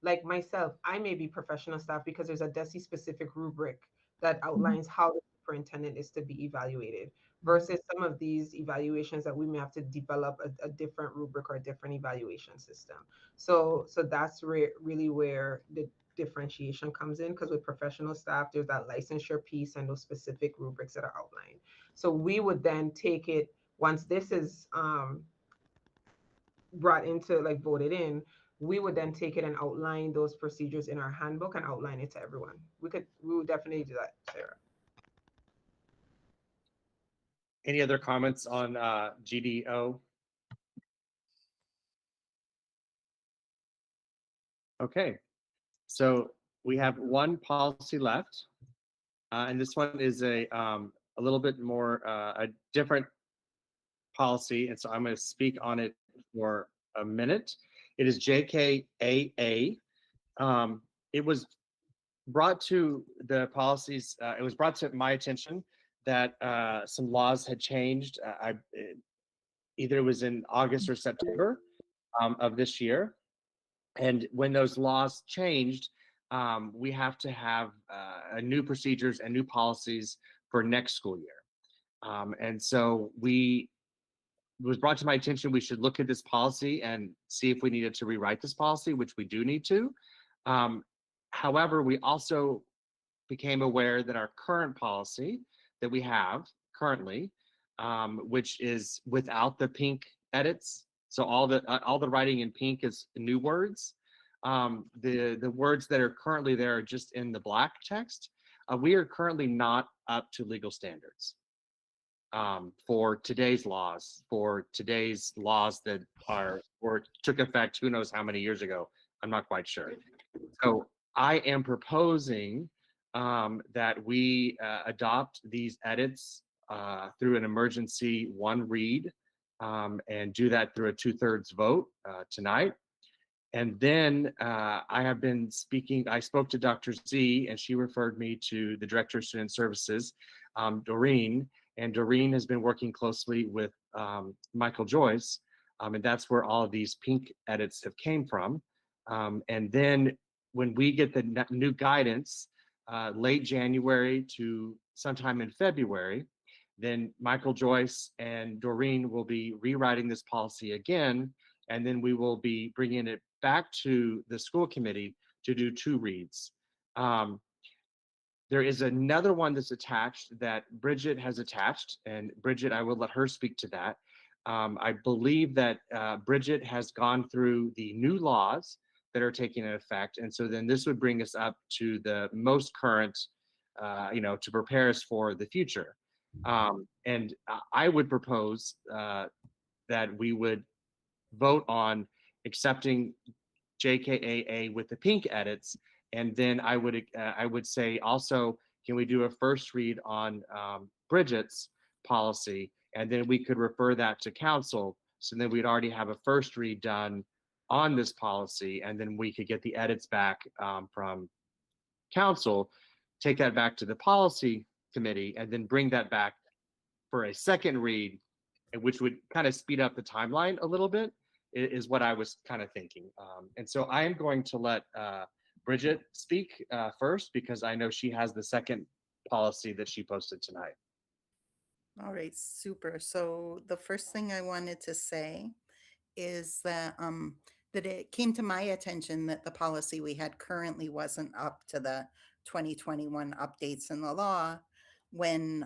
Speaker 10: like myself, I may be professional staff because there's a DESE specific rubric that outlines how the superintendent is to be evaluated versus some of these evaluations that we may have to develop a different rubric or a different evaluation system. So that's really where the differentiation comes in, because with professional staff, there's that licensure piece and those specific rubrics that are outlined. So we would then take it once this is brought into, like, voted in, we would then take it and outline those procedures in our handbook and outline it to everyone. We would definitely do that, Sarah.
Speaker 3: Any other comments on GDO? Okay, so we have one policy left, and this one is a little bit more a different policy, and so I'm going to speak on it for a minute. It is JKAA. It was brought to the policies. It was brought to my attention that some laws had changed. Either it was in August or September of this year, and when those laws changed, we have to have new procedures and new policies for next school year. And so it was brought to my attention we should look at this policy and see if we needed to rewrite this policy, which we do need to. However, we also became aware that our current policy that we have currently, which is without the pink edits, so all the writing in pink is new words. The words that are currently there are just in the black text. We are currently not up to legal standards for today's laws, that took effect who knows how many years ago. I'm not quite sure. So I am proposing that we adopt these edits through an emergency one read, and do that through a 2/3 vote tonight. And then I spoke to Dr. Z, and she referred me to the Director of Student Services, Doreen, and Doreen has been working closely with Michael Joyce, and that's where all of these pink edits have came from. And then when we get the new guidance, late January to sometime in February, then Michael Joyce and Doreen will be rewriting this policy again, and then we will be bringing it back to the school committee to do 2 reads. There is another one that's attached that Bridget has attached, and Bridget, I will let her speak to that. I believe that Bridget has gone through the new laws that are taking effect, and so then this would bring us up to the most current, to prepare us for the future. And I would propose that we would vote on accepting JKAA with the pink edits, and then I would say also, can we do a first read on Bridget's policy, and then we could refer that to council, so then we'd already have a first read done on this policy, and then we could get the edits back from council, take that back to the policy committee, and then bring that back for a second read, which would kind of speed up the timeline a little bit, is what I was kind of thinking. And so I am going to let Bridget speak first, because I know she has the second policy that she posted tonight.
Speaker 9: All right, super. So the first thing I wanted to say is that it came to my attention that the policy we had currently wasn't up to the 2021 updates in the law when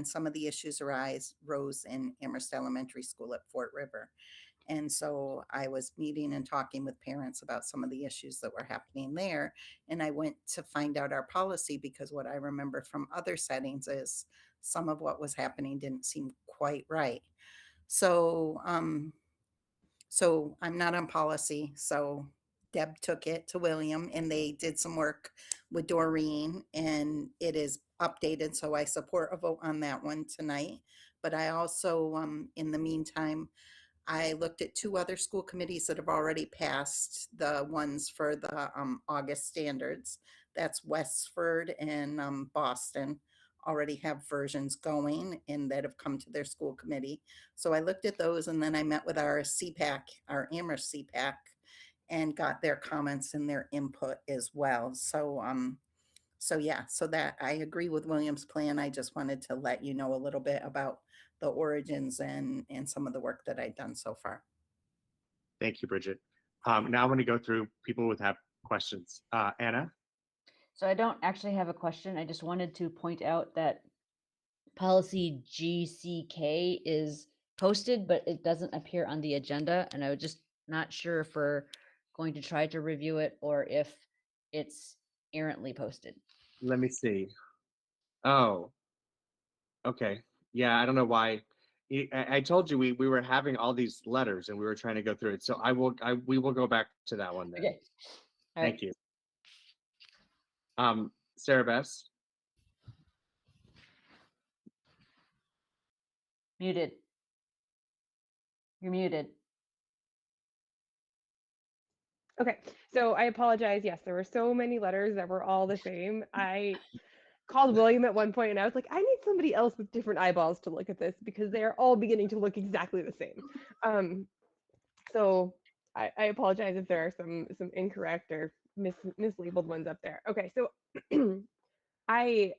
Speaker 9: some of the issues rose in Amherst Elementary School at Fort River. And so I was meeting and talking with parents about some of the issues that were happening there. And I went to find out our policy because what I remember from other settings is some of what was happening didn't seem quite right. So, so I'm not on policy. So Deb took it to William and they did some work with Doreen and it is updated. So I support a vote on that one tonight. But I also, in the meantime, I looked at two other school committees that have already passed the ones for the August standards. That's Westford and Boston already have versions going and that have come to their school committee. So I looked at those and then I met with our CPAC, our Amherst CPAC, and got their comments and their input as well. So yeah, so that I agree with William's plan. I just wanted to let you know a little bit about the origins and some of the work that I've done so far.
Speaker 3: Thank you, Bridget. Now I'm going to go through people who have questions. Anna?
Speaker 2: So I don't actually have a question. I just wanted to point out that policy GCK is posted, but it doesn't appear on the agenda. And I was just not sure if we're going to try to review it or if it's errantly posted.
Speaker 3: Let me see. Oh, okay. Yeah, I don't know why. I told you we were having all these letters and we were trying to go through it. So we will go back to that one then.
Speaker 2: Okay. All right.
Speaker 3: Thank you. Sarah Bess?
Speaker 2: Muted. You're muted.
Speaker 1: Okay, so I apologize. Yes, there were so many letters that were all the same. I called William at one point and I was like, I need somebody else with different eyeballs to look at this because they are all beginning to look exactly the same. So I apologize if there are some incorrect or mislabeled ones up there. Okay, so I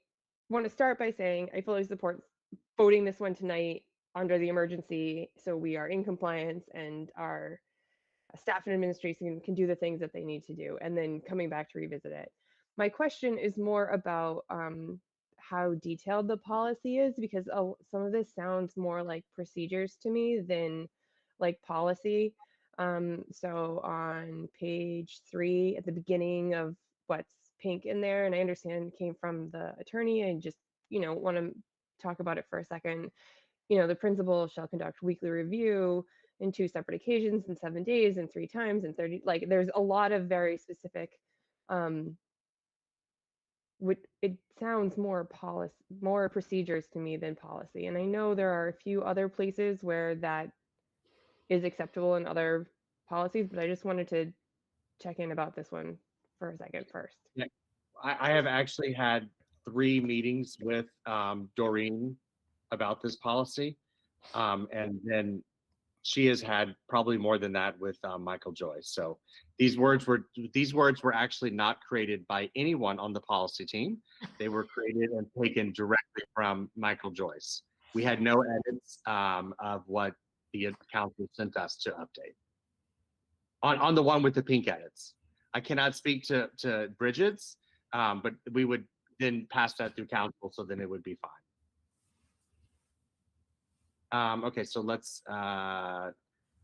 Speaker 1: want to start by saying I fully support voting this one tonight under the emergency so we are in compliance and our staff and administration can do the things that they need to do and then coming back to revisit it. My question is more about how detailed the policy is because some of this sounds more like procedures to me than like policy. So on page 3 at the beginning of what's pink in there, and I understand it came from the attorney and just, want to talk about it for a second. The principal shall conduct weekly review in 2 separate occasions in 7 days and 3 times and 30, like there's a lot of very specific, it sounds more procedures to me than policy. And I know there are a few other places where that is acceptable in other policies, but I just wanted to check in about this one for a second first.
Speaker 3: Yeah, I have actually had 3 meetings with Doreen about this policy. And then she has had probably more than that with Michael Joyce. So these words were actually not created by anyone on the policy team. They were created and taken directly from Michael Joyce. We had no edits of what the council sent us to update. On the one with the pink edits. I cannot speak to Bridget's, but we would then pass that through council, so then it would be fine. Okay, so let's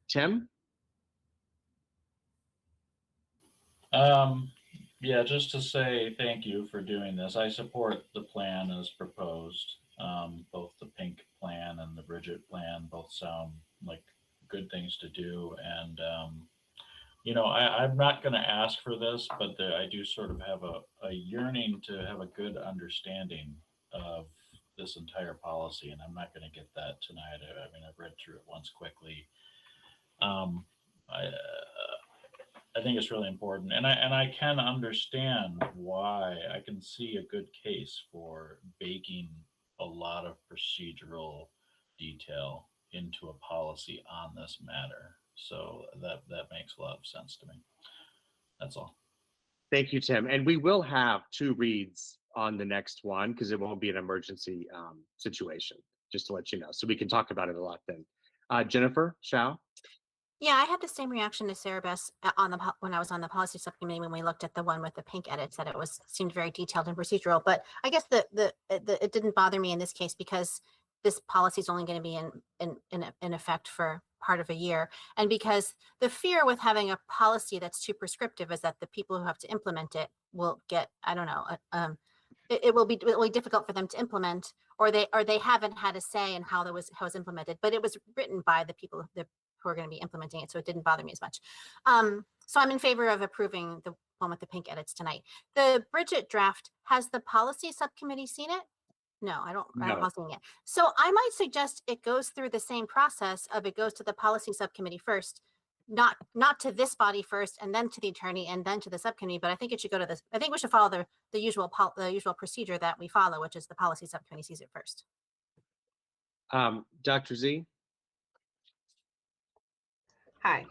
Speaker 3: Tim.
Speaker 12: Yeah, just to say thank you for doing this. I support the plan as proposed. Both the pink plan and the Bridget plan both sound like good things to do. And, I'm not going to ask for this, but I do sort of have a yearning to have a good understanding of this entire policy. And I'm not going to get that tonight. I mean, I've read through it once quickly. I think it's really important, and I can understand why. I can see a good case for baking a lot of procedural detail into a policy on this matter. So that makes a lot of sense to me. That's all.
Speaker 3: Thank you, Tim. And we will have 2 reads on the next one because it won't be an emergency situation. just to let you know. So we can talk about it a lot then. Jennifer Shao.
Speaker 4: Yeah, I had the same reaction to Sarah Bess on when I was on the policy subcommittee when we looked at the one with the pink edits, that it seemed very detailed and procedural. But I guess it didn't bother me in this case because this policy is only going to be in effect for part of a year, and because the fear with having a policy that's too prescriptive is that the people who have to implement it will get, I don't know, it will be difficult for them to implement, or they haven't had a say in how it was implemented. But it was written by the people who are going to be implementing it, so it didn't bother me as much. So I'm in favor of approving the one with the pink edits tonight. The Bridget draft, has the policy subcommittee seen it? No, I don't
Speaker 3: No.
Speaker 4: recall seeing it. So I might suggest it goes through the same process of it goes to the policy subcommittee first, not to this body first and then to the attorney and then to the subcommittee, but I think it should go to this. I think we should follow the usual procedure that we follow, which is the policy subcommittee sees it first.
Speaker 3: Dr. Z.
Speaker 10: Hi.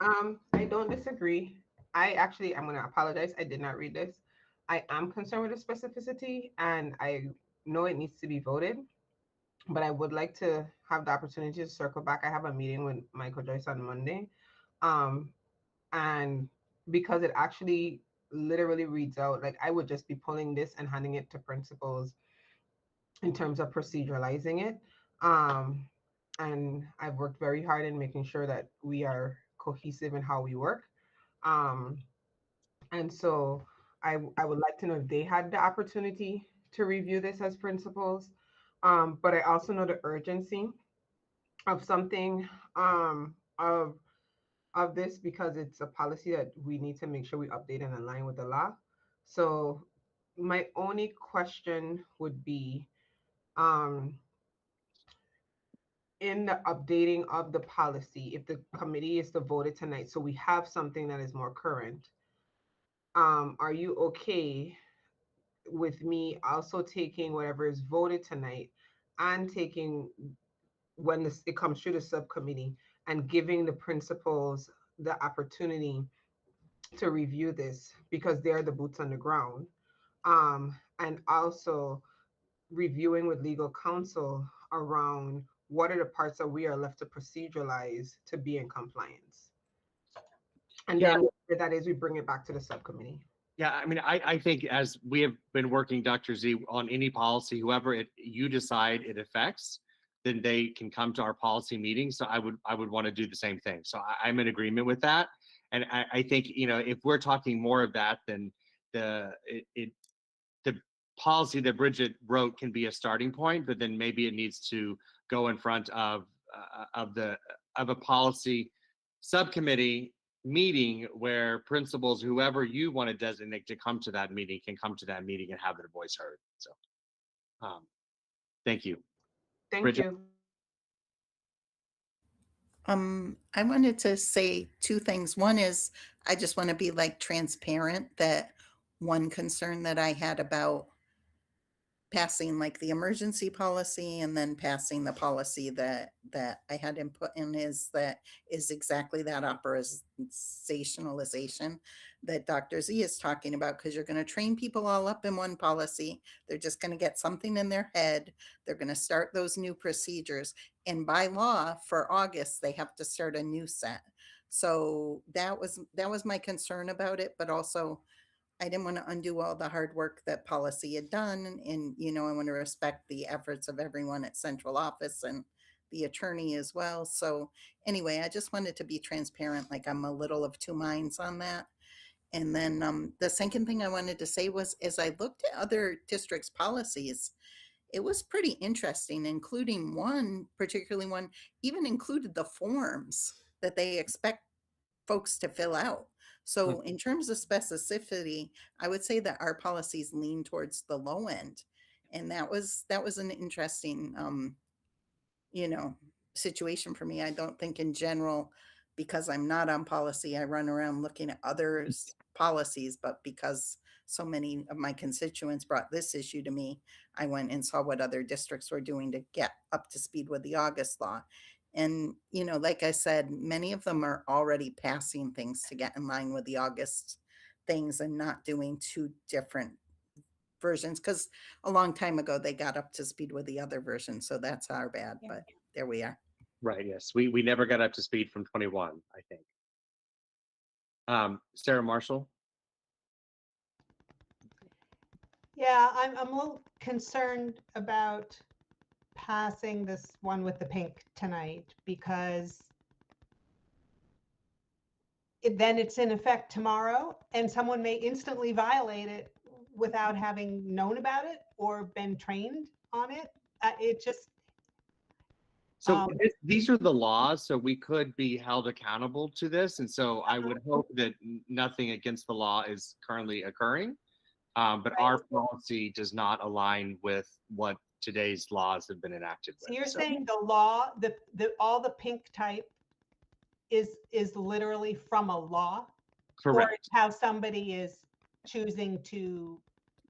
Speaker 10: I don't disagree. I'm going to apologize. I did not read this. I am concerned with the specificity, and I know it needs to be voted, but I would like to have the opportunity to circle back. I have a meeting with Michael Joyce on Monday. And because it actually literally reads out, like I would just be pulling this and handing it to principals in terms of proceduralizing it. And I've worked very hard in making sure that we are cohesive in how we work. And so I would like to know if they had the opportunity to review this as principals. But I also know the urgency of something of this, because it's a policy that we need to make sure we update and align with the law. So my only question would be, in the updating of the policy, if the committee is to vote it tonight, so we have something that is more current, are you okay with me also taking whatever is voted tonight and taking when it comes through the subcommittee and giving the principals the opportunity to review this, because they're the boots on the ground, and also reviewing with legal counsel around what are the parts that we are left to proceduralize to be in compliance. And
Speaker 3: Yeah.
Speaker 10: then if that is, we bring it back to the subcommittee.
Speaker 3: Yeah, I mean, I think as we have been working, Dr. Z, on any policy, whoever you decide it affects, then they can come to our policy meeting. So I would want to do the same thing. So I'm in agreement with that. And I think, if we're talking more of that, then the policy that Bridget wrote can be a starting point, but then maybe it needs to go in front of a policy subcommittee meeting where principals, whoever you want to designate to come to that meeting, can come to that meeting and have their voice heard. So, thank you.
Speaker 10: Thank
Speaker 3: Bridget?
Speaker 10: you.
Speaker 9: I wanted to say two things. One is I just want to be like transparent that one concern that I had about passing like the emergency policy and then passing the policy that I had input in is exactly that operationalization that Dr. Z is talking about, because you're going to train people all up in one policy. They're just going to get something in their head. They're going to start those new procedures, and by law for August they have to start a new set. So that was my concern about it, but also I didn't want to undo all the hard work that policy had done. And, I want to respect the efforts of everyone at central office and the attorney as well. So anyway, I just wanted to be transparent, like I'm a little of two minds on that. And then the second thing I wanted to say was, as I looked at other districts' policies, it was pretty interesting, including particularly one even included the forms that they expect folks to fill out. So in terms of specificity, I would say that our policies lean towards the low end. And that was an interesting, situation for me. I don't think in general, because I'm not on policy, I run around looking at others' policies, but because so many of my constituents brought this issue to me, I went and saw what other districts were doing to get up to speed with the August law. And, like I said, many of them are already passing things to get in line with the August things and not doing two different versions, because a long time ago they got up to speed with the other version, so that's our bad,
Speaker 11: Yeah.
Speaker 9: but there we are.
Speaker 3: Right, yes. We never got up to speed from 21, I think. Sarah Marshall?
Speaker 5: Yeah, I'm a little concerned about passing this one with the pink tonight because then it's in effect tomorrow and someone may instantly violate it without having known about it or been trained on it. It just,
Speaker 3: So these are the laws, so we could be held accountable to this. And so I would hope that nothing against the law is currently occurring. But our policy does not align with what today's laws have been enacted with.
Speaker 5: so you're saying the law, all the pink type is literally from a law? Or
Speaker 3: Correct.
Speaker 5: it's how somebody is choosing to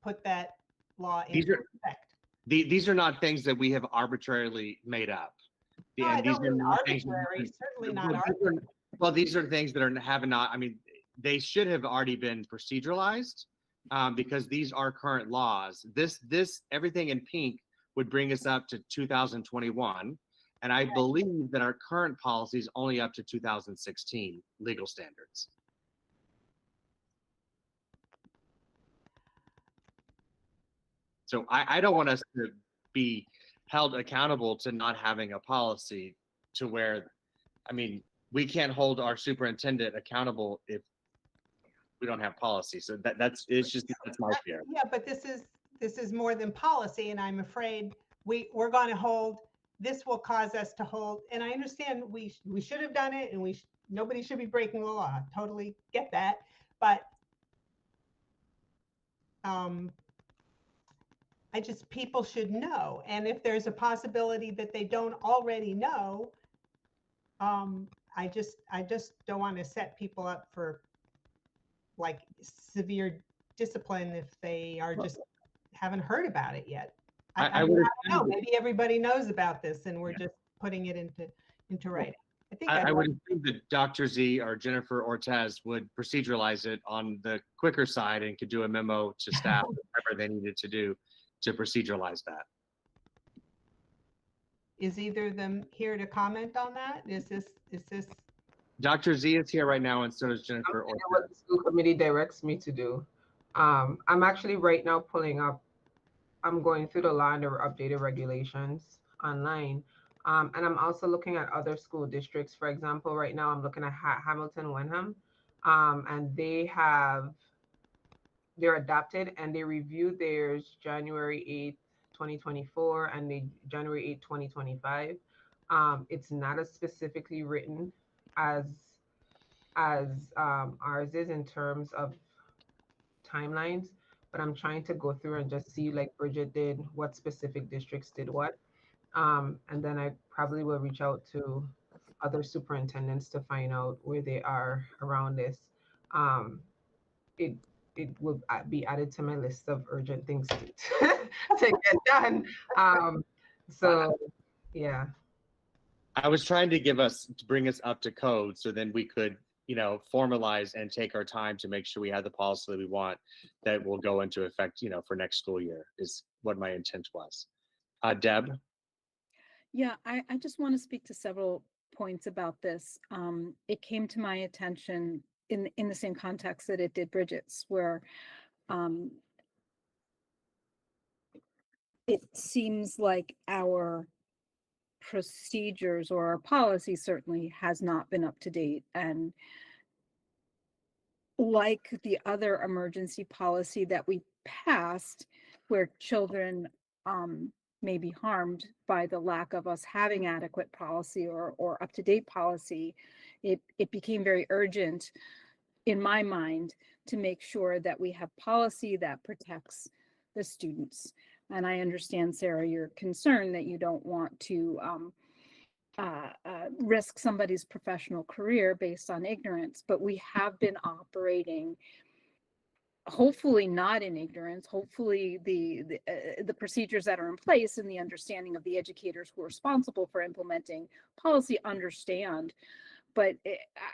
Speaker 5: put that law
Speaker 3: These
Speaker 5: into
Speaker 3: are-
Speaker 5: effect?
Speaker 3: These are not things that we have arbitrarily made up.
Speaker 5: No, I
Speaker 3: And these
Speaker 5: don't
Speaker 3: are
Speaker 5: mean
Speaker 3: not things
Speaker 5: arbitrary, certainly not
Speaker 3: well,
Speaker 5: arbitrary.
Speaker 3: well, these are things that have not, I mean, they should have already been proceduralized because these are current laws. Everything in pink would bring us up to 2021. And I believe that our current policy is only up to 2016 legal standards. So I don't want us to be held accountable to not having a policy to where, I mean, we can't hold our superintendent accountable if we don't have policy. So that's my fear.
Speaker 5: Yeah, but this is more than policy, and I'm afraid we're going to hold, this will cause us to hold, and I understand we should have done it, and nobody should be breaking the law. Totally get that, but people should know, and if there's a possibility that they don't already know, I just don't want to set people up for like severe discipline if they are just haven't heard about it yet. I don't know. Maybe everybody knows about this, and we're just putting it into writing.
Speaker 3: I would assume that Dr. Z or Jennifer Ortez would proceduralize it on the quicker side and could do a memo to staff, whatever they needed to do to proceduralize that.
Speaker 5: Is either of them here to comment on that? Is this?
Speaker 3: Dr. Z is here right now, and so is Jennifer
Speaker 10: What the
Speaker 3: Ortez.
Speaker 10: school committee directs me to do. I'm actually right now pulling up, I'm going through the law and the updated regulations online. And I'm also looking at other school districts. For example, right now I'm looking at Hamilton Wenham, and they're adopted and they reviewed theirs January 8th, 2024, and they January 8th, 2025. It's not as specifically written as ours is in terms of timelines, but I'm trying to go through and just see, like Bridget did, what specific districts did what. And then I probably will reach out to other superintendents to find out where they are around this. It will be added to my list of urgent things to get done. So yeah.
Speaker 3: I was trying to bring us up to code so then we could, formalize and take our time to make sure we have the policy that we want that will go into effect, for next school year is what my intent was. Deb?
Speaker 7: Yeah, I just want to speak to several points about this. It came to my attention in the same context that it did Bridget's, where it seems like our procedures or our policy certainly has not been up to date. And like the other emergency policy that we passed, where children may be harmed by the lack of us having adequate policy or up-to-date policy, it became very urgent in my mind to make sure that we have policy that protects the students. And I understand, Sarah, your concern that you don't want to risk somebody's professional career based on ignorance, but we have been operating hopefully not in ignorance. Hopefully the procedures that are in place and the understanding of the educators who are responsible for implementing policy understand, but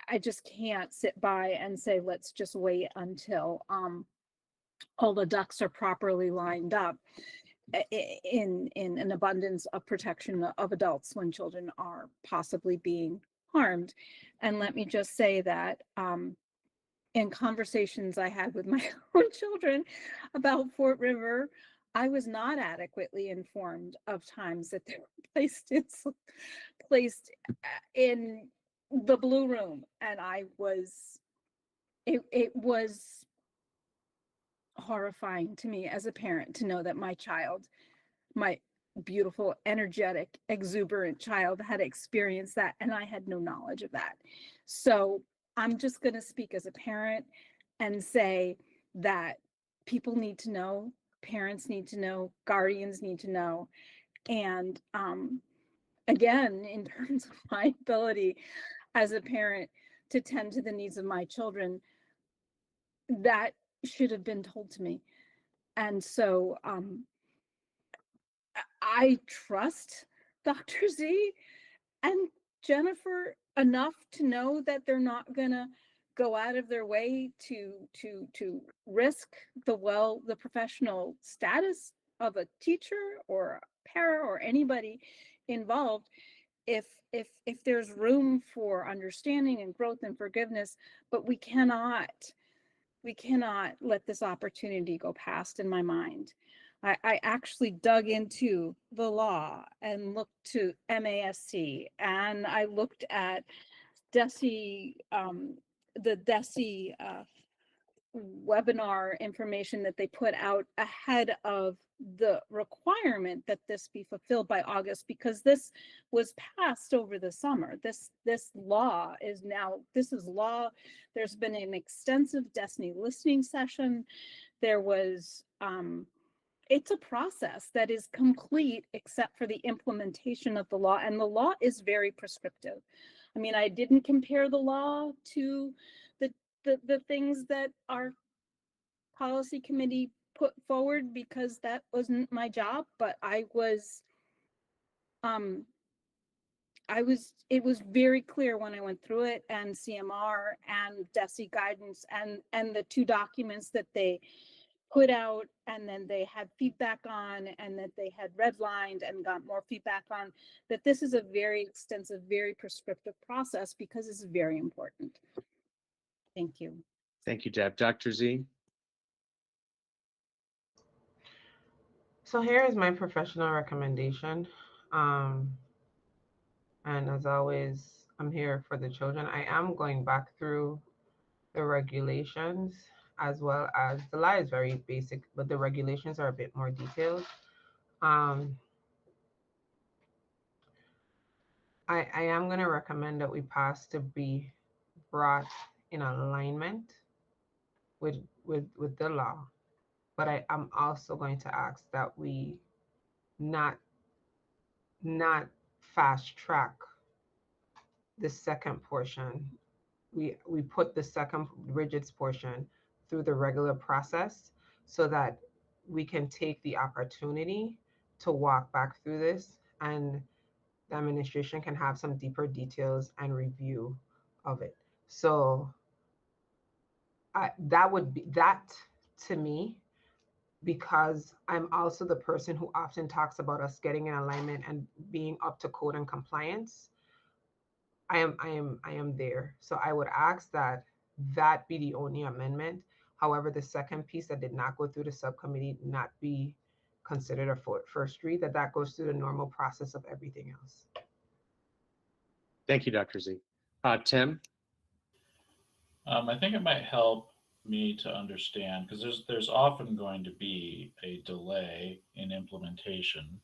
Speaker 7: I just can't sit by and say let's just wait until
Speaker 11: all the ducks are properly lined up in an abundance of protection of adults when children are possibly being harmed. And let me just say that in conversations I had with my own children about Fort River, I was not adequately informed of times that they were placed in the blue room, and it was horrifying to me as a parent to know that my child, my beautiful, energetic, exuberant child, had experienced that, and I had no knowledge of that. So I'm just going to speak as a parent and say that people need to know, parents need to know, guardians need to know. And again, in terms of my ability as a parent to tend to the needs of my children, that should have been told to me. And so I trust Dr. Z and Jennifer enough to know that they're not gonna go out of their way to risk the professional status of a teacher or a para or anybody involved if there's room for understanding and growth and forgiveness. But we cannot let this opportunity go past, in my mind. I actually dug into the law and looked to MASC, and I looked at DESE, the DESE webinar information that they put out ahead of the requirement that this be fulfilled by August, because this was passed over the summer. This law is now, this is law. There's been an extensive Destiny listening session. There was it's a process that is complete except for the implementation of the law, and the law is very prescriptive. I mean, I didn't compare the law to the things that our policy committee put forward because that wasn't my job, but it was very clear when I went through it, and CMR and DESE guidance and the two documents that they put out and then they had feedback on and that they had redlined and got more feedback on, that this is a very extensive, very prescriptive process because it's very important. Thank you.
Speaker 3: Thank you, Deb. Dr. Z?
Speaker 10: So here is my professional recommendation. And as always, I'm here for the children. I am going back through the regulations, as well as the law is very basic, but the regulations are a bit more detailed. I am going to recommend that we pass to be brought in alignment with the law, but I am also going to ask that we not fast track the second portion. We put the second rigids portion through the regular process so that we can take the opportunity to walk back through this, and the administration can have some deeper details and review of it. So that would be that to me, because I'm also the person who often talks about us getting in alignment and being up to code and compliance. I am there. So I would ask that that be the only amendment. However, the second piece that did not go through the subcommittee not be considered a first read, that goes through the normal process of everything else.
Speaker 3: Thank you, Dr. Z. Tim?
Speaker 12: I think it might help me to understand, because there's often going to be a delay in implementation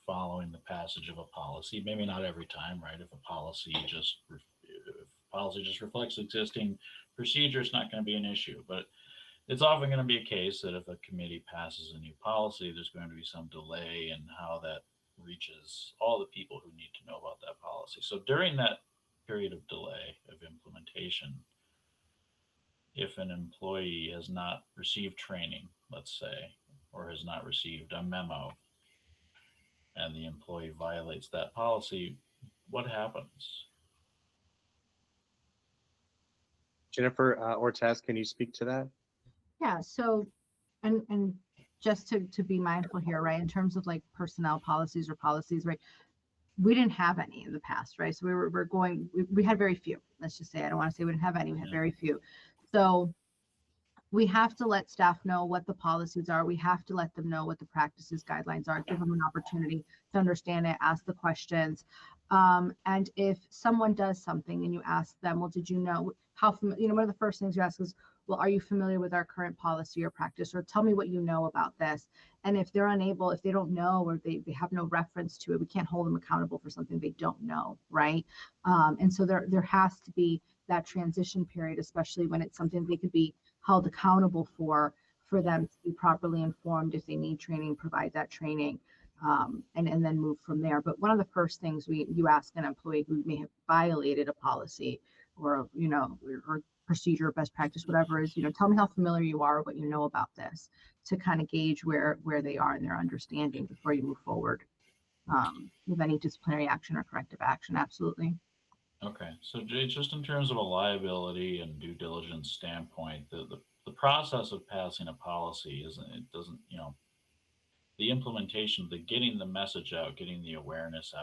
Speaker 12: following the passage of a policy. Maybe not every time, right? If policy just reflects existing procedure, it's not going to be an issue. But it's often going to be a case that if a committee passes a new policy, there's going to be some delay in how that reaches all the people who need to know about that policy. So during that period of delay of implementation, if an employee has not received training, let's say, or has not received a memo, and the employee violates that policy, what happens?
Speaker 3: Jennifer Ortez, can you speak to that?
Speaker 8: Yeah, so And just to be mindful here, right, in terms of like personnel policies or policies, right, we didn't have any in the past, right? So we had very few. Let's just say, I don't want to say we didn't have any, we had very few. So we have to let staff know what the policies are. We have to let them know what the practices guidelines are, give them an opportunity to understand it, ask the questions. And if someone does something and you ask them, well, did you know one of the first things you ask is, well, are you familiar with our current policy or practice, or tell me what you know about this? And if they're unable, if they don't know, or they have no reference to it, we can't hold them accountable for something they don't know, right? And so there has to be that transition period, especially when it's something they could be held accountable for them to be properly informed. If they need training, provide that training, and then move from there. But one of the first things you ask an employee who may have violated a policy or or procedure, best practice, whatever, is tell me how familiar you are, what you know about this, to kind of gauge where they are in their understanding before you move forward with any disciplinary action or corrective action. Absolutely.
Speaker 12: Okay, so just in terms of a liability and due diligence standpoint, the process of passing a policy doesn't, the implementation, the getting the message out, getting the awareness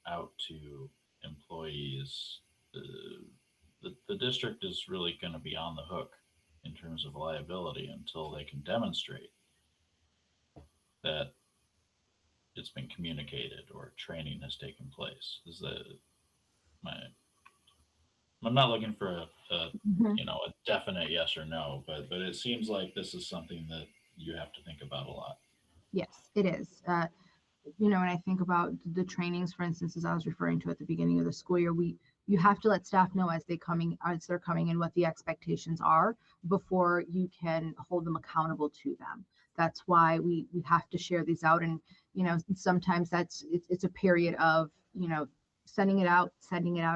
Speaker 12: out to employees, the district is really going to be on the hook in terms of liability until they can demonstrate that it's been communicated or training has taken place. Is that my I'm not looking for a definite yes or no, but it seems like this is something that you have to think about a lot.
Speaker 8: Yes, it is. When I think about the trainings, for instance, as I was referring to at the beginning of the school year, you have to let staff know as they're coming in what the expectations are before you can hold them accountable to them. That's why we have to share these out. And sometimes it's a period of sending it out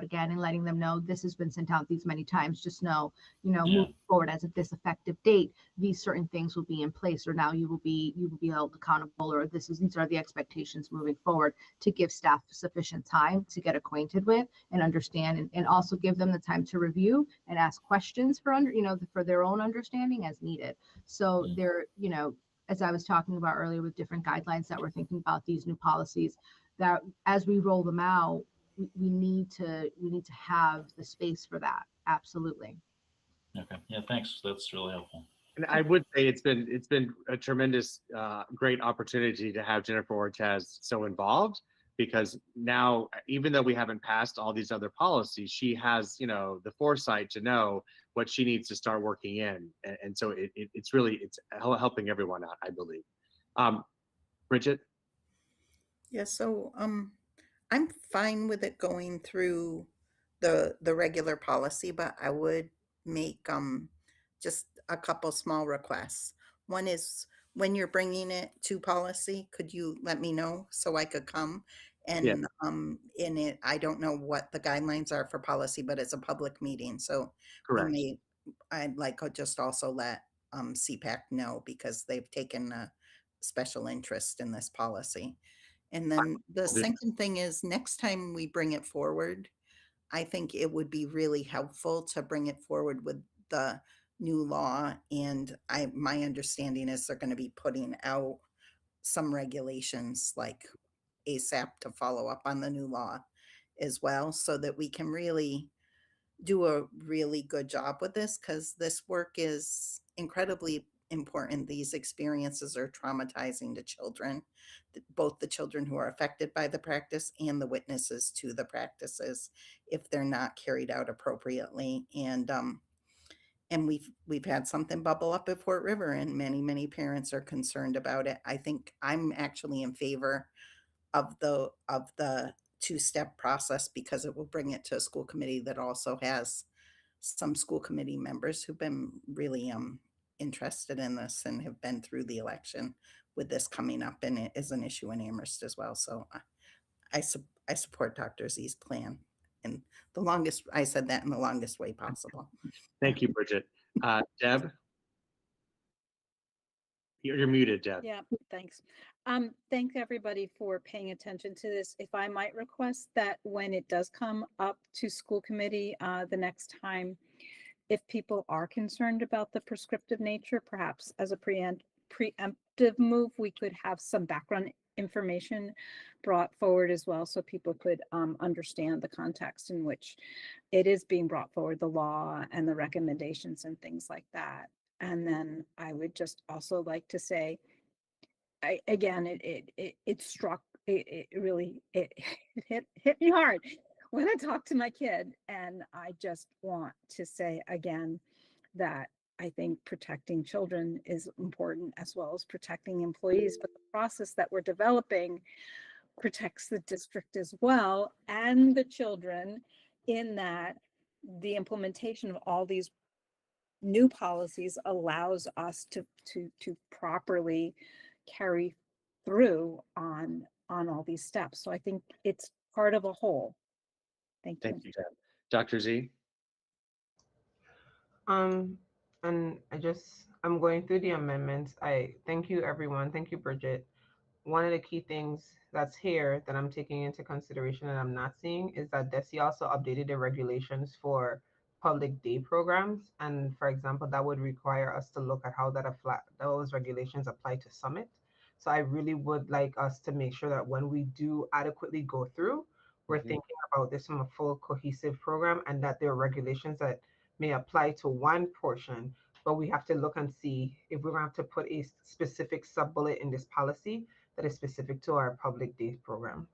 Speaker 8: again and letting them know this has been sent out these many times. Just know, moving forward, as of this effective date, these certain things will be in place, or now you will be held accountable, or these are the expectations moving forward, to give staff sufficient time to get acquainted with and understand, and also give them the time to review and ask questions for their own understanding as needed. So as I was talking about earlier with different guidelines that we're thinking about, these new policies, that as we roll them out, we need to have the space for that. Absolutely.
Speaker 12: Okay. Yeah. Thanks. That's really helpful.
Speaker 3: And I would say it's been a tremendous, great opportunity to have Jennifer Ortez so involved, because now, even though we haven't passed all these other policies, she has the foresight to know what she needs to start working in, and so it's helping everyone out, I believe. Bridget.
Speaker 9: Yeah, so I'm fine with it going through the regular policy, but I would make just a couple small requests. One is, when you're bringing it to policy, could you let me know so I could come?
Speaker 3: Yeah.
Speaker 9: And in it, I don't know what the guidelines are for policy, but it's a public meeting, so
Speaker 3: Correct.
Speaker 9: I'd like to just also let CPAC know, because they've taken a special interest in this policy. And then the second thing is, next time we bring it forward, I think it would be really helpful to bring it forward with the new law. And my understanding is they're going to be putting out some regulations like ASAP to follow up on the new law as well, so that we can really do a really good job with this, because this work is incredibly important. These experiences are traumatizing to children, both the children who are affected by the practice and the witnesses to the practices, if they're not carried out appropriately. And we've had something bubble up at Fort River, and many parents are concerned about it. I think I'm actually in favor of the two-step process, because it will bring it to a school committee that also has some school committee members who've been really interested in this and have been through the election with this coming up, and it is an issue in Amherst as well. So I support Dr. Z's plan, and I said that in the longest way possible.
Speaker 3: Thank you, Bridget. Deb? You're muted, Deb.
Speaker 11: Yeah, thanks. Thank everybody for paying attention to this. If I might request that when it does come up to school committee the next time, if people are concerned about the prescriptive nature, perhaps as a preemptive move, we could have some background information brought forward as well, so people could understand the context in which it is being brought forward, the law and the recommendations and things like that. And then I would just also like to say, it struck, it really, it hit me hard when I talked to my kid. And I just want to say again that I think protecting children is important as well as protecting employees, but the process that we're developing protects the district as well and the children, in that the implementation of all these new policies allows us to properly carry through on all these steps. So I think it's part of a whole. Thank you.
Speaker 3: Thank you, Deb. Dr. Z?
Speaker 10: And I'm going through the amendments. I thank you, everyone. Thank you, Bridget. One of the key things that's here that I'm taking into consideration and I'm not seeing is that DESI also updated the regulations for public day programs. And for example, that would require us to look at how those regulations apply to Summit. So I really would like us to make sure that when we do adequately go through, we're thinking about this from a full cohesive program, and that there are regulations that may apply to one portion, but we have to look and see if we're going to have to put a specific sub-bullet in this policy that is specific to our public day program.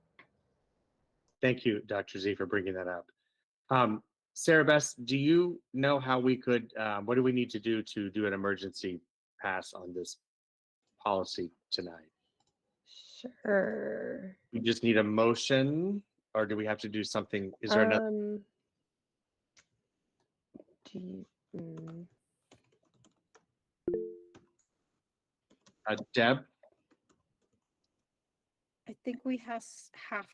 Speaker 3: Thank you, Dr. Z, for bringing that up. Sarah Bess, do you know how we could, what do we need to do an emergency pass on this policy tonight?
Speaker 1: Sure.
Speaker 3: We just need a motion, or do we have to do something? Is there another? Deb?
Speaker 11: I think we have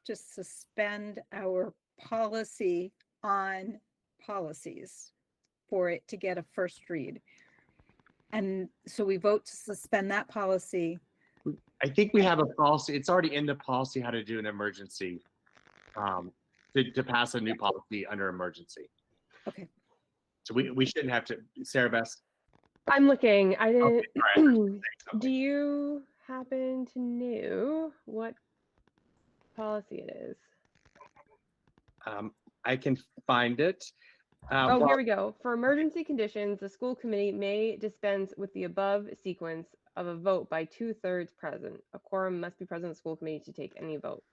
Speaker 11: to suspend our policy on policies for it to get a first read. And so we vote to suspend that policy.
Speaker 3: I think we have a policy. It's already in the policy how to do an emergency, to pass a new policy under emergency.
Speaker 11: Okay.
Speaker 3: So we shouldn't have to. Sarah Bess?
Speaker 1: I'm looking. I didn't.
Speaker 3: Okay, right.
Speaker 1: Do you happen to know what policy it is?
Speaker 3: I can find it.
Speaker 1: Here we go. For emergency conditions, the school committee may dispense with the above sequence of a vote by 2/3 present. A quorum must be present in the school committee to take any vote.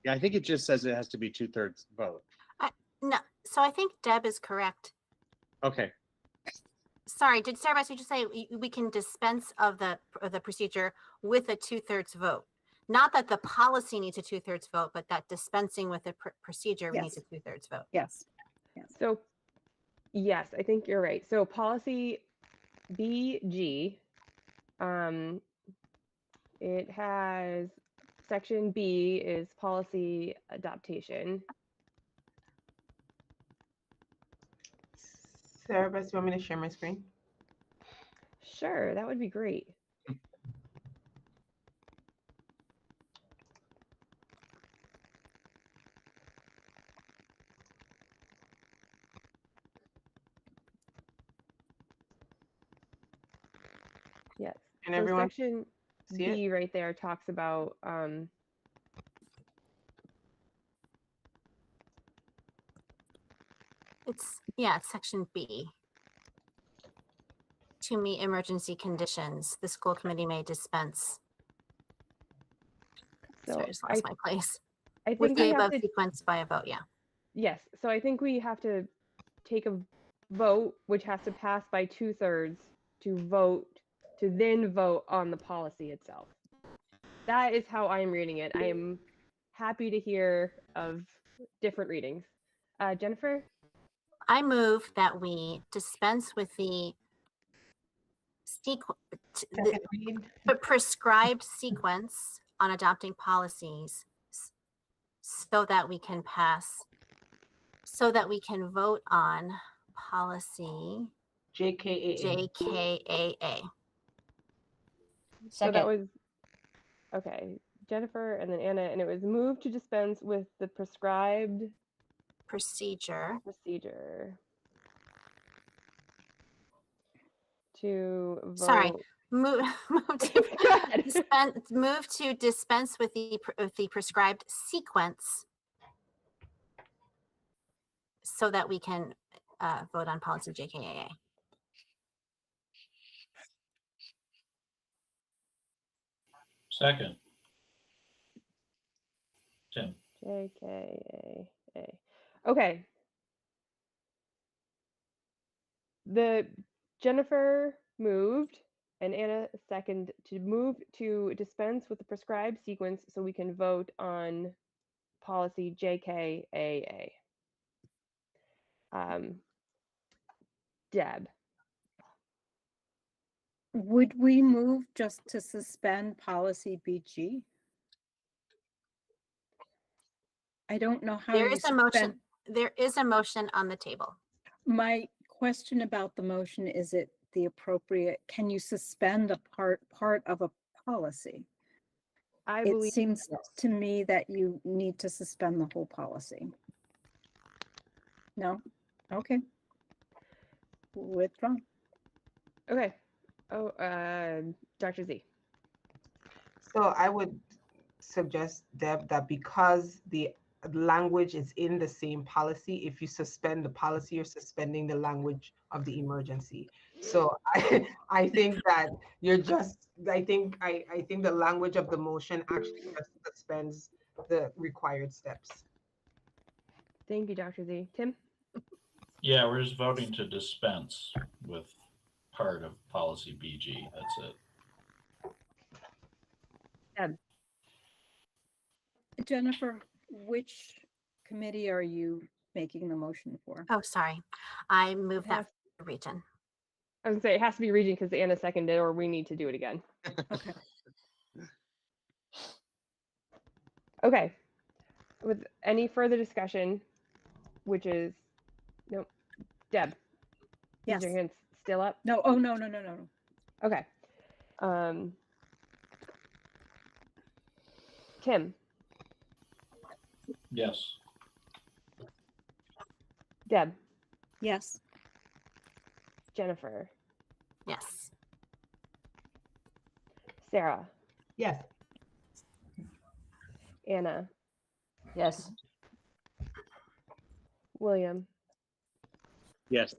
Speaker 3: Yeah, I think it just says it has to be 2/3 vote.
Speaker 4: No, so I think Deb is correct.
Speaker 3: Okay.
Speaker 4: Sorry, did Sarah Bess, you just say we can dispense of the procedure with a 2/3 vote? Not that the policy needs a 2/3 vote, but that dispensing with the procedure needs a 2/3 vote.
Speaker 11: Yes.
Speaker 1: So, yes, I think you're right. So policy BG, it has section B is policy adaptation.
Speaker 10: Sarah Bess, you want me to share my screen?
Speaker 1: Sure, that would be great. Yes.
Speaker 10: And
Speaker 1: so
Speaker 10: everyone
Speaker 1: section B right there talks about
Speaker 4: it's section B. To meet emergency conditions, the school committee may dispense.
Speaker 1: So
Speaker 4: sorry, I just lost my place.
Speaker 1: I think
Speaker 4: with the
Speaker 1: we have
Speaker 4: above
Speaker 1: to
Speaker 4: sequence by a vote, yeah.
Speaker 1: Yes, so I think we have to take a vote, which has to pass by 2/3 to then vote on the policy itself. That is how I'm reading it. I am happy to hear of different readings. Jennifer?
Speaker 4: I move that we dispense with the prescribed sequence on adopting policies so that we can vote on policy JKAA.
Speaker 1: So that was, okay, Jennifer and then Anna, and it was moved to dispense with the prescribed
Speaker 4: procedure
Speaker 1: to vote.
Speaker 4: Sorry, Move, move to
Speaker 1: Go ahead.
Speaker 4: move to dispense with the prescribed sequence so that we can vote on policy JKAA.
Speaker 12: Second. Tim.
Speaker 1: JKAA. Okay. The Jennifer moved and Anna second to move to dispense with the prescribed sequence so we can vote on policy JKAA. Deb.
Speaker 7: Would we move just to suspend policy BG? I don't know how
Speaker 4: There
Speaker 7: you
Speaker 4: is a motion.
Speaker 7: suspend.
Speaker 4: There is a motion on the table.
Speaker 7: My question about the motion, is it the appropriate, can you suspend a part of a policy?
Speaker 1: I
Speaker 7: It
Speaker 1: believe
Speaker 7: seems to me that you need to suspend the whole policy. No? Okay. Withdraw.
Speaker 1: okay. Oh, Dr. Z.
Speaker 10: So I would suggest, Deb, that because the language is in the same policy, if you suspend the policy, you're suspending the language of the emergency. So I think that you're just, I think the language of the motion actually just suspends the required steps.
Speaker 1: Thank you, Dr. Z. Tim?
Speaker 12: Yeah, we're just voting to dispense with part of policy BG. That's it.
Speaker 1: Deb.
Speaker 7: Jennifer, which committee are you making the motion for?
Speaker 4: Oh, sorry. I moved
Speaker 1: has-
Speaker 4: that for the region.
Speaker 1: I was gonna say it has to be region because Anna seconded, or we need to do it again.
Speaker 7: Okay.
Speaker 1: Okay. With any further discussion, which is nope. Deb.
Speaker 7: Yes.
Speaker 1: Is your hand still up?
Speaker 7: No. Oh, no, no, no, no, no.
Speaker 1: Okay. Tim.
Speaker 12: Yes.
Speaker 1: Deb.
Speaker 7: Yes.
Speaker 1: Jennifer.
Speaker 4: Yes.
Speaker 1: Sarah.
Speaker 5: Yes.
Speaker 1: Anna.
Speaker 2: Yes.
Speaker 1: William.
Speaker 3: Yes.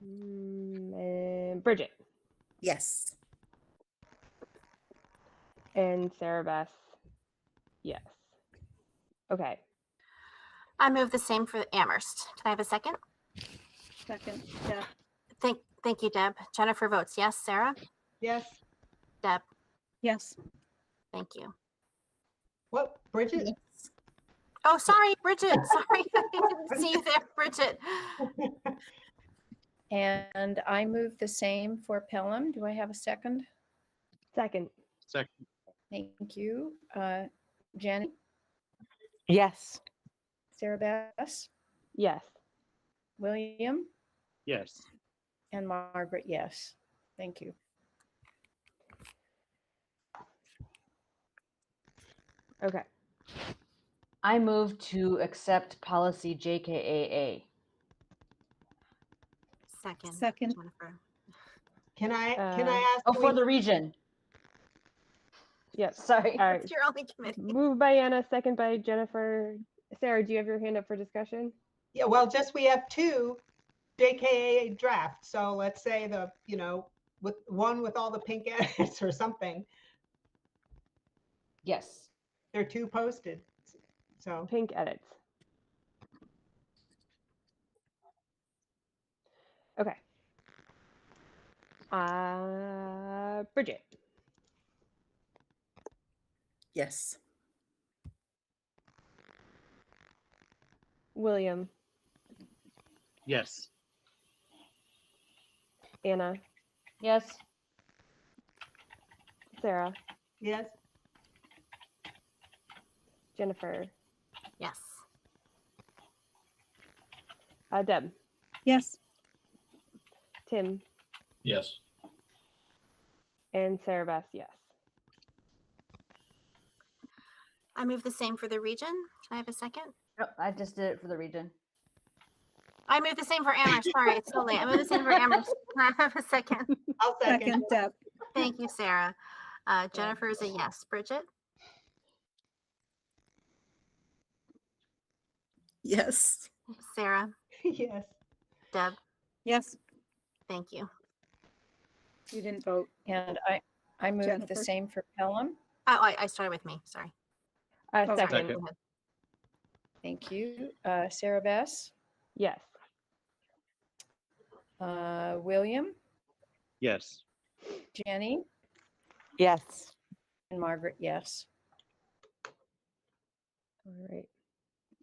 Speaker 1: And Bridget.
Speaker 9: Yes.
Speaker 1: And Sarah Beth. Yes. Okay.
Speaker 4: I move the same for Amherst. Can I have a second?
Speaker 7: Second. Yeah.
Speaker 4: Thank you, Deb. Jennifer votes yes. Sarah?
Speaker 5: Yes.
Speaker 4: Deb?
Speaker 7: Yes.
Speaker 4: Thank you.
Speaker 5: What, Bridget?
Speaker 4: Oh, sorry, Bridget. Sorry, I didn't see you there, Bridget.
Speaker 7: And I move the same for Pelham. Do I have a second?
Speaker 1: Second.
Speaker 3: Second.
Speaker 7: Thank you. Jenny?
Speaker 6: Yes.
Speaker 7: Sarah Bass?
Speaker 1: Yes.
Speaker 7: William?
Speaker 3: Yes.
Speaker 7: And Margaret, yes. Thank you.
Speaker 1: Okay.
Speaker 2: I move to accept policy JKAA.
Speaker 7: Second.
Speaker 4: Jennifer.
Speaker 5: Can I ask?
Speaker 2: Oh,
Speaker 5: can
Speaker 2: for
Speaker 5: we-
Speaker 2: the region.
Speaker 1: Yep.
Speaker 2: Sorry.
Speaker 1: All right.
Speaker 4: It's your only committee.
Speaker 1: Moved by Anna, second by Jennifer. Sarah, do you have your hand up for discussion?
Speaker 5: Yeah, well, just we have two JKA drafts. So let's say with one with all the pink edits or something.
Speaker 2: Yes.
Speaker 5: There are two posted. So
Speaker 1: Pink edits. Okay. Bridget.
Speaker 9: Yes.
Speaker 1: William.
Speaker 3: Yes.
Speaker 1: Anna.
Speaker 2: Yes.
Speaker 1: Sarah.
Speaker 5: yes.
Speaker 1: Jennifer.
Speaker 4: Yes.
Speaker 1: Deb.
Speaker 7: Yes.
Speaker 1: Tim.
Speaker 12: Yes.
Speaker 1: And Sarah Beth, yes.
Speaker 4: I move the same for the region. Can I have a second?
Speaker 2: Oh, I just did it for the region.
Speaker 4: I moved the same for Amherst. Sorry, it's so late. I moved the same for Amherst. Can I have a second?
Speaker 5: I'll second.
Speaker 11: Second, Deb.
Speaker 4: Thank you, Sarah. Jennifer is a yes. Bridget?
Speaker 9: Yes.
Speaker 4: Sarah?
Speaker 5: Yes.
Speaker 4: Deb?
Speaker 11: Yes,
Speaker 4: Thank you.
Speaker 11: you didn't vote.
Speaker 7: And I moved the
Speaker 11: Jennifer?
Speaker 7: same for Pelham.
Speaker 4: Oh, I started with me. Sorry.
Speaker 11: Oh,
Speaker 4: Sorry,
Speaker 1: Second,
Speaker 4: go ahead.
Speaker 7: Thank you. Sarah Bess,
Speaker 1: yes.
Speaker 7: William,
Speaker 3: Yes.
Speaker 7: Jenny,
Speaker 6: Yes.
Speaker 7: and Margaret, yes.
Speaker 1: All right.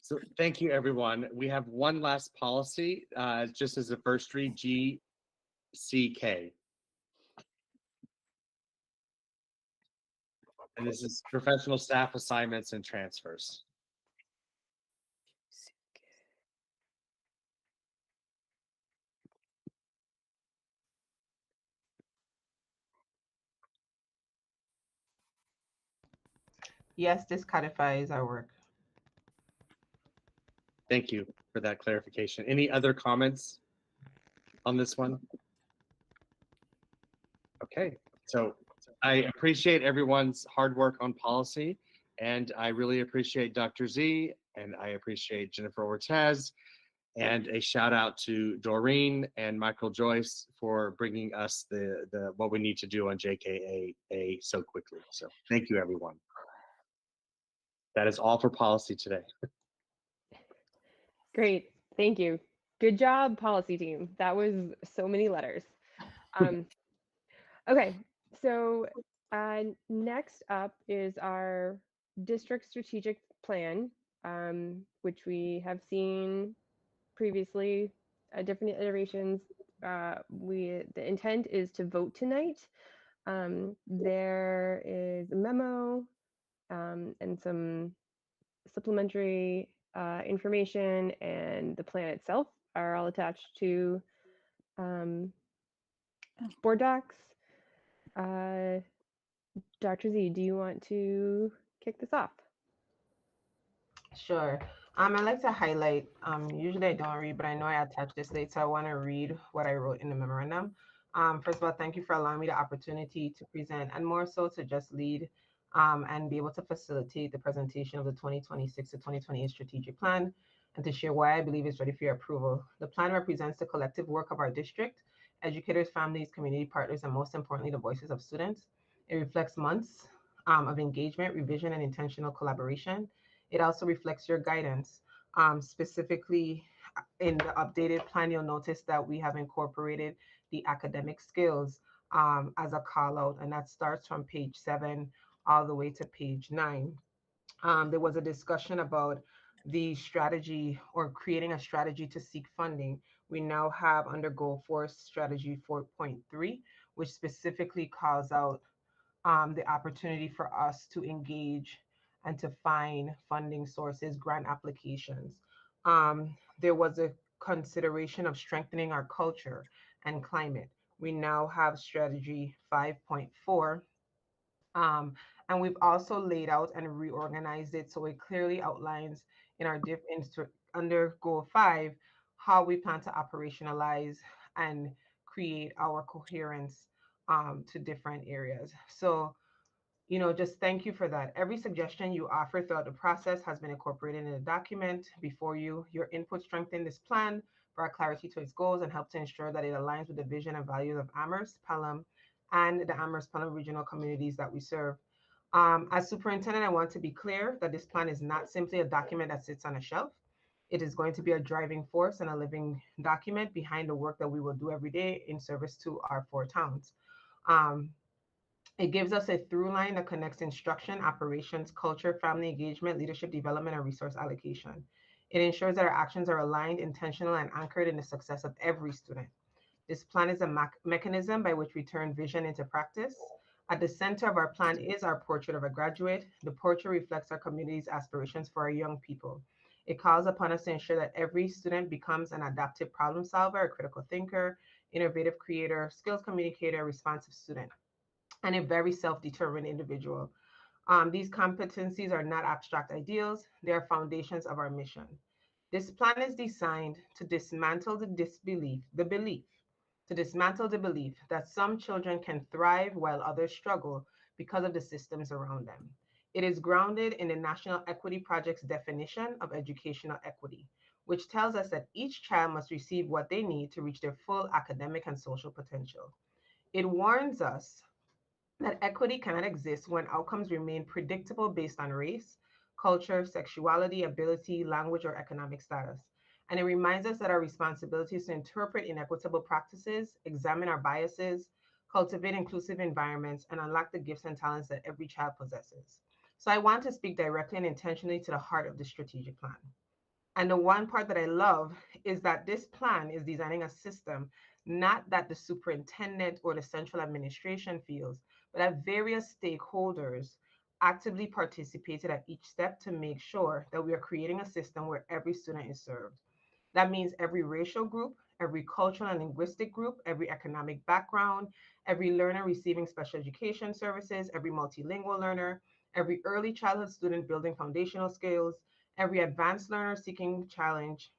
Speaker 3: So thank you, everyone. We have one last policy, just as a first read, GCK. And this is professional staff assignments and transfers.
Speaker 10: Yes, this codifies our work.
Speaker 3: Thank you for that clarification. Any other comments on this one? Okay, so I appreciate everyone's hard work on policy, and I really appreciate Dr. Z, and I appreciate Jennifer Ortez, and a shout out to Doreen and Michael Joyce for bringing us the what we need to do on JKAA so quickly. So thank you, everyone. That is all for policy today.
Speaker 1: Great. Thank you. Good job, policy team. That was so many letters. Okay, so next up is our district strategic plan, which we have seen previously, different iterations. The intent is to vote tonight. There is a memo and some supplementary information, and the plan itself are all attached to board docs. Dr. Z, do you want to kick this off?
Speaker 10: Sure. I'd like to highlight, usually I don't read, but I know I attached this late, so I want to read what I wrote in the memorandum. First of all, thank you for allowing me the opportunity to present, and more so to just lead and be able to facilitate the presentation of the 2026 to 2028 strategic plan, and to share why I believe it's ready for your approval. The plan represents the collective work of our district, educators, families, community partners, and most importantly, the voices of students. It reflects months of engagement, revision, and intentional collaboration. It also reflects your guidance. Specifically, in the updated plan, you'll notice that we have incorporated the academic skills as a call out, and that starts from page 7 all the way to page 9. There was a discussion about the strategy or creating a strategy to seek funding. We now have under Goal 4 Strategy 4.3, which specifically calls out the opportunity for us to engage and to find funding sources, grant applications. There was a consideration of strengthening our culture and climate. We now have strategy 5.4. And we've also laid out and reorganized it so it clearly outlines in our under goal 5 how we plan to operationalize and create our coherence to different areas. So just thank you for that. Every suggestion you offer throughout the process has been incorporated in the document before you. Your input strengthened this plan, brought clarity to its goals, and helped to ensure that it aligns with the vision and values of Amherst, Pelham, and the Amherst Pelham regional communities that we serve. As superintendent, I want to be clear that this plan is not simply a document that sits on a shelf. It is going to be a driving force and a living document behind the work that we will do every day in service to our 4 towns. It gives us a through line that connects instruction, operations, culture, family engagement, leadership development, and resource allocation. It ensures that our actions are aligned, intentional, and anchored in the success of every student. This plan is a mechanism by which we turn vision into practice. At the center of our plan is our portrait of a graduate. The portrait reflects our community's aspirations for our young people. It calls upon us to ensure that every student becomes an adaptive problem solver, a critical thinker, innovative creator, skills communicator, responsive student, and a very self-determined individual. These competencies are not abstract ideals, they are foundations of our mission. This plan is designed to dismantle to dismantle the belief that some children can thrive while others struggle because of the systems around them. It is grounded in the National Equity Project's definition of educational equity, which tells us that each child must receive what they need to reach their full academic and social potential. It warns us that equity cannot exist when outcomes remain predictable based on race, culture, sexuality, ability, language, or economic status. And it reminds us that our responsibility is to interpret inequitable practices, examine our biases, cultivate inclusive environments, and unlock the gifts and talents that every child possesses. So I want to speak directly and intentionally to the heart of the strategic plan. And the one part that I love is that this plan is designing a system, not that the superintendent or the central administration feels, but that various stakeholders actively participated at each step to make sure that we are creating a system where every student is served. That means every racial group, every cultural and linguistic group, every economic background, every learner receiving special education services, every multilingual learner, every early childhood student building foundational skills, every advanced learner seeking challenge,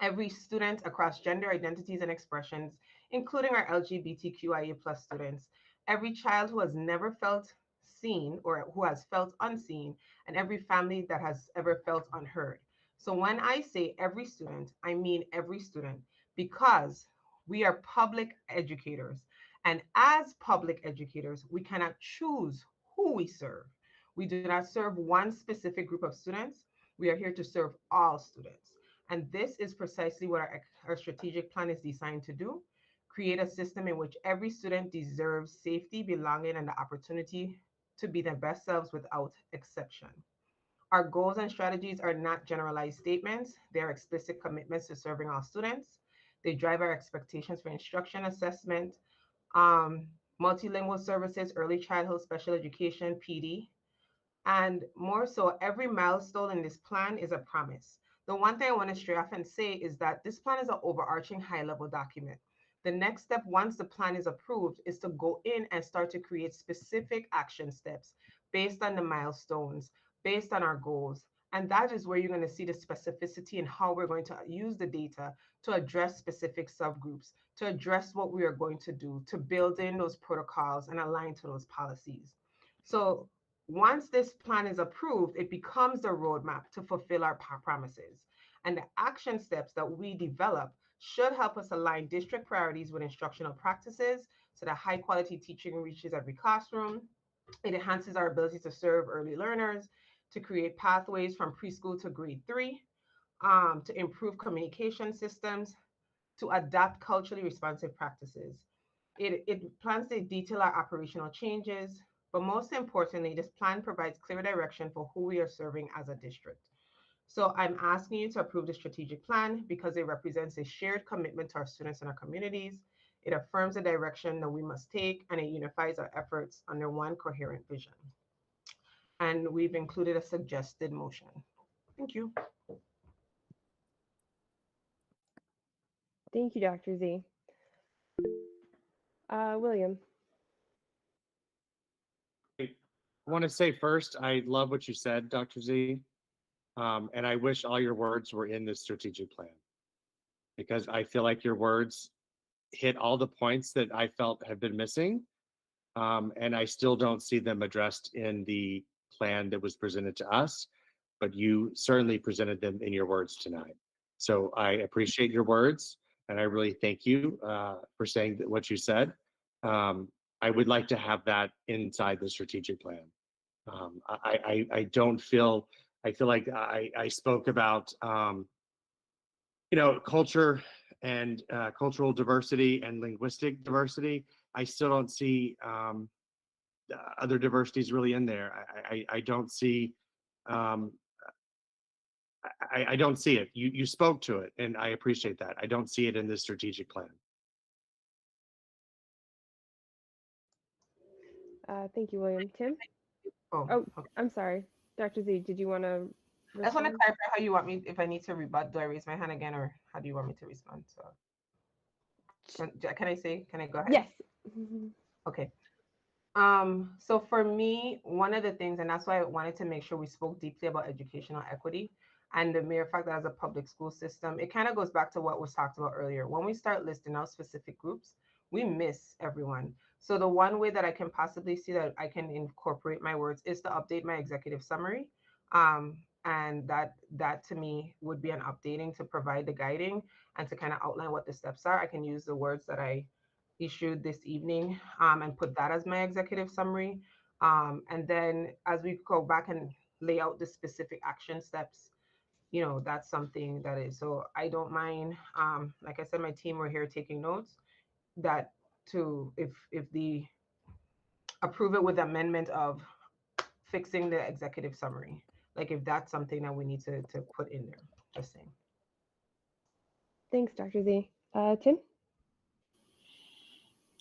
Speaker 10: every student across gender identities and expressions, including our LGBTQIA plus students, every child who has never felt seen or who has felt unseen, and every family that has ever felt unheard. So when I say every student, I mean every student because we are public educators. And as public educators, we cannot choose who we serve. We do not serve one specific group of students. We are here to serve all students. And this is precisely what our strategic plan is designed to do: create a system in which every student deserves safety, belonging, and the opportunity to be their best selves without exception. Our goals and strategies are not generalized statements, they are explicit commitments to serving all students. They drive our expectations for instruction assessment, um, multilingual services, early childhood special education, PD, and more so, every milestone in this plan is a promise. The one thing I want to stray off and say is that this plan is an overarching high level document. The next step, once the plan is approved, is to go in and start to create specific action steps based on the milestones, based on our goals. And that is where you're going to see the specificity in how we're going to use the data to address specific subgroups, to address what we are going to do, to build in those protocols and align to those policies. So once this plan is approved, it becomes the roadmap to fulfill our promises. And the action steps that we develop should help us align district priorities with instructional practices so that high quality teaching reaches every classroom. It enhances our ability to serve early learners, to create pathways from preschool to grade 3, to improve communication systems, to adapt culturally responsive practices. It plans to detail our operational changes, but most importantly, this plan provides clear direction for who we are serving as a district. So I'm asking you to approve the strategic plan because it represents a shared commitment to our students and our communities. It affirms the direction that we must take, and it unifies our efforts under one coherent vision. And we've included a suggested motion. Thank you.
Speaker 1: Thank you, Dr. Z. William.
Speaker 3: I want to say first, I love what you said, Dr. Z. And I wish all your words were in this strategic plan because I feel like your words hit all the points that I felt have been missing. And I still don't see them addressed in the plan that was presented to us, but you certainly presented them in your words tonight. So I appreciate your words, and I really thank you for saying what you said. I would like to have that inside the strategic plan. I don't feel, I feel like I spoke about, culture and cultural diversity and linguistic diversity. I still don't see other diversities really in there. I don't see, um, I don't see it. You spoke to it, and I appreciate that. I don't see it in this strategic plan.
Speaker 1: Thank you, William. Tim?
Speaker 10: Oh,
Speaker 1: Oh,
Speaker 10: okay.
Speaker 1: I'm sorry. Dr. Z, did you want to
Speaker 10: I just want to
Speaker 1: respond?
Speaker 10: clarify how you want me, if I need to rebut, do I raise my hand again or how do you want me to respond? So can I go ahead?
Speaker 1: Yes.
Speaker 10: Okay. So for me, one of the things, and that's why I wanted to make sure we spoke deeply about educational equity. and the mere fact that as a public school system, it kind of goes back to what was talked about earlier. When we start listing out specific groups, we miss everyone. So the one way that I can possibly see that I can incorporate my words is to update my executive summary. And that to me would be an updating to provide the guiding and to kind of outline what the steps are. I can use the words that I issued this evening, and put that as my executive summary. And then as we go back and lay out the specific action steps, that's something that is, so I don't mind. Like I said, my team were here taking notes that to, if the approve it with amendment of fixing the executive summary, like if that's something that we need to put in there, just saying.
Speaker 1: Thanks, Dr. Z. Tim?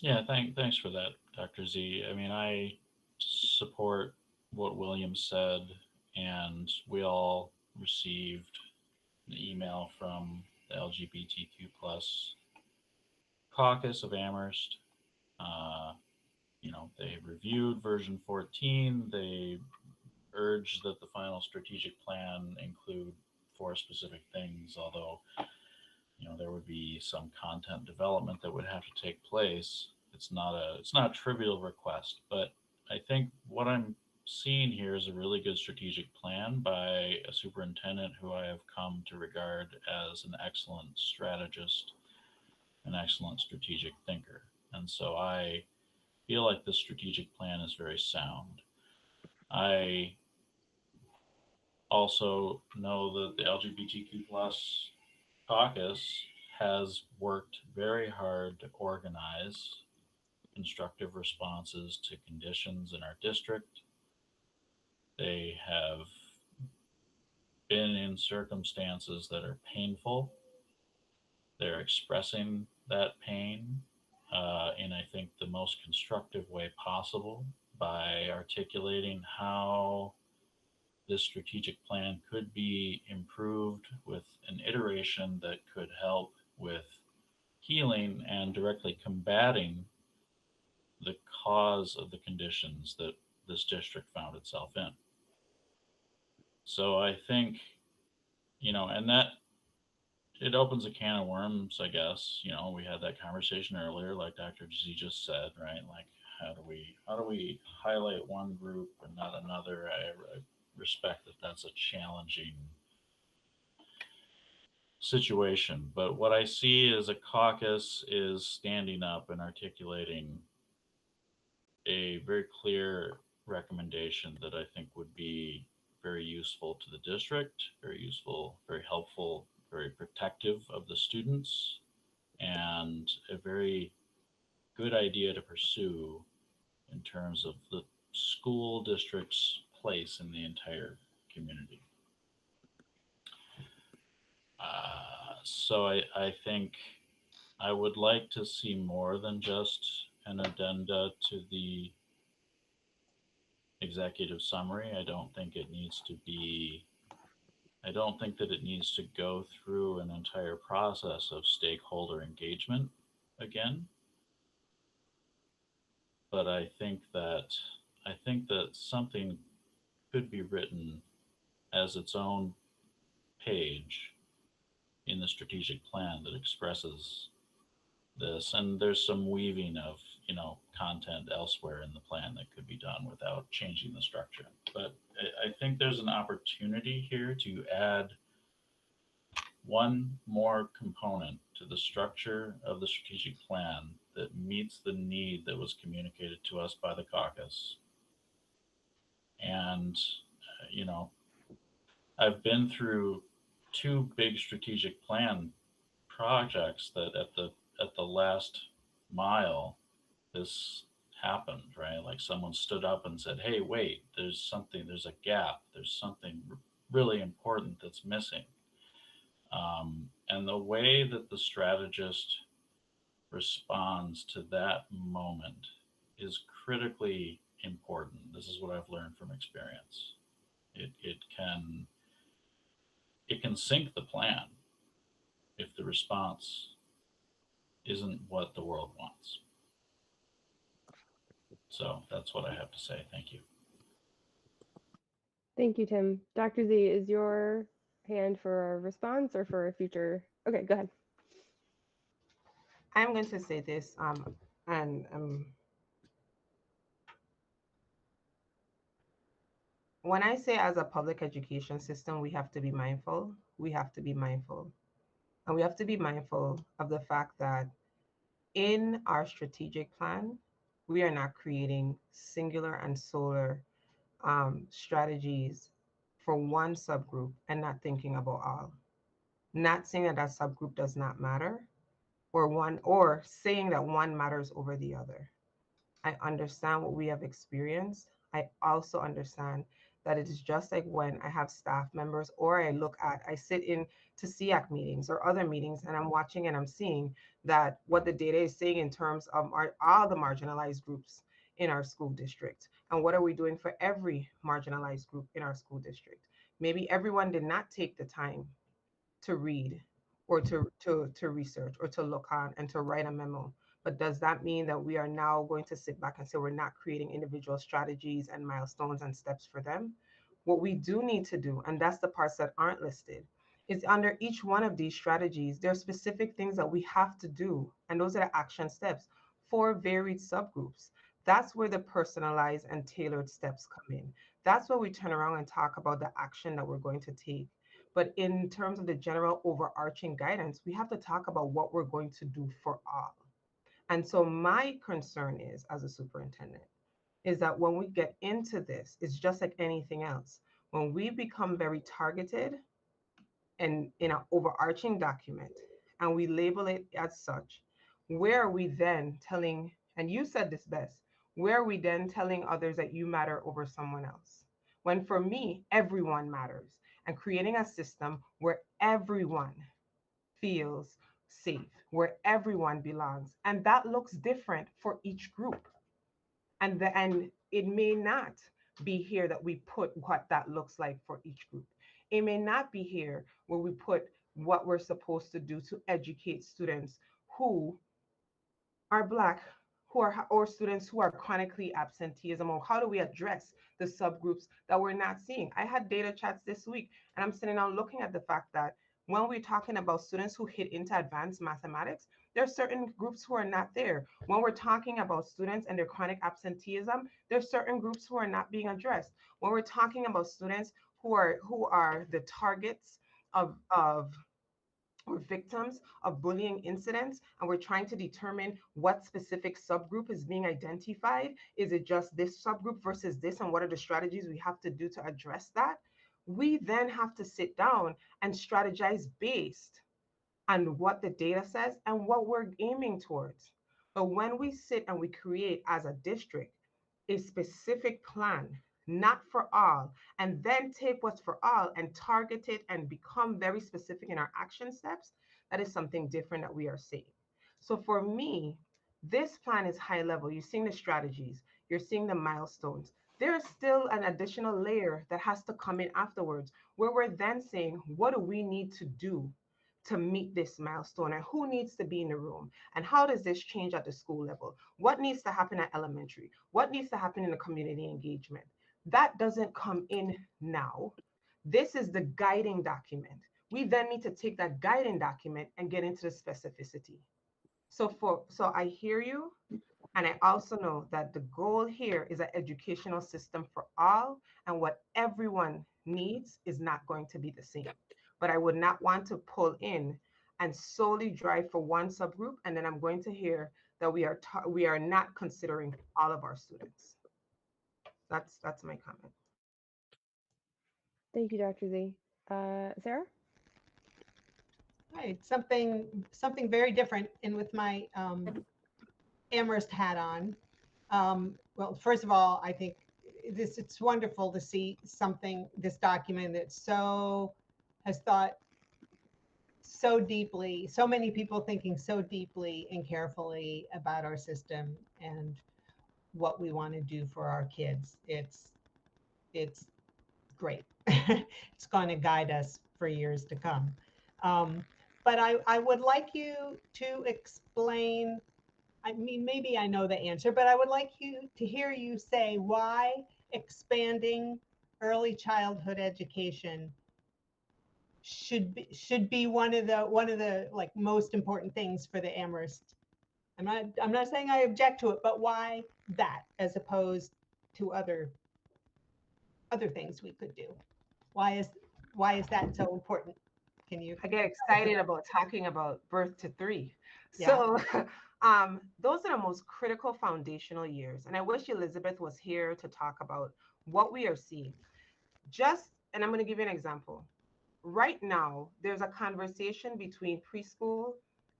Speaker 12: Yeah, thanks for that, Dr. Z. I mean, I support what William said, and we all received an email from the LGBTQ plus caucus of Amherst. Uh, they reviewed version 14. They urged that the final strategic plan include 4 specific things, although there would be some content development that would have to take place. It's not a trivial request, but I think what I'm seeing here is a really good strategic plan by a superintendent who I have come to regard as an excellent strategist, an excellent strategic thinker. And so I feel like this strategic plan is very sound. I also know that the LGBTQ plus caucus has worked very hard to organize constructive responses to conditions in our district. They have been in circumstances that are painful. They're expressing that pain in, I think, the most constructive way possible by articulating how this strategic plan could be improved with an iteration that could help with healing and directly combating the cause of the conditions that this district found itself in. So I think, and that it opens a can of worms, I guess. We had that conversation earlier, like Dr. Z just said, right? Like, how do we highlight one group and not another? I respect that that's a challenging situation, but what I see is a caucus is standing up and articulating a very clear recommendation that I think would be very useful to the district, very useful, very helpful, very protective of the students, and a very good idea to pursue in terms of the school district's place in the entire community. So I think I would like to see more than just an addenda to the executive summary. I don't think that it needs to go through an entire process of stakeholder engagement again. But I think that something could be written as its own page in the strategic plan that expresses this. And there's some weaving of, content elsewhere in the plan that could be done without changing the structure. But I think there's an opportunity here to add one more component to the structure of the strategic plan that meets the need that was communicated to us by the caucus. And, I've been through 2 big strategic plan projects that at the last mile this happened, right? Like someone stood up and said, "Hey, wait, there's a gap, there's something really important that's missing." And the way that the strategist responds to that moment is critically important. This is what I've learned from experience. It can sink the plan if the response isn't what the world wants. So that's what I have to say. Thank you.
Speaker 1: Thank you, Tim. Dr. Z, is your hand for a response or for a future? Okay, go ahead.
Speaker 10: I'm going to say this, and when I say as a public education system, we have to be mindful. We have to be mindful. And we have to be mindful of the fact that in our strategic plan, we are not creating singular and solar strategies for one subgroup and not thinking about all. Not saying that that subgroup does not matter, or saying that one matters over the other. I understand what we have experienced. I also understand that it is just like when I have staff members or I sit in to SEAC meetings or other meetings and I'm watching and I'm seeing that what the data is saying in terms of all the marginalized groups in our school district. And what are we doing for every marginalized group in our school district? Maybe everyone did not take the time to read or to research or to look on and to write a memo. But does that mean that we are now going to sit back and say we're not creating individual strategies and milestones and steps for them? What we do need to do, and that's the parts that aren't listed, is under each one of these strategies, there are specific things that we have to do. And those are the action steps for varied subgroups. That's where the personalized and tailored steps come in. That's where we turn around and talk about the action that we're going to take. But in terms of the general overarching guidance, we have to talk about what we're going to do for all. And so my concern is, as a superintendent, is that when we get into this, it's just like anything else. When we become very targeted and in an overarching document and we label it as such, where are we then telling, and you said this best, where are we then telling others that you matter over someone else? When for me, everyone matters, and creating a system where everyone feels safe, where everyone belongs. And that looks different for each group. And it may not be here that we put what that looks like for each group. It may not be here where we put what we're supposed to do to educate students who are Black, who are or students who are chronically absenteeism, or how do we address the subgroups that we're not seeing? I had data chats this week, and I'm sitting down looking at the fact that when we're talking about students who hit into advanced mathematics, there are certain groups who are not there. When we're talking about students and their chronic absenteeism, there are certain groups who are not being addressed. When we're talking about students who are the targets of or victims of bullying incidents, and we're trying to determine what specific subgroup is being identified. Is it just this subgroup versus this, and what are the strategies we have to do to address that? We then have to sit down and strategize based on what the data says and what we're aiming towards. But when we sit and we create as a district a specific plan, not for all, and then take what's for all and target it and become very specific in our action steps, that is something different that we are seeing. So for me, this plan is high level. You're seeing the strategies, you're seeing the milestones. There is still an additional layer that has to come in afterwards, where we're then saying, what do we need to do to meet this milestone, and who needs to be in the room, and how does this change at the school level? What needs to happen at elementary? What needs to happen in the community engagement? That doesn't come in now. This is the guiding document. We then need to take that guiding document and get into the specificity. So I hear you, and I also know that the goal here is an educational system for all, and what everyone needs is not going to be the same. But I would not want to pull in and solely drive for one subgroup, and then I'm going to hear that we are not considering all of our students. That's my comment.
Speaker 1: Thank you, Dr. Z. Sarah?
Speaker 5: Right, something very different, and with my Amherst hat on. Well, first of all, I think it's wonderful to see this document that has thought so deeply, so many people thinking so deeply and carefully about our system and what we want to do for our kids. It's great. It's going to guide us for years to come. But I would like you to explain, I mean, maybe I know the answer, but I would like to hear you say why expanding early childhood education should be one of the like most important things for the Amherst. I'm not saying I object to it, but why that as opposed to other things we could do? Why is that so important? Can you?
Speaker 10: I get excited about talking about birth to 3.
Speaker 5: Yeah.
Speaker 10: So those are the most critical foundational years. And I wish Elizabeth was here to talk about what we are seeing. And I'm going to give you an example. Right now, there's a conversation between preschool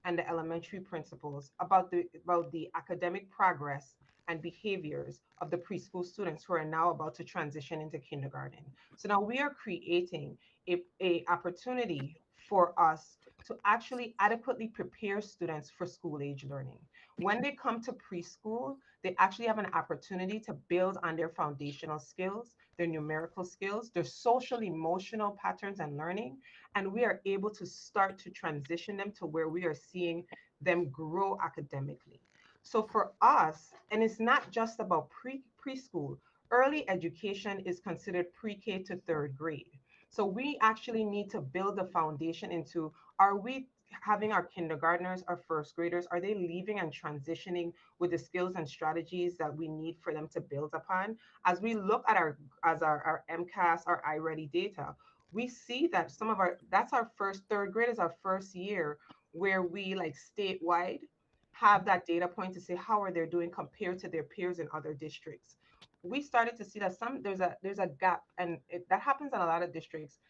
Speaker 10: and the elementary principals about the academic progress and behaviors of the preschool students who are now about to transition into kindergarten. So now we are creating a opportunity for us to actually adequately prepare students for school age learning. When they come to preschool, they actually have an opportunity to build on their foundational skills, their numerical skills, their social emotional patterns and learning, and we are able to start to transition them to where we are seeing them grow academically. So for us, and it's not just about preschool, early education is considered pre-K to 3rd grade. So we actually need to build the foundation into, are we having our kindergartners, our 1st graders, are they leaving and transitioning with the skills and strategies that we need for them to build upon? As we look at our MCAS, our iReady data, we see that that's our 3rd grade is our first year where we, like, statewide have that data point to say how are they doing compared to their peers in other districts. We started to see that there's a gap, and that happens in a lot of districts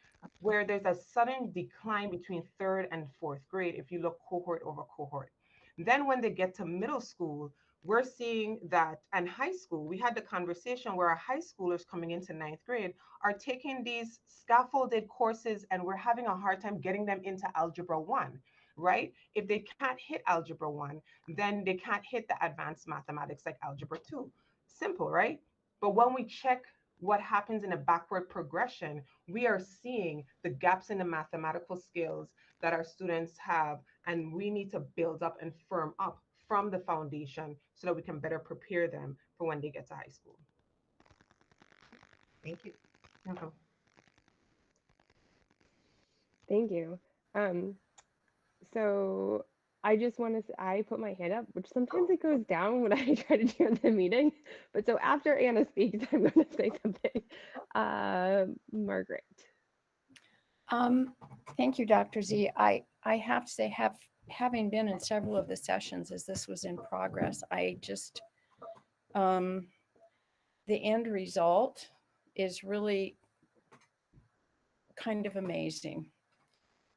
Speaker 10: where there's a sudden decline between 3rd and 4th grade if you look cohort over cohort. Then when they get to middle school, we're seeing that, and high school, we had the conversation where our high schoolers coming into 9th grade are taking these scaffolded courses, and we're having a hard time getting them into Algebra 1, right? If they can't hit Algebra 1, then they can't hit the advanced mathematics like Algebra 2. Simple, right? But when we check what happens in a backward progression, we are seeing the gaps in the mathematical skills that our students have, and we need to build up and firm up from the foundation so that we can better prepare them for when they get to high school.
Speaker 5: Thank you.
Speaker 10: Okay.
Speaker 1: Thank you. So I just want to, I put my hand up, which sometimes it goes down when I try to do the meeting. But so after Anna speaks, I'm going to say something. Margaret.
Speaker 7: Thank you, Dr. Z. I have to say, having been in several of the sessions as this was in progress, I just, the end result is really kind of amazing.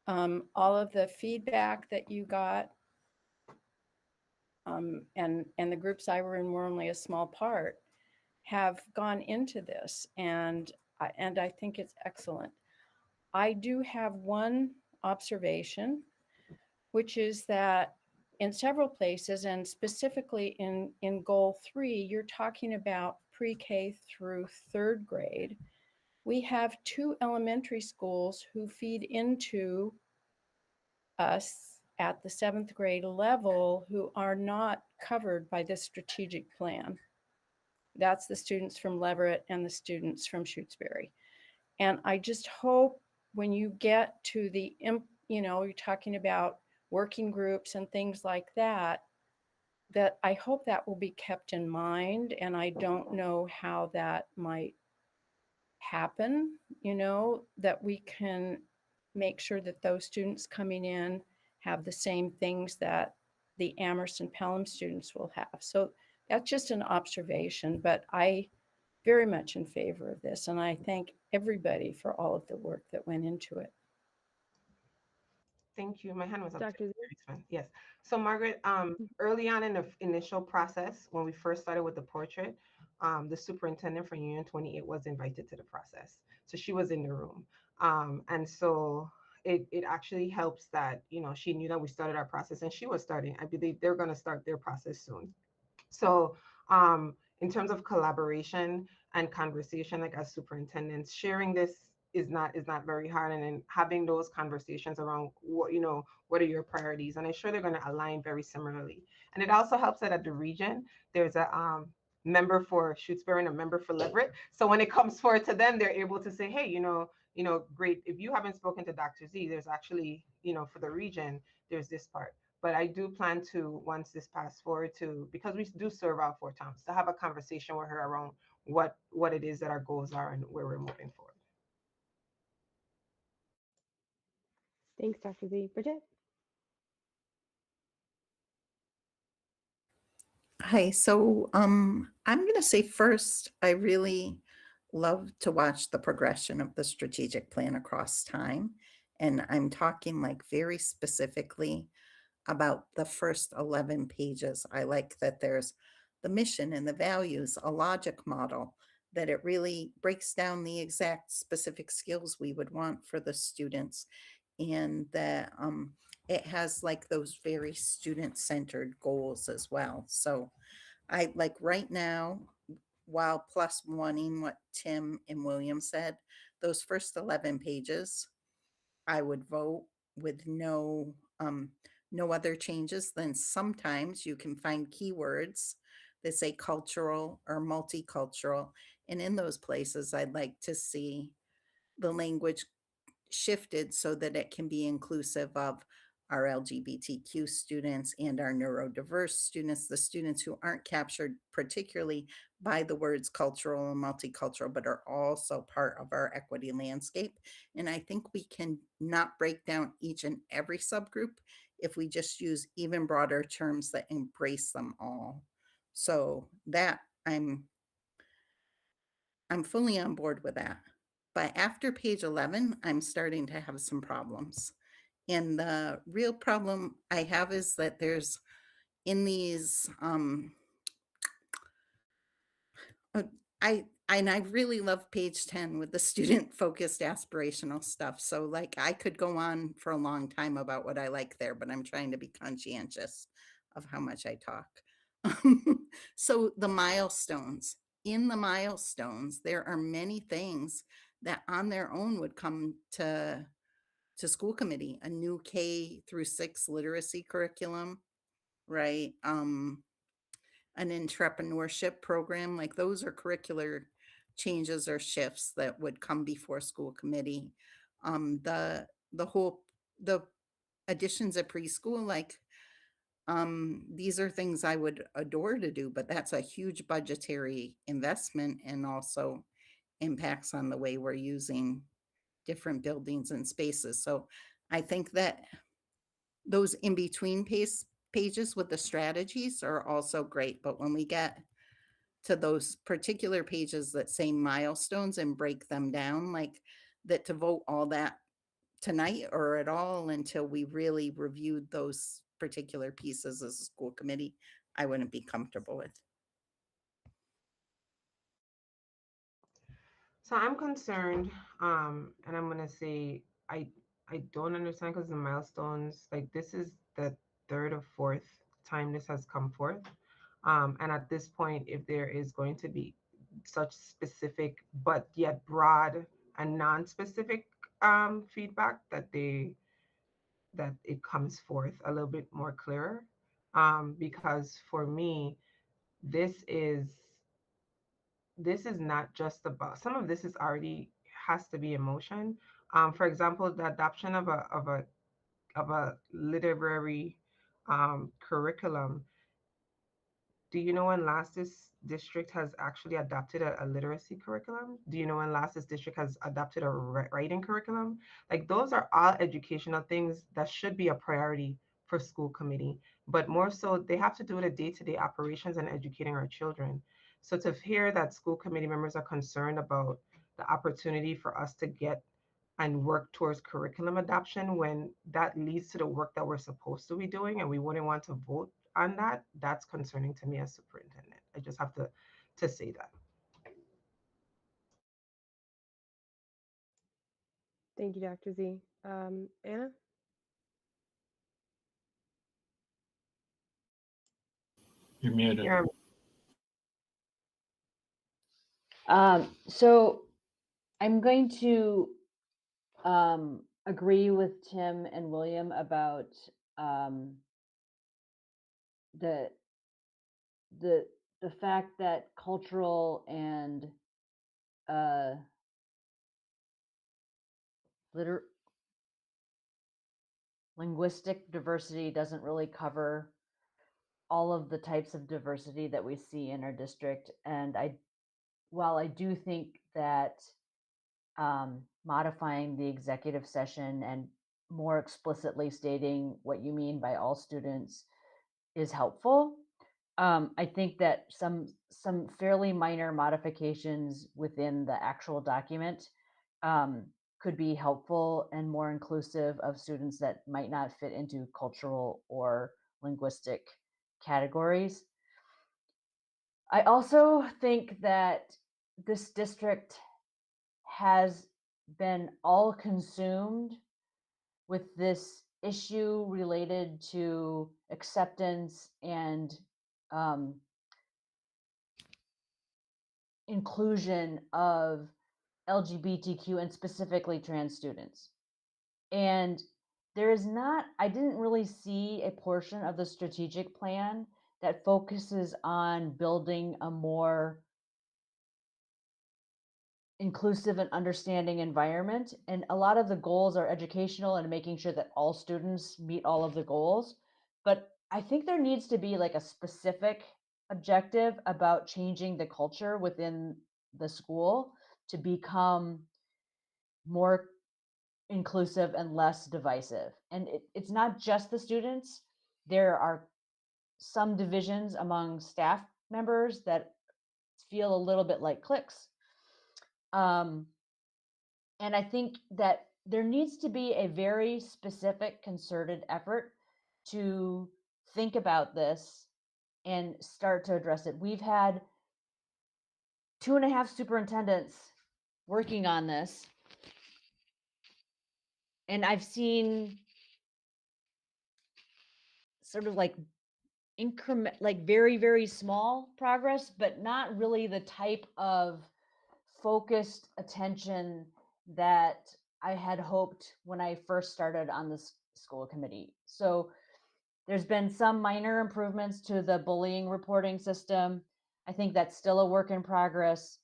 Speaker 7: All of the feedback that you got, and the groups I were in were only a small part, have gone into this, and I think it's excellent. I do have one observation, which is that in several places, and specifically in goal 3, you're talking about pre-K through 3rd grade. We have 2 elementary schools who feed into us at the 7th grade level who are not covered by this strategic plan. That's the students from Leverett and the students from Shutesbury. And I just hope when you get to the, you're talking about working groups and things like that, that I hope that will be kept in mind. And I don't know how that might happen, that we can make sure that those students coming in have the same things that the Amherst and Pelham students will have. So that's just an observation, but I very much in favor of this. And I thank everybody for all of the work that went into it.
Speaker 10: Thank you. My hand was up.
Speaker 1: Dr. Z.
Speaker 10: Yes. So Margaret, early on in the initial process, when we first started with the portrait, the superintendent for Union 28 was invited to the process. So she was in the room. And so it actually helps that, she knew that we started our process and she was starting. I believe they're going to start their process soon. So in terms of collaboration and conversation, like as superintendents, sharing this is not very hard, and then having those conversations around what are your priorities, and I'm sure they're going to align very similarly. And it also helps that at the region there's member for Shutesbury and a member for Leverett. So when it comes forward to them, they're able to say, hey, great. If you haven't spoken to Dr. Z, there's actually, for the region, there's this part. But I do plan to, once this passed forward, to, because we do serve out 4 times, to have a conversation with her around what it is that our goals are and where we're moving forward.
Speaker 1: Thanks, Dr. Z. Bridget?
Speaker 9: Hi. So I'm going to say first, I really love to watch the progression of the strategic plan across time. And I'm talking like very specifically about the first 11 pages. I like that there's the mission and the values, a logic model, that it really breaks down the exact specific skills we would want for the students, and that it has like those very student-centered goals as well. So I like right now, while plus wanting what Tim and William said, those first 11 pages, I would vote with no other changes. Then sometimes you can find keywords that say cultural or multicultural. And in those places, I'd like to see the language shifted so that it can be inclusive of our LGBTQ students and our neurodiverse students, the students who aren't captured particularly by the words cultural and multicultural, but are also part of our equity landscape. And I think we can not break down each and every subgroup if we just use even broader terms that embrace them all. So that I'm fully on board with that. But after page 11, I'm starting to have some problems. And the real problem I have is that there's in these, I really love page 10 with the student focused aspirational stuff. So like I could go on for a long time about what I like there, but I'm trying to be conscientious of how much I talk. So the milestones. In the milestones, there are many things that on their own would come to school committee, a new K through 6 literacy curriculum, right? An entrepreneurship program, like those are curricular changes or shifts that would come before school committee. The additions of preschool, like these are things I would adore to do, but that's a huge budgetary investment and also impacts on the way we're using different buildings and spaces. So I think that those in between pages with the strategies are also great. But when we get to those particular pages that say milestones and break them down, like that, to vote all that tonight or at all until we really reviewed those particular pieces as a school committee, I wouldn't be comfortable with.
Speaker 10: So I'm concerned, and I'm gonna say I don't understand, because the milestones, like this is the 3rd or 4th time this has come forth, and at this point, if there is going to be such specific but yet broad and non-specific feedback, that it comes forth a little bit more clearer, because for me, this is not just about, some of this is already has to be emotion. For example, the adoption of a literary curriculum. Do you know when last this district has actually adopted a literacy curriculum? Do you know when last this district has adopted a writing curriculum? Like those are all educational things that should be a priority for school committee, but more so they have to do with the day-to-day operations and educating our children. So to hear that school committee members are concerned about the opportunity for us to get and work towards curriculum adoption when that leads to the work that we're supposed to be doing and we wouldn't want to vote on that, that's concerning to me as superintendent. I just have to say that.
Speaker 1: Thank you, Dr. Z. Anna?
Speaker 12: You're muted.
Speaker 10: Yeah.
Speaker 2: So I'm going to agree with Tim and William about the the fact that cultural and uh, linguistic diversity doesn't really cover all of the types of diversity that we see in our district. And while I do think that modifying the executive session and more explicitly stating what you mean by all students is helpful, I think that some fairly minor modifications within the actual document could be helpful and more inclusive of students that might not fit into cultural or linguistic categories. I also think that this district has been all consumed with this issue related to acceptance and um, inclusion of LGBTQ and specifically trans students. And there is not, I didn't really see a portion of the strategic plan that focuses on building a more inclusive and understanding environment. And a lot of the goals are educational and making sure that all students meet all of the goals. But I think there needs to be like a specific objective about changing the culture within the school to become more inclusive and less divisive. And it's not just the students. There are some divisions among staff members that feel a little bit like cliques. And I think that there needs to be a very specific, concerted effort to think about this and start to address it. We've had 2.5 superintendents working on this, and I've seen sort of like increment, like very, very small progress, but not really the type of focused attention that I had hoped when I first started on this school committee. So there's been some minor improvements to the bullying reporting system. I think that's still a work in progress,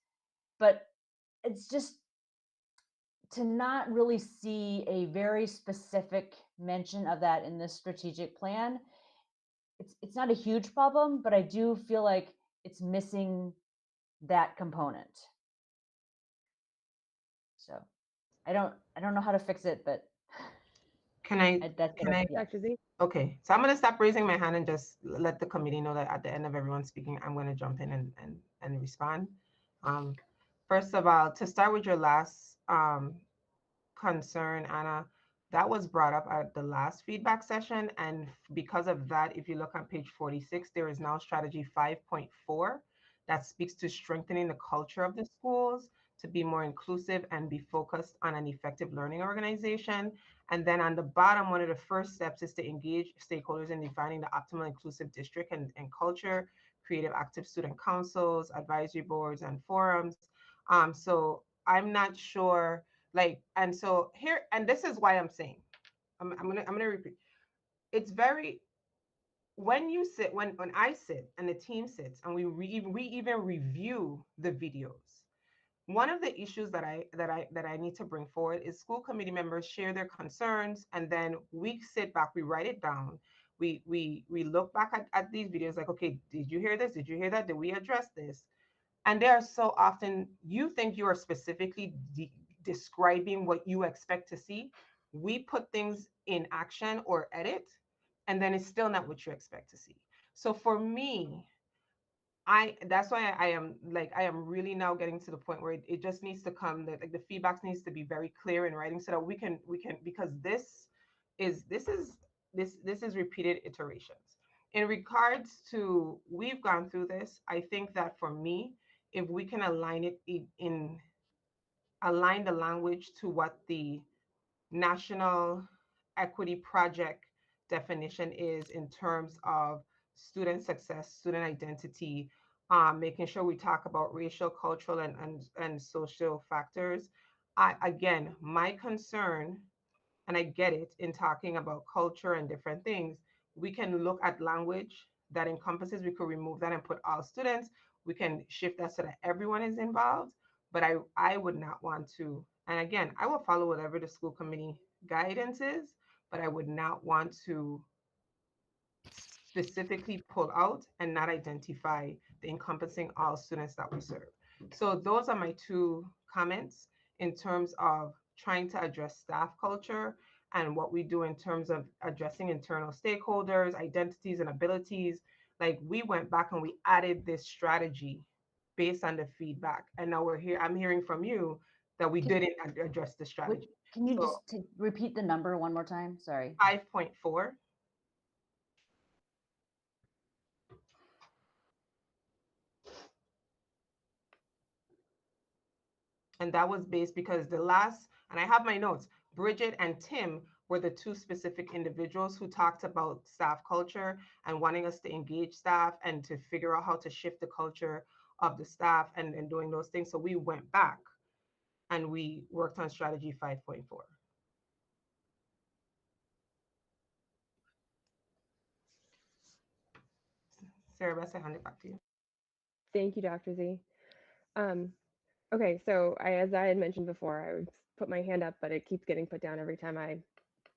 Speaker 2: but it's just to not really see a very specific mention of that in this strategic plan. It's not a huge problem, but I do feel like it's missing that component. So I don't know how to fix it, but
Speaker 10: Can I,
Speaker 2: that's
Speaker 10: can I,
Speaker 2: yeah.
Speaker 1: Dr. Z?
Speaker 10: okay, so I'm gonna stop raising my hand and just let the committee know that at the end of everyone speaking, I'm gonna jump in and respond. First of all, to start with your last concern, Anna, that was brought up at the last feedback session. And because of that, if you look on page 46, there is now strategy 5.4 that speaks to strengthening the culture of the schools to be more inclusive and be focused on an effective learning organization. And then on the bottom, one of the first steps is to engage stakeholders in defining the optimal inclusive district and culture, creative active student councils, advisory boards, and forums. So I'm not sure, like, and so here, and this is why I'm saying, I'm gonna repeat. It's very, when you sit, when I sit and the team sits and we even review the videos. One of the issues that I need to bring forward is school committee members share their concerns, and then we sit back, we write it down, we look back at these videos, like, okay, did you hear this? Did you hear that? Did we address this? And there are so often you think you are specifically describing what you expect to see. We put things in action or edit, and then it's still not what you expect to see. So for me, that's why I am like, I am really now getting to the point where it just needs to come, that like the feedback needs to be very clear in writing so that we can, because this is repeated iterations. In regards to, we've gone through this, I think that for me, if we can align it align the language to what the National Equity Project definition is in terms of student success, student identity, making sure we talk about racial, cultural, and social factors. Again, my concern, and I get it in talking about culture and different things, we can look at language that encompasses, we could remove that and put all students. We can shift that so that everyone is involved. But I would not want to, and again, I will follow whatever the school committee guidance is, but I would not want to specifically pull out and not identify the encompassing all students that we serve. So those are my two comments in terms of trying to address staff culture and what we do in terms of addressing internal stakeholders, identities, and abilities. Like we went back and we added this strategy based on the feedback. And now we're here, I'm hearing from you that we didn't address the strategy.
Speaker 2: Can you
Speaker 10: So
Speaker 2: just repeat the number one more time? Sorry.
Speaker 10: 5.4. And that was based because the last, and I have my notes, Bridget and Tim were the two specific individuals who talked about staff culture and wanting us to engage staff and to figure out how to shift the culture of the staff and doing those things. So we went back and we worked on strategy 5.4. Sarah Beth, I hand it back to you.
Speaker 1: Thank you, Dr. Z. Um, okay, so as I had mentioned before, I would put my hand up, but it keeps getting put down every time I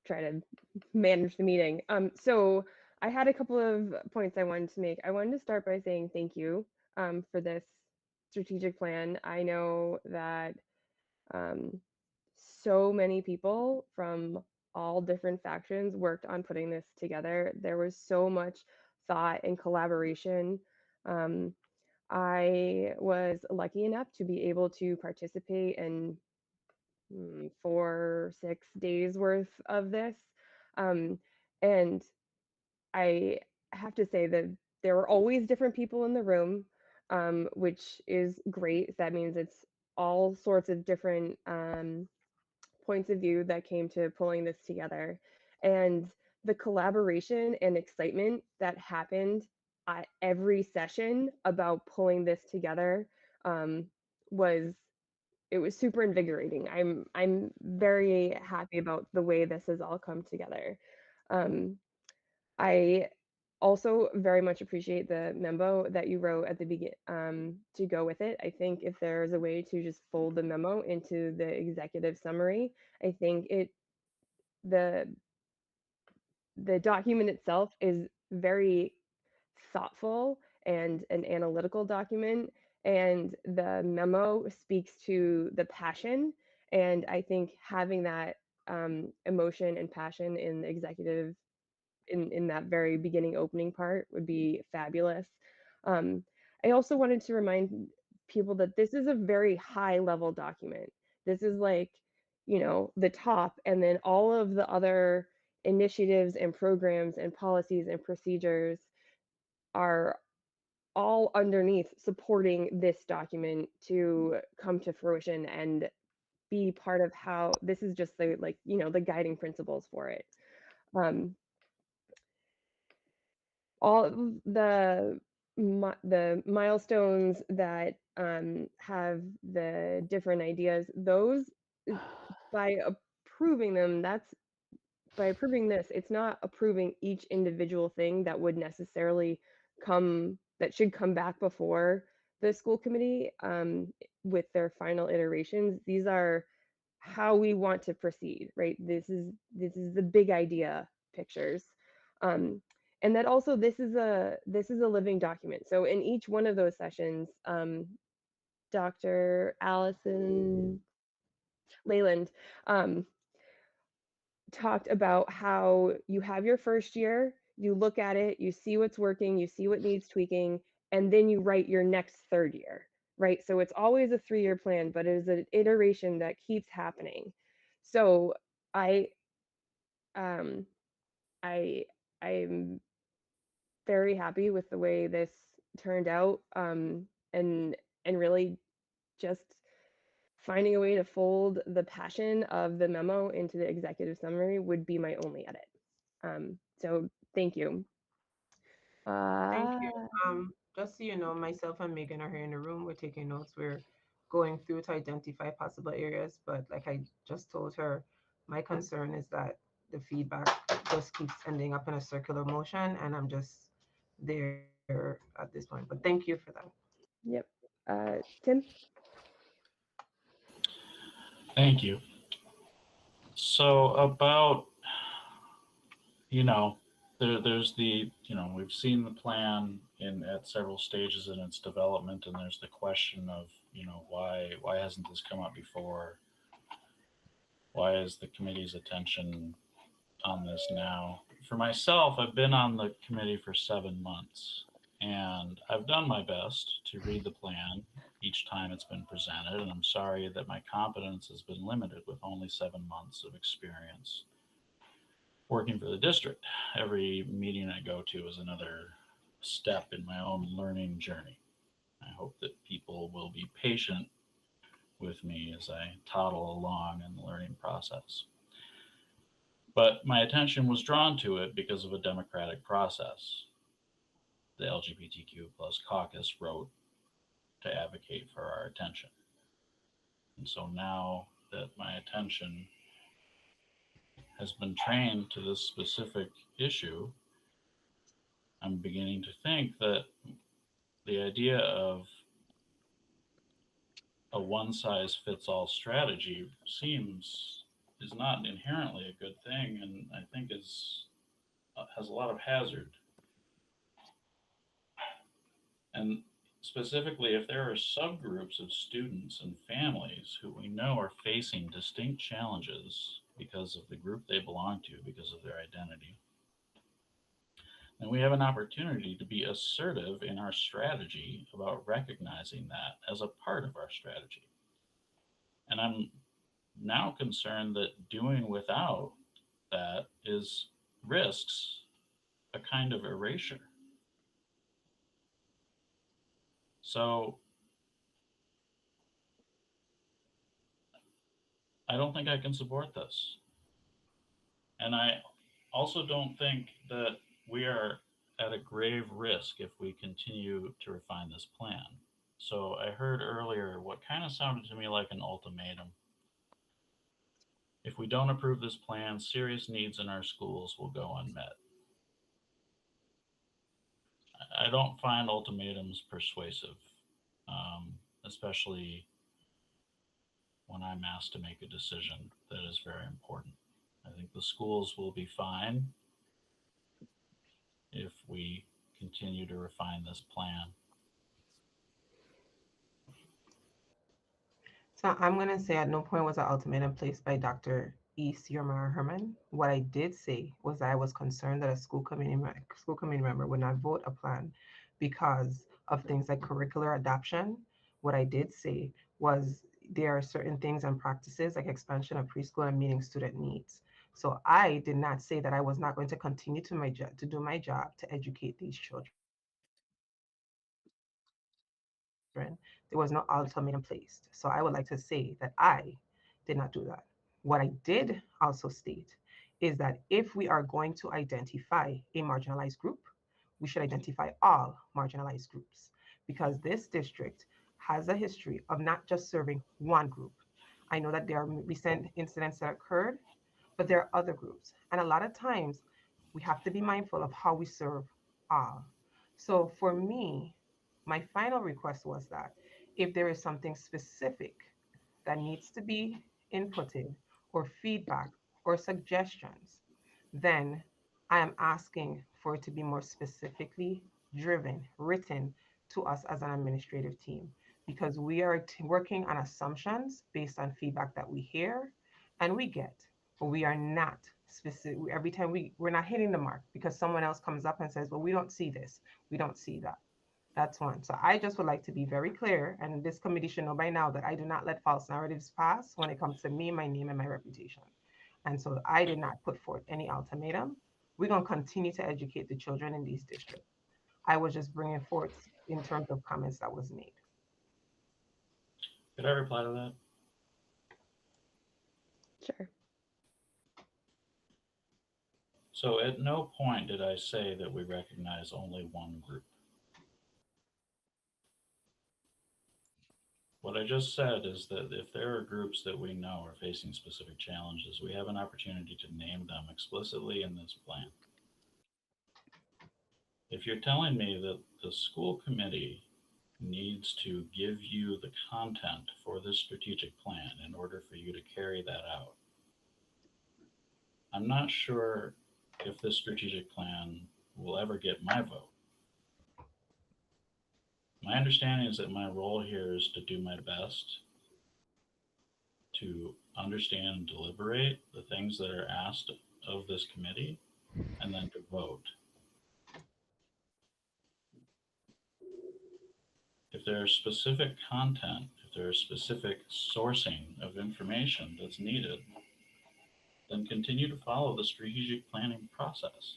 Speaker 1: try to manage the meeting. So I had a couple of points I wanted to make. I wanted to start by saying thank you for this strategic plan. I know that um, so many people from all different factions worked on putting this together. There was so much thought and collaboration. Um, I was lucky enough to be able to participate in 4, 6 days worth of this. Um, and I have to say that there were always different people in the room, which is great. That means it's all sorts of different points of view that came to pulling this together. And the collaboration and excitement that happened at every session about pulling this together um, was it was super invigorating. I'm very happy about the way this has all come together. I also very much appreciate the memo that you wrote at the begin to go with it. I think if there's a way to just fold the memo into the executive summary, I think the the document itself is very thoughtful and an analytical document, and the memo speaks to the passion. And I think having that emotion and passion in the executive in that very beginning opening part would be fabulous. Um, I also wanted to remind people that this is a very high level document. This is like, the top, and then all of the other initiatives and programs and policies and procedures are all underneath supporting this document to come to fruition and be part of how this is just the the guiding principles for it. Um, all of the milestones that have the different ideas, those by approving them, that's by approving this, it's not approving each individual thing that would necessarily that should come back before the school committee with their final iterations. These are how we want to proceed, right? This is the big idea pictures. Um, and that also this is a living document. So in each one of those sessions, Dr. Allison Leyland talked about how you have your first year, you look at it, you see what's working, you see what needs tweaking, and then you write your next third year, right? So it's always a 3-year plan, but it is an iteration that keeps happening. So I um I I'm very happy with the way this turned out and really just finding a way to fold the passion of the memo into the executive summary would be my only edit. So thank you.
Speaker 10: Thank you. Just so you know, myself and Megan are here in the room. We're taking notes. We're going through to identify possible areas. But like I just told her, my concern is that the feedback just keeps ending up in a circular motion, and I'm just there at this point. But thank you for that.
Speaker 1: Yep. Tim?
Speaker 12: Thank you. So about, there's the, we've seen the plan at several stages in its development, and there's the question of, why hasn't this come up before? Why is the committee's attention on this now? For myself, I've been on the committee for 7 months, and I've done my best to read the plan each time it's been presented, and I'm sorry that my competence has been limited with only 7 months of experience working for the district. Every meeting I go to is another step in my own learning journey. I hope that people will be patient with me as I toddle along in the learning process. But my attention was drawn to it because of a democratic process. The LGBTQ plus caucus wrote to advocate for our attention. And so now that my attention has been trained to this specific issue, I'm beginning to think that the idea of a one size fits all strategy is not inherently a good thing, and I think has a lot of hazard. And specifically, if there are subgroups of students and families who we know are facing distinct challenges because of the group they belong to, because of their identity, then we have an opportunity to be assertive in our strategy about recognizing that as a part of our strategy. And I'm now concerned that doing without that risks a kind of erasure. So I don't think I can support this. And I also don't think that we are at a grave risk if we continue to refine this plan. So I heard earlier what kind of sounded to me like an ultimatum. If we don't approve this plan, serious needs in our schools will go unmet. I don't find ultimatums persuasive, especially when I'm asked to make a decision that is very important. I think the schools will be fine if we continue to refine this plan.
Speaker 10: So I'm going to say at no point was an ultimatum placed by Dr. Yormar Herman. What I did say was I was concerned that a school committee member would not vote a plan because of things like curricular adoption. What I did say was there are certain things and practices like expansion of preschool and meeting student needs. So I did not say that I was not going to continue to do my job to educate these children. There was no ultimatum placed. So I would like to say that I did not do that. What I did also state is that if we are going to identify a marginalized group, we should identify all marginalized groups because this district has a history of not just serving one group. I know that there are recent incidents that occurred, but there are other groups. And a lot of times we have to be mindful of how we serve all. So for me, my final request was that if there is something specific that needs to be inputted or feedback or suggestions, then I am asking for it to be more specifically written to us as an administrative team, because we are working on assumptions based on feedback that we hear and we get, but we are not specific. Every time we're not hitting the mark because someone else comes up and says, well, we don't see this, we don't see that. That's one. So I just would like to be very clear, and this committee should know by now that I do not let false narratives pass when it comes to me, my name, and my reputation. And so I did not put forth any ultimatum. We're going to continue to educate the children in these districts. I was just bringing forth in terms of comments that was made.
Speaker 12: Could I reply to that?
Speaker 1: Sure.
Speaker 12: So at no point did I say that we recognize only one group. What I just said is that if there are groups that we know are facing specific challenges, we have an opportunity to name them explicitly in this plan. If you're telling me that the school committee needs to give you the content for this strategic plan in order for you to carry that out, I'm not sure if this strategic plan will ever get my vote. My understanding is that my role here is to do my best to understand and deliberate the things that are asked of this committee and then to vote. If there is specific content, if there is specific sourcing of information that's needed, then continue to follow the strategic planning process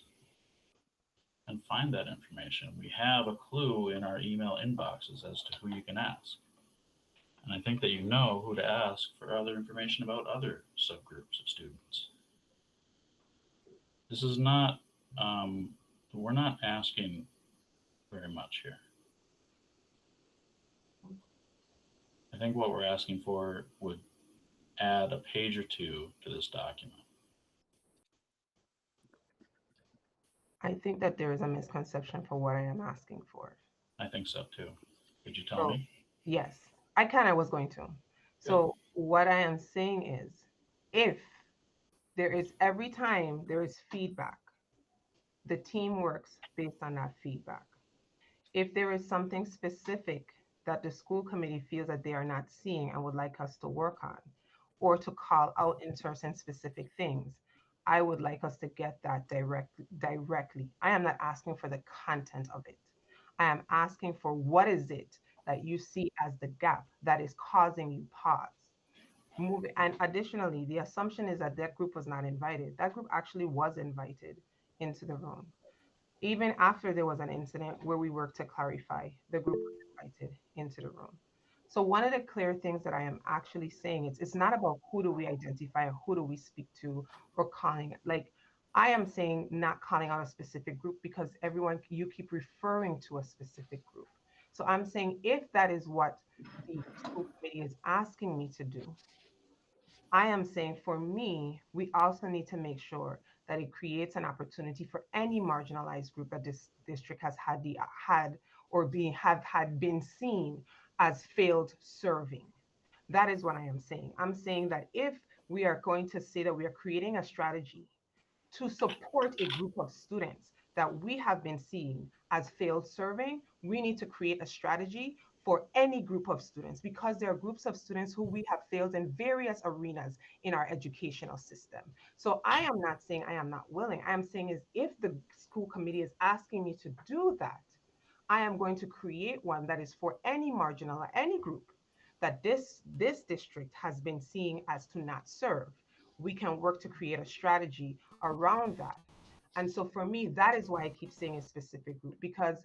Speaker 12: and find that information. We have a clue in our email inboxes as to who you can ask. And I think that you know who to ask for other information about other subgroups of students. This is not, we're not asking very much here. I think what we're asking for would add a page or two to this document.
Speaker 10: I think that there is a misconception for what I am asking for.
Speaker 12: I think so too. Could you tell
Speaker 10: So,
Speaker 12: me?
Speaker 10: yes, I kind of was going to. So what I am saying is, if there is every time there is feedback, the team works based on that feedback. If there is something specific that the school committee feels that they are not seeing and would like us to work on, or to call out in certain specific things, I would like us to get that directly. I am not asking for the content of it. I am asking for what is it that you see as the gap that is causing you pause. And additionally, the assumption is that that group was not invited. That group actually was invited into the room. Even after there was an incident where we worked to clarify, the group was invited into the room. So one of the clear things that I am actually saying is it's not about who do we identify or who do we speak to or calling. Like I am saying not calling out a specific group because everyone, you keep referring to a specific group. So I'm saying if that is what the school committee is asking me to do, I am saying for me, we also need to make sure that it creates an opportunity for any marginalized group that this district has had or have had been seen as failed serving. That is what I am saying. I'm saying that if we are going to say that we are creating a strategy to support a group of students that we have been seeing as failed serving, we need to create a strategy for any group of students because there are groups of students who we have failed in various arenas in our educational system. So I am not saying I am not willing. I am saying is if the school committee is asking me to do that, I am going to create one that is for any marginal, any group that this district has been seeing as to not serve. We can work to create a strategy around that. And so for me, that is why I keep saying a specific group, because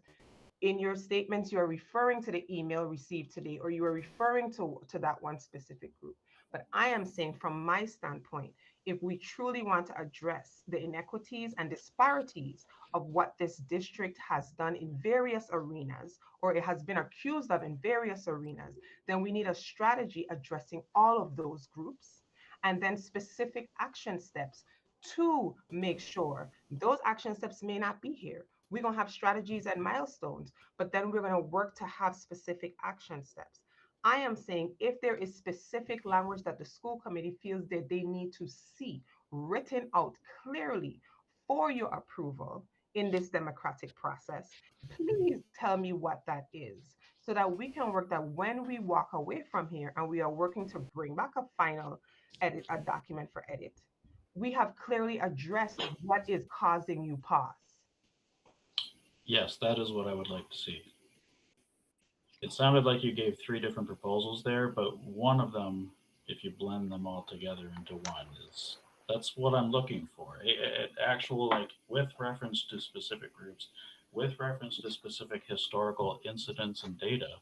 Speaker 10: in your statements, you're referring to the email received today, or you are referring to that one specific group. But I am saying from my standpoint, if we truly want to address the inequities and disparities of what this district has done in various arenas, or it has been accused of in various arenas, then we need a strategy addressing all of those groups and then specific action steps to make sure those action steps may not be here. We're going to have strategies and milestones, but then we're going to work to have specific action steps. I am saying if there is specific language that the school committee feels that they need to see written out clearly for your approval in this democratic process, please tell me what that is so that we can work that when we walk away from here and we are working to bring back a final edit, a document for edit, we have clearly addressed what is causing you pause.
Speaker 12: Yes, that is what I would like to see. It sounded like you gave three different proposals there, but one of them, if you blend them all together into one, that's what I'm looking for. Actual, like, with reference to specific groups, with reference to specific historical incidents and data,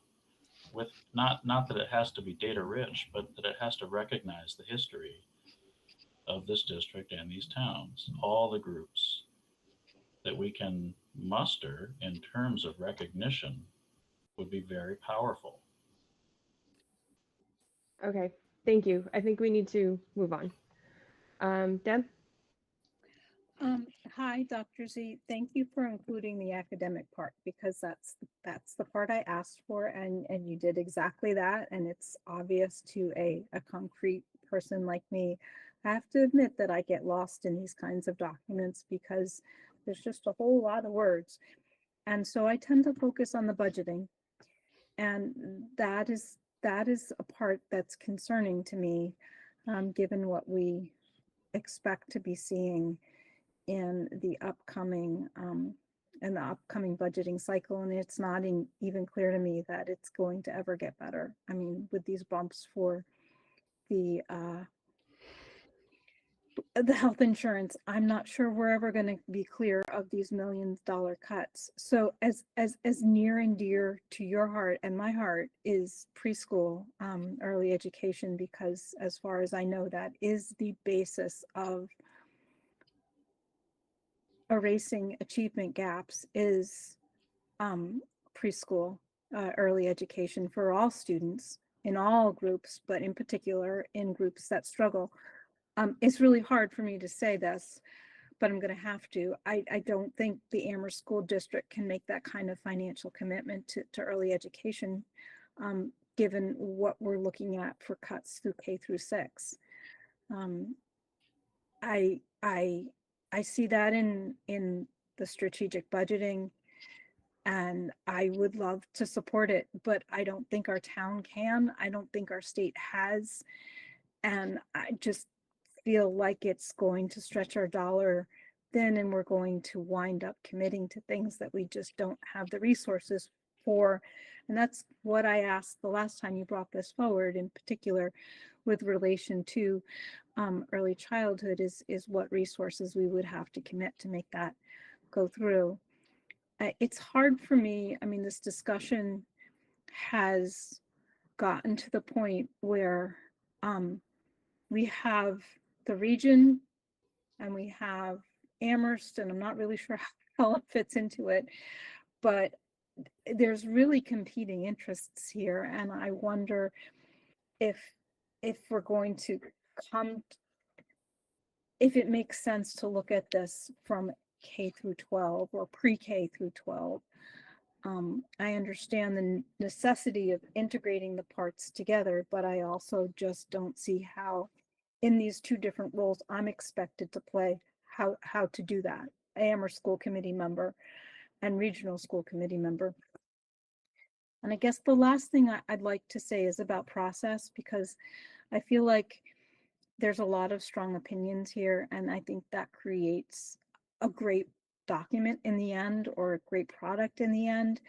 Speaker 12: with not that it has to be data rich, but that it has to recognize the history of this district and these towns, all the groups that we can muster in terms of recognition would be very powerful.
Speaker 1: Okay, thank you. I think we need to move on. Deb?
Speaker 11: Hi, Dr. Z. Thank you for including the academic part because that's the part I asked for, and you did exactly that. And it's obvious to a concrete person like me. I have to admit that I get lost in these kinds of documents because there's just a whole lot of words. And so I tend to focus on the budgeting. And that is a part that's concerning to me, given what we expect to be seeing in the upcoming budgeting cycle, and it's not even clear to me that it's going to ever get better. I mean, with these bumps for the health insurance, I'm not sure we're ever going to be clear of these $1 million cuts. So as near and dear to your heart and my heart is preschool early education, because as far as I know, that is the basis of erasing achievement gaps, is preschool early education for all students in all groups, but in particular in groups that struggle. It's really hard for me to say this, but I'm going to have to. I don't think the Amherst School District can make that kind of financial commitment to early education, given what we're looking at for cuts through K through 6. I I I see that in the strategic budgeting, and I would love to support it, but I don't think our town can. I don't think our state has, and I just feel like it's going to stretch our dollar thin, and we're going to wind up committing to things that we just don't have the resources for. And that's what I asked the last time you brought this forward, in particular with relation to early childhood, is what resources we would have to commit to make that go through. It's hard for me. I mean, this discussion has gotten to the point where we have the region and we have Amherst, and I'm not really sure how it fits into it, but there's really competing interests here. And I wonder if we're going to come, if it makes sense to look at this from K through 12 or pre-K through 12. I understand the necessity of integrating the parts together, but I also just don't see how in these two different roles I'm expected to play, how to do that. I am a school committee member and regional school committee member. And I guess the last thing I'd like to say is about process, because I feel like there's a lot of strong opinions here, and I think that creates a great document in the end, or a great product in the end.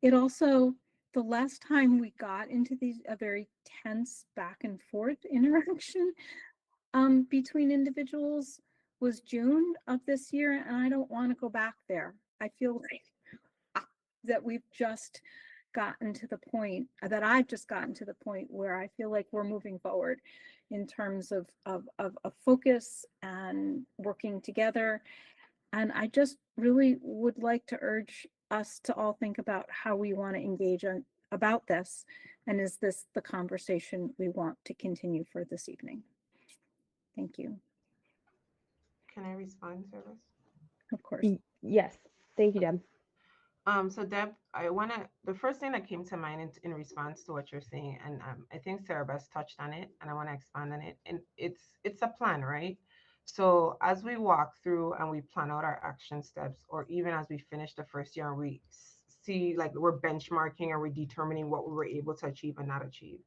Speaker 11: It also, the last time we got into a very tense back and forth interaction between individuals was June of this year, and I don't want to go back there. I feel like that we've just gotten to the point, that I've just gotten to the point where I feel like we're moving forward in terms of focus and working together. And I just really would like to urge us to all think about how we want to engage about this. And is this the conversation we want to continue for this evening? Thank you.
Speaker 10: Can I respond, Service?
Speaker 11: Of course.
Speaker 1: Yes. Thank you, Deb.
Speaker 10: So Deb, the first thing that came to mind in response to what you're saying, and I think Sarah Best touched on it, and I want to expand on it. And it's a plan, right? So as we walk through and we plan out our action steps, or even as we finish the first year and we see like we're benchmarking or we're determining what we were able to achieve and not achieve.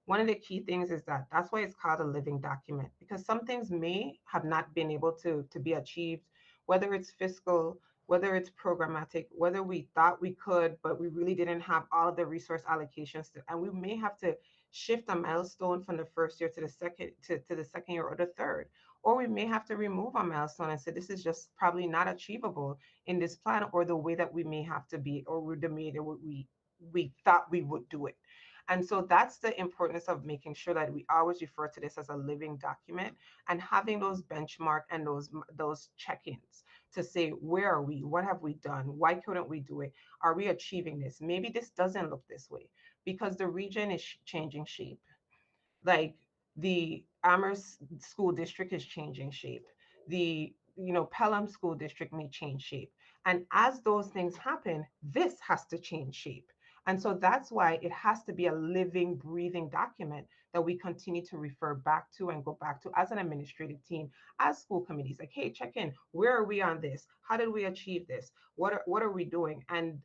Speaker 10: One of the key things is that's why it's called a living document, because some things may have not been able to be achieved, whether it's fiscal, whether it's programmatic, whether we thought we could, but we really didn't have all of the resource allocations and we may have to shift a milestone from the first year to the second year or the third. Or we may have to remove a milestone and say this is just probably not achievable in this plan, or the way that we may have to be, or the way that we thought we would do it. And so that's the importance of making sure that we always refer to this as a living document, and having those benchmark and those check-ins to say, where are we? What have we done? Why couldn't we do it? Are we achieving this? Maybe this doesn't look this way because the region is changing shape. Like the Amherst School District is changing shape. The Pelham School District may change shape. And as those things happen, this has to change shape. And so that's why it has to be a living, breathing document that we continue to refer back to and go back to as an administrative team, as school committees. Like, hey, check in. Where are we on this? How did we achieve this? What are we doing? And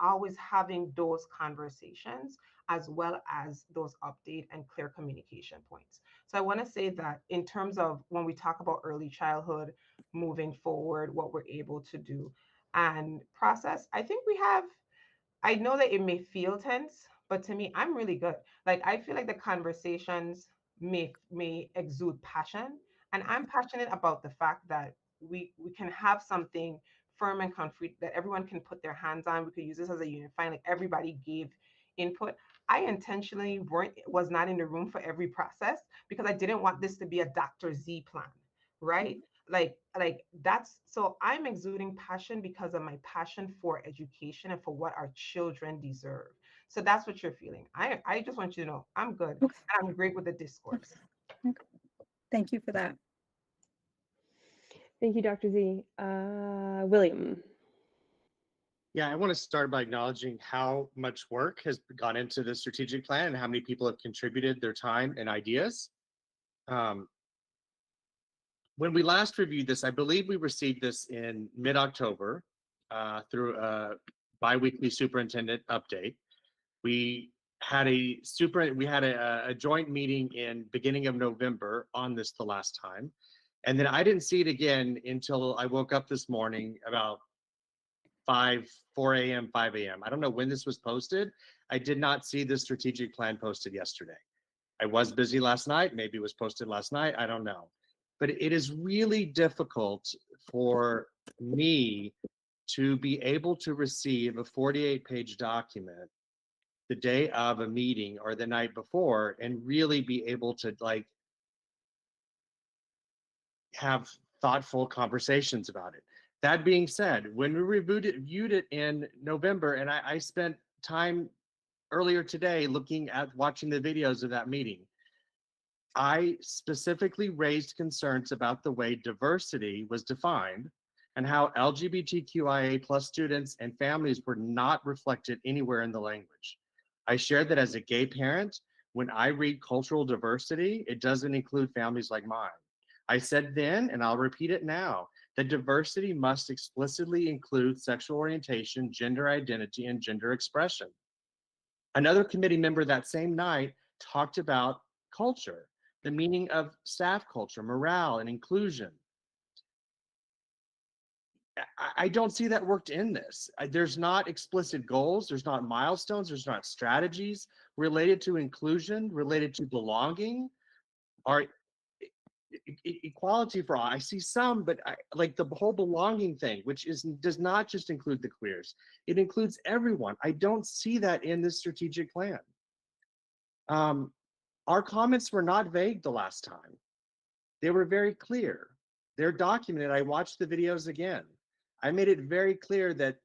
Speaker 10: always having those conversations as well as those update and clear communication points. So I want to say that in terms of when we talk about early childhood moving forward, what we're able to do and process, I think I know that it may feel tense, but to me, I'm really good. Like I feel like the conversations may exude passion, and I'm passionate about the fact that we can have something firm and concrete that everyone can put their hands on. We could use this as a unifying, like everybody gave input. I intentionally was not in the room for every process because I didn't want this to be a Dr. Z plan, right? Like that's, so I'm exuding passion because of my passion for education and for what our children deserve. So that's what you're feeling. I just want you to know I'm good.
Speaker 11: Okay.
Speaker 10: I'm great with the discourse.
Speaker 11: Thank you for that.
Speaker 1: Thank you, Dr. Z. William.
Speaker 3: Yeah, I want to start by acknowledging how much work has gone into the strategic plan and how many people have contributed their time and ideas. When we last reviewed this, I believe we received this in mid-October through a biweekly superintendent update. We had a joint meeting in beginning of November on this the last time. And then I didn't see it again until I woke up this morning about 4 a.m., 5 a.m. I don't know when this was posted. I did not see the strategic plan posted yesterday. I was busy last night. Maybe it was posted last night. I don't know. But it is really difficult for me to be able to receive a 48-page document the day of a meeting or the night before and really be able to like have thoughtful conversations about it. That being said, when we reviewed it in November, and I spent time earlier today watching the videos of that meeting, I specifically raised concerns about the way diversity was defined and how LGBTQIA plus students and families were not reflected anywhere in the language. I shared that as a gay parent, when I read cultural diversity, it doesn't include families like mine. I said then, and I'll repeat it now, that diversity must explicitly include sexual orientation, gender identity, and gender expression. Another committee member that same night talked about culture, the meaning of staff culture, morale, and inclusion. I don't see that worked in this. There's not explicit goals, there's not milestones, there's not strategies related to inclusion, related to belonging, or equality for all. I see some, but like the whole belonging thing, which does not just include the queers, it includes everyone. I don't see that in this strategic plan. Our comments were not vague the last time. They were very clear. They're documented. I watched the videos again. I made it very clear that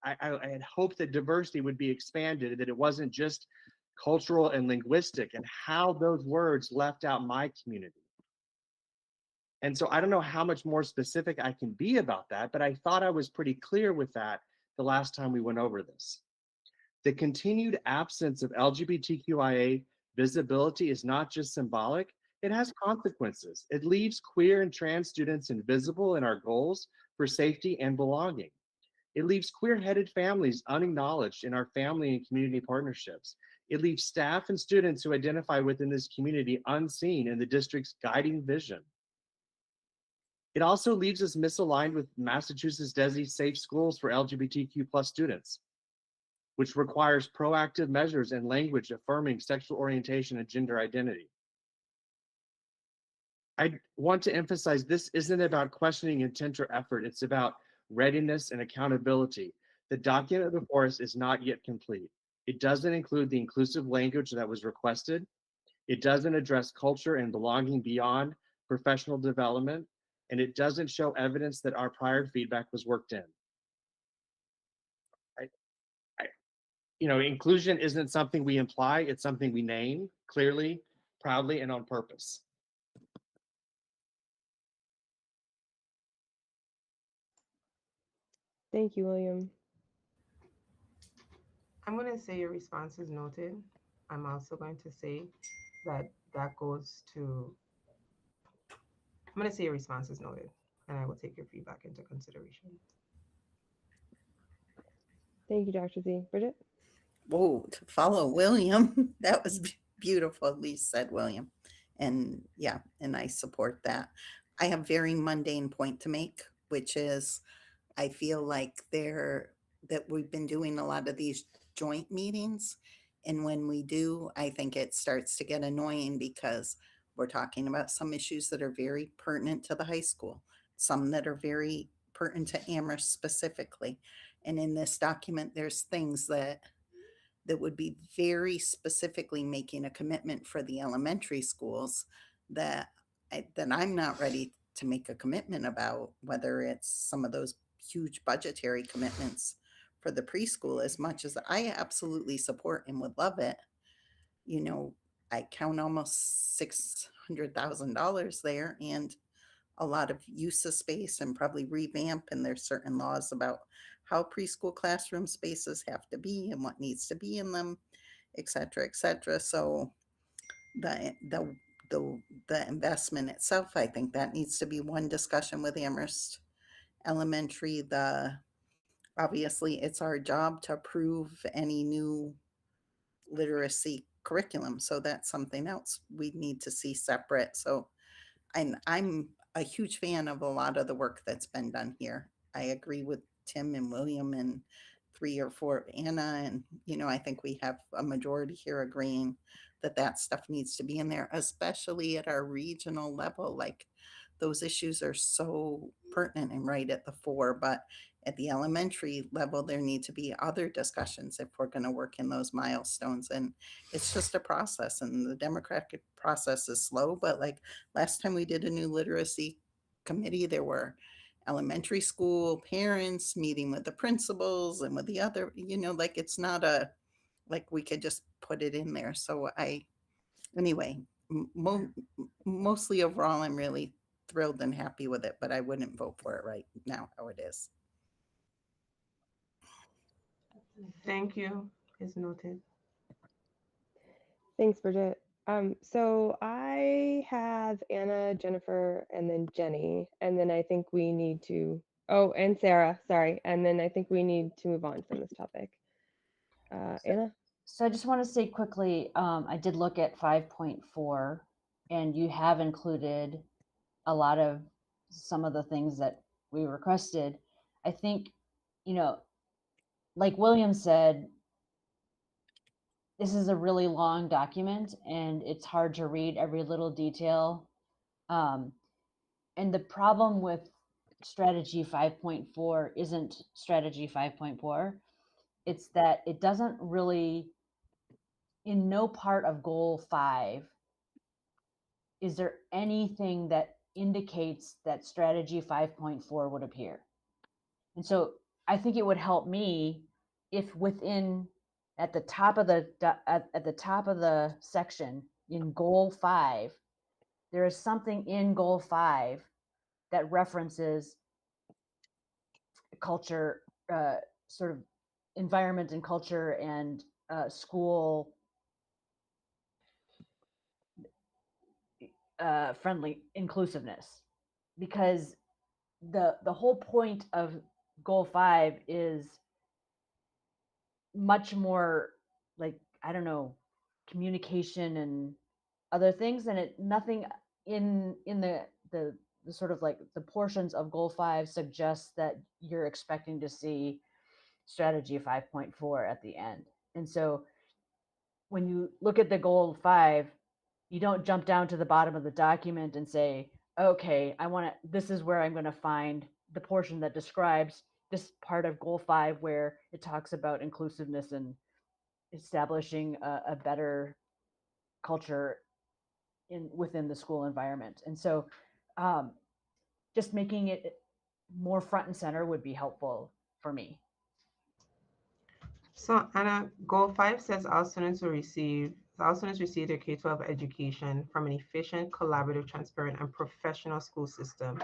Speaker 3: I had hoped that diversity would be expanded, that it wasn't just cultural and linguistic, and how those words left out my community. And so I don't know how much more specific I can be about that, but I thought I was pretty clear with that the last time we went over this. The continued absence of LGBTQIA visibility is not just symbolic, it has consequences. It leaves queer and trans students invisible in our goals for safety and belonging. It leaves queer-headed families unacknowledged in our family and community partnerships. It leaves staff and students who identify within this community unseen in the district's guiding vision. It also leaves us misaligned with Massachusetts DESE Safe Schools for LGBTQ plus students, which requires proactive measures and language affirming sexual orientation and gender identity. I want to emphasize this isn't about questioning intent or effort, it's about readiness and accountability. The document before us is not yet complete. It doesn't include the inclusive language that was requested. It doesn't address culture and belonging beyond professional development, and it doesn't show evidence that our prior feedback was worked in. Inclusion isn't something we imply, it's something we name clearly, proudly, and on purpose.
Speaker 1: Thank you, William.
Speaker 10: I'm going to say your response is noted. I'm also going to say that that goes to, I'm going to say your response is noted, and I will take your feedback into consideration.
Speaker 1: Thank you, Dr. Z. Bridget?
Speaker 9: Whoa, to follow William. That was beautiful, at least said William. And yeah, and I support that. I have very mundane point to make, which is I feel like that we've been doing a lot of these joint meetings. And when we do, I think it starts to get annoying because we're talking about some issues that are very pertinent to the high school, some that are very pertinent to Amherst specifically. And in this document, there's things that would be very specifically making a commitment for the elementary schools that that I'm not ready to make a commitment about, whether it's some of those huge budgetary commitments for the preschool, as much as I absolutely support and would love it. You know, I count almost $600,000 there, and a lot of use of space and probably revamp. And there's certain laws about how preschool classroom spaces have to be and what needs to be in them, et cetera, et cetera. So the the the investment itself, I think that needs to be one discussion with Amherst Elementary. Obviously it's our job to approve any new literacy curriculum. So that's something else we need to see separate. So I'm a huge fan of a lot of the work that's been done here. I agree with Tim and William and 3 or 4 of Anna, and I think we have a majority here agreeing that that stuff needs to be in there, especially at our regional level. Like, those issues are so pertinent and right at the fore, but at the elementary level, there need to be other discussions if we're going to work in those milestones. And it's just a process, and the democratic process is slow. But like last time we did a new literacy committee, there were elementary school parents meeting with the principals and with the other, like it's not like we could just put it in there. So anyway, mostly overall, I'm really thrilled and happy with it, but I wouldn't vote for it right now how it is.
Speaker 10: Thank you. Is noted.
Speaker 1: Thanks, Bridget. So I have Anna, Jennifer, and then Jenny, and then I think we need to, oh, and Sarah, sorry. And then I think we need to move on from this topic. Anna?
Speaker 2: So I just want to say quickly, I did look at 5.4, and you have included a lot of some of the things that we requested. I think, like William said, this is a really long document and it's hard to read every little detail. And the problem with strategy 5.4 isn't strategy 5.4. It's that it doesn't really, in no part of goal 5, is there anything that indicates that strategy 5.4 would appear. And so I think it would help me if within at the top of the section in goal 5, there is something in goal 5 that references culture, sort of environment and culture and school friendly inclusiveness, because the whole point of goal 5 is much more like, I don't know, communication and other things, and nothing in the sort of like the portions of goal 5 suggests that you're expecting to see strategy 5.4 at the end. And so when you look at the goal 5, you don't jump down to the bottom of the document and say, okay, this is where I'm going to find the portion that describes this part of goal 5 where it talks about inclusiveness and establishing a better culture within the school environment. And so just making it more front and center would be helpful for me.
Speaker 10: So Anna, goal 5 says all students receive their K-12 education from an efficient, collaborative, transparent, and professional school system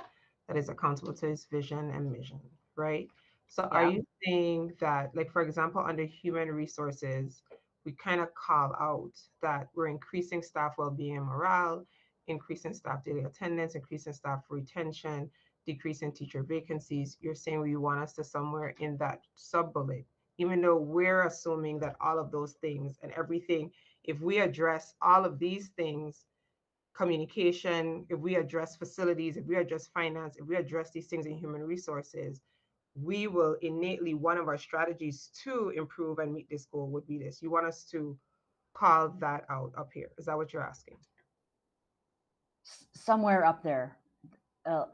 Speaker 10: that is accountable to its vision and mission, right? So are
Speaker 2: Yeah.
Speaker 10: you saying that, like, for example, under human resources, we kind of call out that we're increasing staff well-being and morale, increasing staff daily attendance, increasing staff retention, decreasing teacher vacancies? You're saying we want us to somewhere in that sub-bullet, even though we're assuming that all of those things and everything, if we address all of these things, communication, if we address facilities, if we address finance, if we address these things in human resources, we will innately, one of our strategies to improve and meet this goal would be this. You want us to call that out up here. Is that what you're asking?
Speaker 2: Somewhere up there,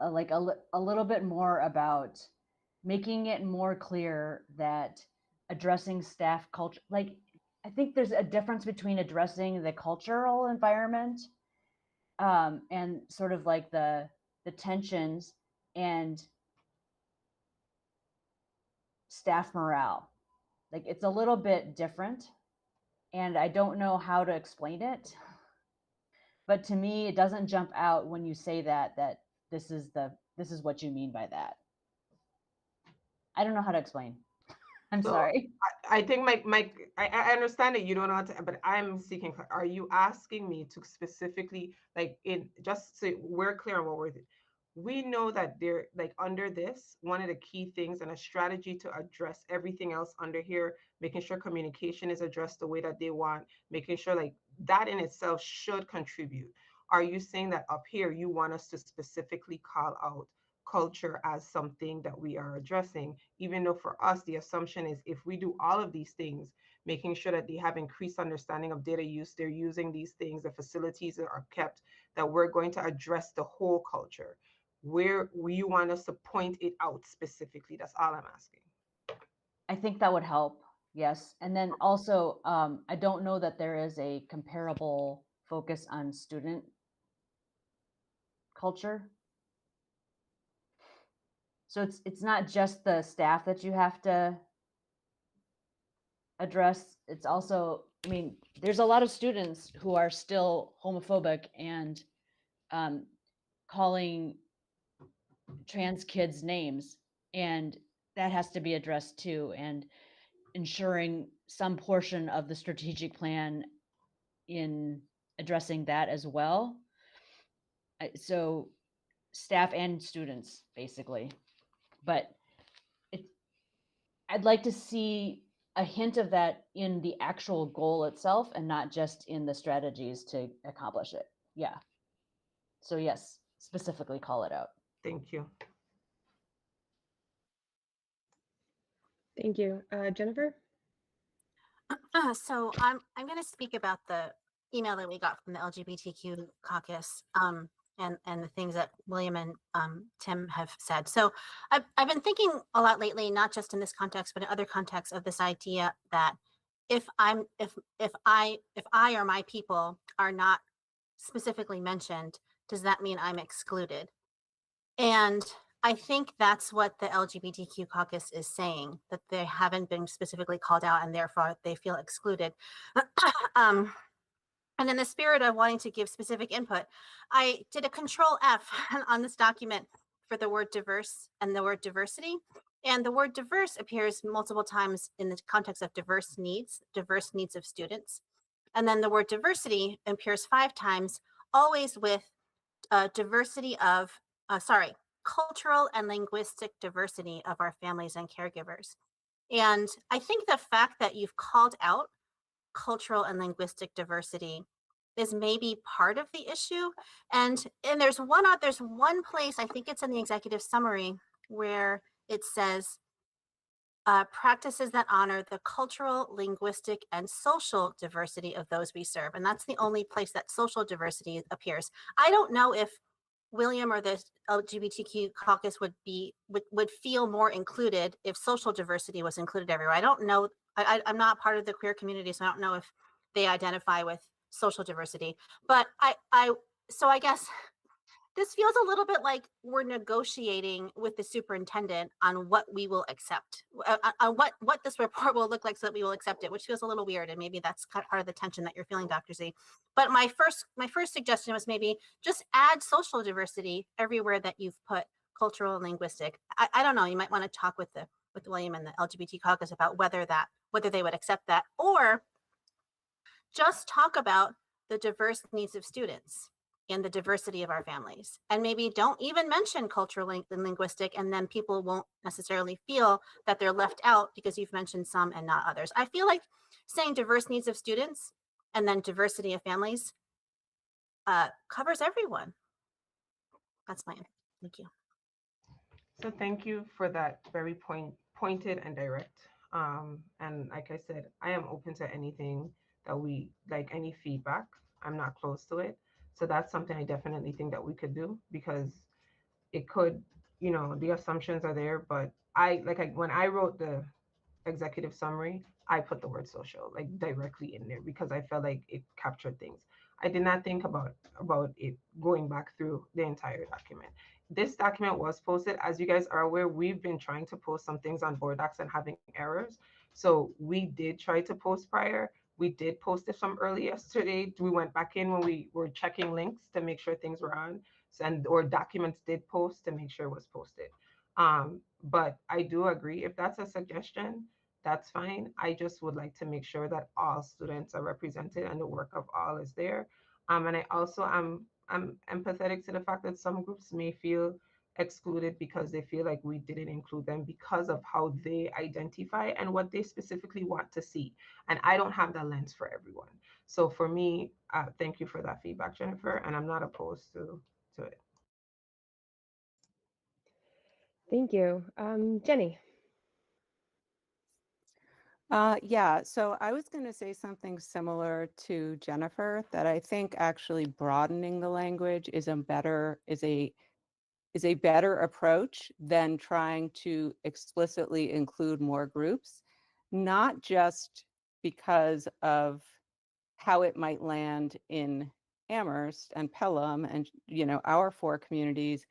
Speaker 2: like a little bit more about making it more clear that addressing staff culture, like I think there's a difference between addressing the cultural environment and sort of like the tensions and staff morale. Like it's a little bit different, and I don't know how to explain it. But to me, it doesn't jump out when you say that this is what you mean by that. I don't know how to explain. I'm
Speaker 10: So
Speaker 2: sorry.
Speaker 10: I think I understand that you don't know how to, but I'm seeking, are you asking me to specifically, like, in just so we're clear on what we know that there, like, under this, one of the key things and a strategy to address everything else under here, making sure communication is addressed the way that they want, making sure like that in itself should contribute. Are you saying that up here you want us to specifically call out culture as something that we are addressing, even though for us the assumption is if we do all of these things, making sure that they have increased understanding of data use, they're using these things, the facilities are kept, that we're going to address the whole culture? Where you want us to point it out specifically? That's all I'm asking.
Speaker 2: I think that would help. Yes. And then also, I don't know that there is a comparable focus on student culture. So it's not just the staff that you have to address. It's also, I mean, there's a lot of students who are still homophobic and calling trans kids names, and that has to be addressed too. And ensuring some portion of the strategic plan in addressing that as well. So staff and students basically, but I'd like to see a hint of that in the actual goal itself and not just in the strategies to accomplish it. Yeah. So yes, specifically call it out.
Speaker 10: Thank you.
Speaker 1: Thank you. Jennifer?
Speaker 4: So I'm going to speak about the email that we got from the LGBTQ caucus, and the things that William and Tim have said. So I've been thinking a lot lately, not just in this context, but in other contexts, of this idea that if I or my people are not specifically mentioned, does that mean I'm excluded? And I think that's what the LGBTQ caucus is saying, that they haven't been specifically called out and therefore they feel excluded. And in the spirit of wanting to give specific input, I did a control F on this document for the word diverse and the word diversity. And the word diverse appears multiple times in the context of diverse needs of students. And then the word diversity appears 5 times, always with cultural and linguistic diversity of our families and caregivers. And I think the fact that you've called out cultural and linguistic diversity is maybe part of the issue. And there's one place, I think it's in the executive summary, where it says practices that honor the cultural, linguistic, and social diversity of those we serve. And that's the only place that social diversity appears. I don't know if William or the LGBTQ caucus would feel more included if social diversity was included everywhere. I don't know. I'm not part of the queer community, so I don't know if they identify with social diversity. But so I guess this feels a little bit like we're negotiating with the superintendent on what we will accept, on what this report will look like so that we will accept it, which feels a little weird. And maybe that's kind of part of the tension that you're feeling, Dr. Z. But my first suggestion was maybe just add social diversity everywhere that you've put cultural and linguistic. I don't know. You might want to talk with with William and the LGBT caucus about whether they would accept that, or just talk about the diverse needs of students and the diversity of our families, and maybe don't even mention cultural and linguistic, and then people won't necessarily feel that they're left out because you've mentioned some and not others. I feel like saying diverse needs of students and then diversity of families covers everyone. That's my end. Thank you.
Speaker 10: So thank you for that very pointed and direct. And like I said, I am open to anything that we like, any feedback. I'm not close to it. So that's something I definitely think that we could do, because it could, the assumptions are there, but when I wrote the executive summary, I put the word social like directly in there because I felt like it captured things. I did not think about it going back through the entire document. This document was posted. As you guys are aware, we've been trying to post some things on board docs and having errors. So we did try to post prior. We did post it some early yesterday. We went back in when we were checking links to make sure things were on, or documents did post to make sure it was posted. But I do agree, if that's a suggestion, that's fine. I just would like to make sure that all students are represented and the work of all is there. And I also I'm empathetic to the fact that some groups may feel excluded because they feel like we didn't include them because of how they identify and what they specifically want to see. And I don't have that lens for everyone. So for me, thank you for that feedback, Jennifer, and I'm not opposed to it.
Speaker 1: Thank you. Jenny.
Speaker 6: Yeah, so I was going to say something similar to Jennifer, that I think actually broadening the language is a better approach than trying to explicitly include more groups, not just because of how it might land in Amherst and Pelham and our four communities,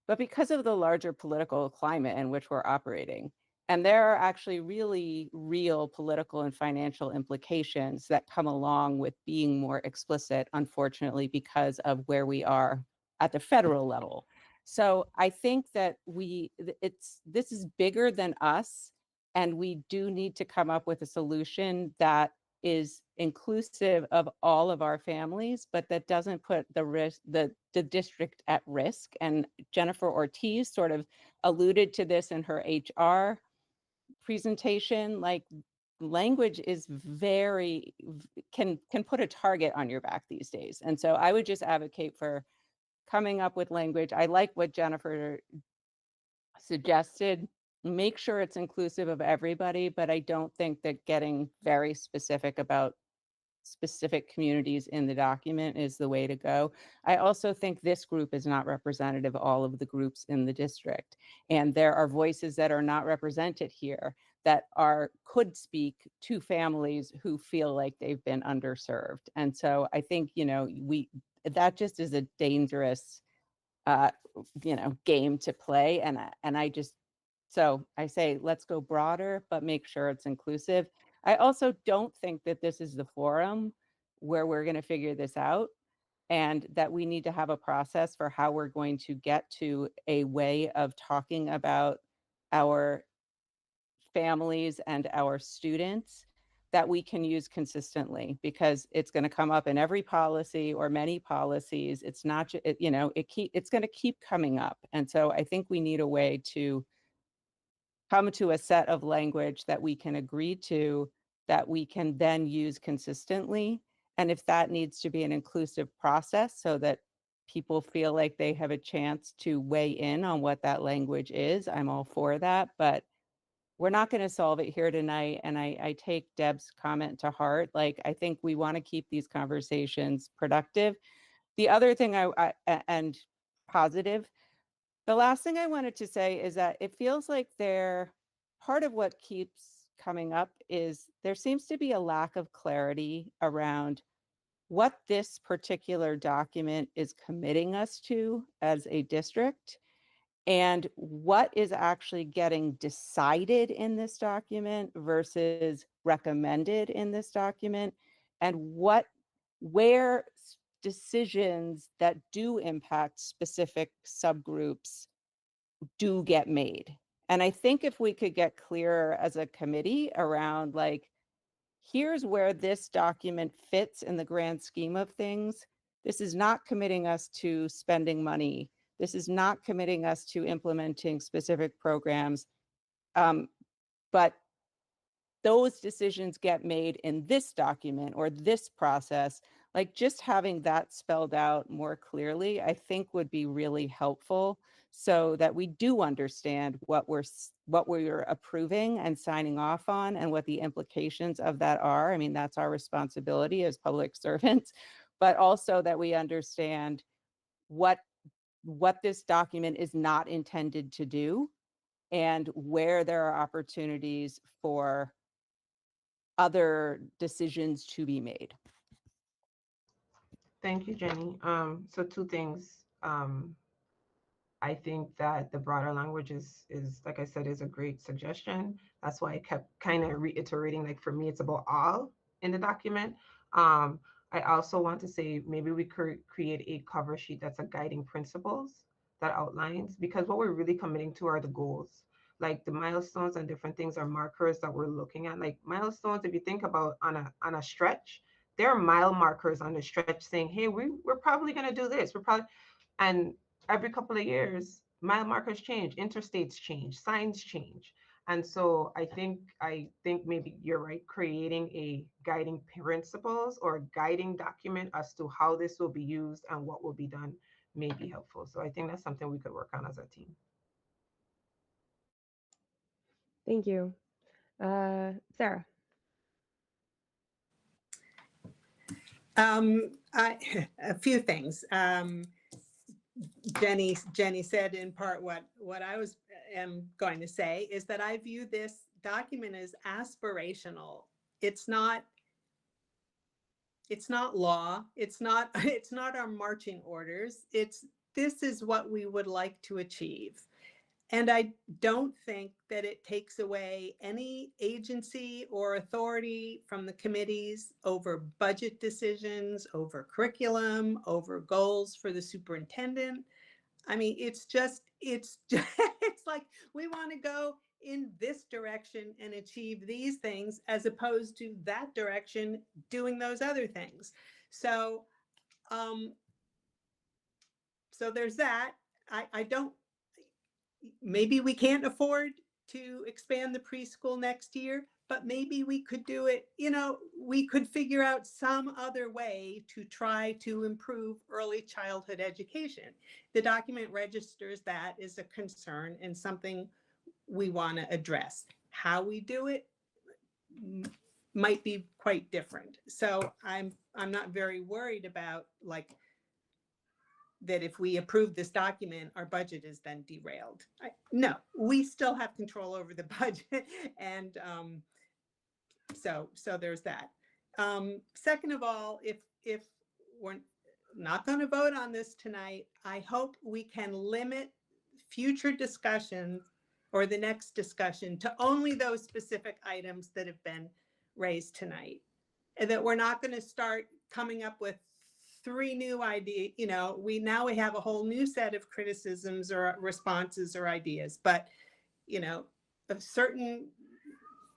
Speaker 6: but because of the larger political climate in which we're operating. And there are actually really real political and financial implications that come along with being more explicit, unfortunately, because of where we are at the federal level. So I think that this is bigger than us, and we do need to come up with a solution that is inclusive of all of our families, but that doesn't put the district at risk. And Jennifer Ortiz sort of alluded to this in her HR presentation. Like, language is can put a target on your back these days. And so I would just advocate for coming up with language. I like what Jennifer suggested. Make sure it's inclusive of everybody, but I don't think that getting very specific about specific communities in the document is the way to go. I also think this group is not representative of all of the groups in the district. And there are voices that are not represented here that could speak to families who feel like they've been underserved. And so I think, that just is a dangerous game to play. So I say, let's go broader, but make sure it's inclusive. I also don't think that this is the forum where we're going to figure this out, and that we need to have a process for how we're going to get to a way of talking about our families and our students that we can use consistently, because it's going to come up in every policy or many policies. It's not, it's going to keep coming up. And so I think we need a way to come to a set of language that we can agree to, that we can then use consistently. And if that needs to be an inclusive process so that people feel like they have a chance to weigh in on what that language is, I'm all for that. But we're not going to solve it here tonight. And I take Deb's comment to heart. Like, I think we want to keep these conversations productive. The other thing and positive, the last thing I wanted to say is that it feels like part of what keeps coming up is there seems to be a lack of clarity around what this particular document is committing us to as a district, and what is actually getting decided in this document versus recommended in this document, and where decisions that do impact specific subgroups do get made. And I think if we could get clearer as a committee around like, here's where this document fits in the grand scheme of things. This is not committing us to spending money. This is not committing us to implementing specific programs. But those decisions get made in this document or this process. Like just having that spelled out more clearly, I think would be really helpful so that we do understand what we're approving and signing off on and what the implications of that are. I mean, that's our responsibility as public servants, but also that we understand what this document is not intended to do and where there are opportunities for other decisions to be made.
Speaker 10: Thank you, Jenny. So two things. I think that the broader language is like I said, is a great suggestion. That's why I kept kind of reiterating, like for me, it's about all in the document. I also want to say maybe we could create a cover sheet that's a guiding principles that outlines, because what we're really committing to are the goals. Like the milestones and different things are markers that we're looking at. Like milestones, if you think about on a stretch, there are mile markers on the stretch saying, hey, we're probably gonna do this. We're probably, and every couple of years, mile markers change, interstates change, signs change. And so I think maybe you're right, creating a guiding principles or a guiding document as to how this will be used and what will be done may be helpful. So I think that's something we could work on as a team.
Speaker 1: Thank you. Sarah.
Speaker 11: A few things. Jenny said in part what I am going to say is that I view this document as aspirational. It's not law. It's not our marching orders. This is what we would like to achieve. And I don't think that it takes away any agency or authority from the committees over budget decisions, over curriculum, over goals for the superintendent. I mean, it's like we want to go in this direction and achieve these things as opposed to that direction doing those other things. So, so there's that. I don't, maybe we can't afford to expand the preschool next year, but maybe we could do it, we could figure out some other way to try to improve early childhood education. The document registers that as a concern and something we want to address. How we do it might be quite different. So I'm not very worried about like that if we approve this document, our budget is then derailed. No, we still have control over the budget. And so there's that. Second of all, if we're not going to vote on this tonight, I hope we can limit future discussion or the next discussion to only those specific items that have been raised tonight. And that we're not going to start coming up with 3 new ideas. We have a whole new set of criticisms or responses or ideas, but a certain,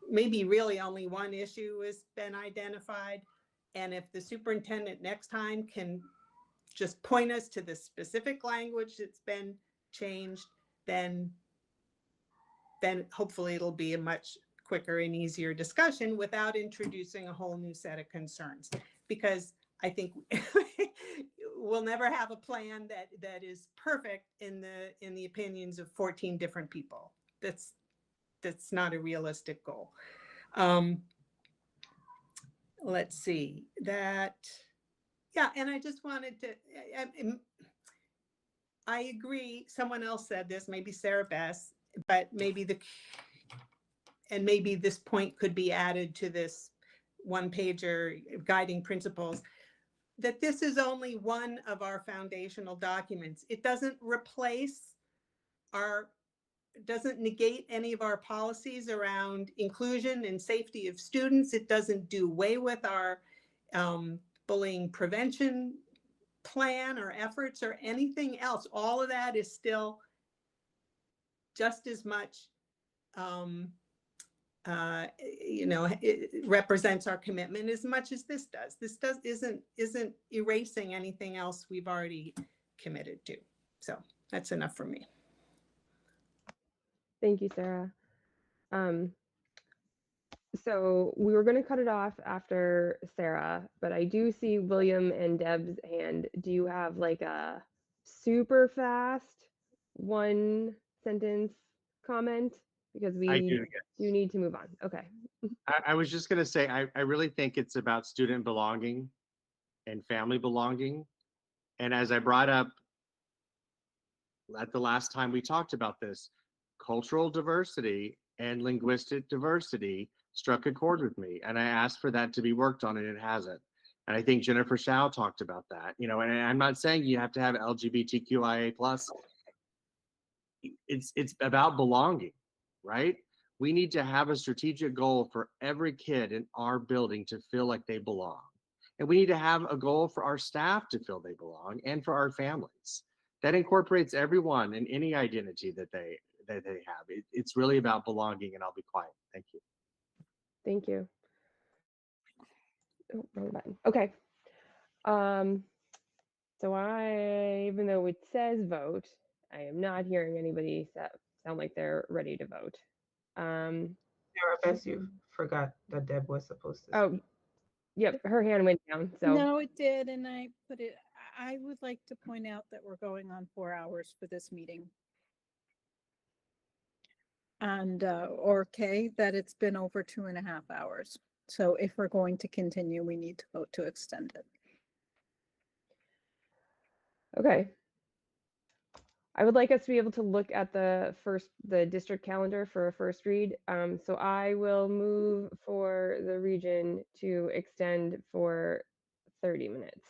Speaker 11: maybe really only one issue has been identified. And if the superintendent next time can just point us to the specific language that's been changed, then hopefully it'll be a much quicker and easier discussion without introducing a whole new set of concerns. Because I think we'll never have a plan that is perfect in the opinions of 14 different people. That's not a realistic goal. Let's see that. Yeah, and I just wanted to, I agree. Someone else said this, maybe Sarah Bess, but maybe this point could be added to this one-pager guiding principles, that this is only one of our foundational documents. It doesn't replace doesn't negate any of our policies around inclusion and safety of students. It doesn't do away with our bullying prevention plan or efforts or anything else. All of that is still just as much
Speaker 5: it represents our commitment as much as this does. Isn't erasing anything else we've already committed to. So that's enough for me.
Speaker 1: Thank you, Sarah. So we were going to cut it off after Sarah, but I do see William and Deb's hand. Do you have like a super fast one sentence comment? Because
Speaker 3: I
Speaker 1: we
Speaker 3: do.
Speaker 1: do need to move on. Okay.
Speaker 3: I was just going to say, I really think it's about student belonging and family belonging. And as I brought up at the last time we talked about this, cultural diversity and linguistic diversity struck a chord with me. And I asked for that to be worked on, and it hasn't. And I think Jennifer Shao talked about that, and I'm not saying you have to have LGBTQIA plus. It's about belonging, right? We need to have a strategic goal for every kid in our building to feel like they belong. And we need to have a goal for our staff to feel they belong and for our families. That incorporates everyone and any identity that they have. It's really about belonging, and I'll be quiet. Thank you.
Speaker 1: Thank you. Oh, wrong button. Okay. So even though it says vote, I am not hearing anybody sound like they're ready to vote.
Speaker 10: Sarah, Bess, you forgot that Deb was supposed to.
Speaker 1: Oh, yep, her hand went down. So
Speaker 11: No, it did, and I would like to point out that we're going on 4 hours for this meeting. And, that it's been over 2.5 hours. So if we're going to continue, we need to vote to extend it.
Speaker 1: okay. I would like us to be able to look at the district calendar for a first read. So I will move for the region to extend for 30 minutes.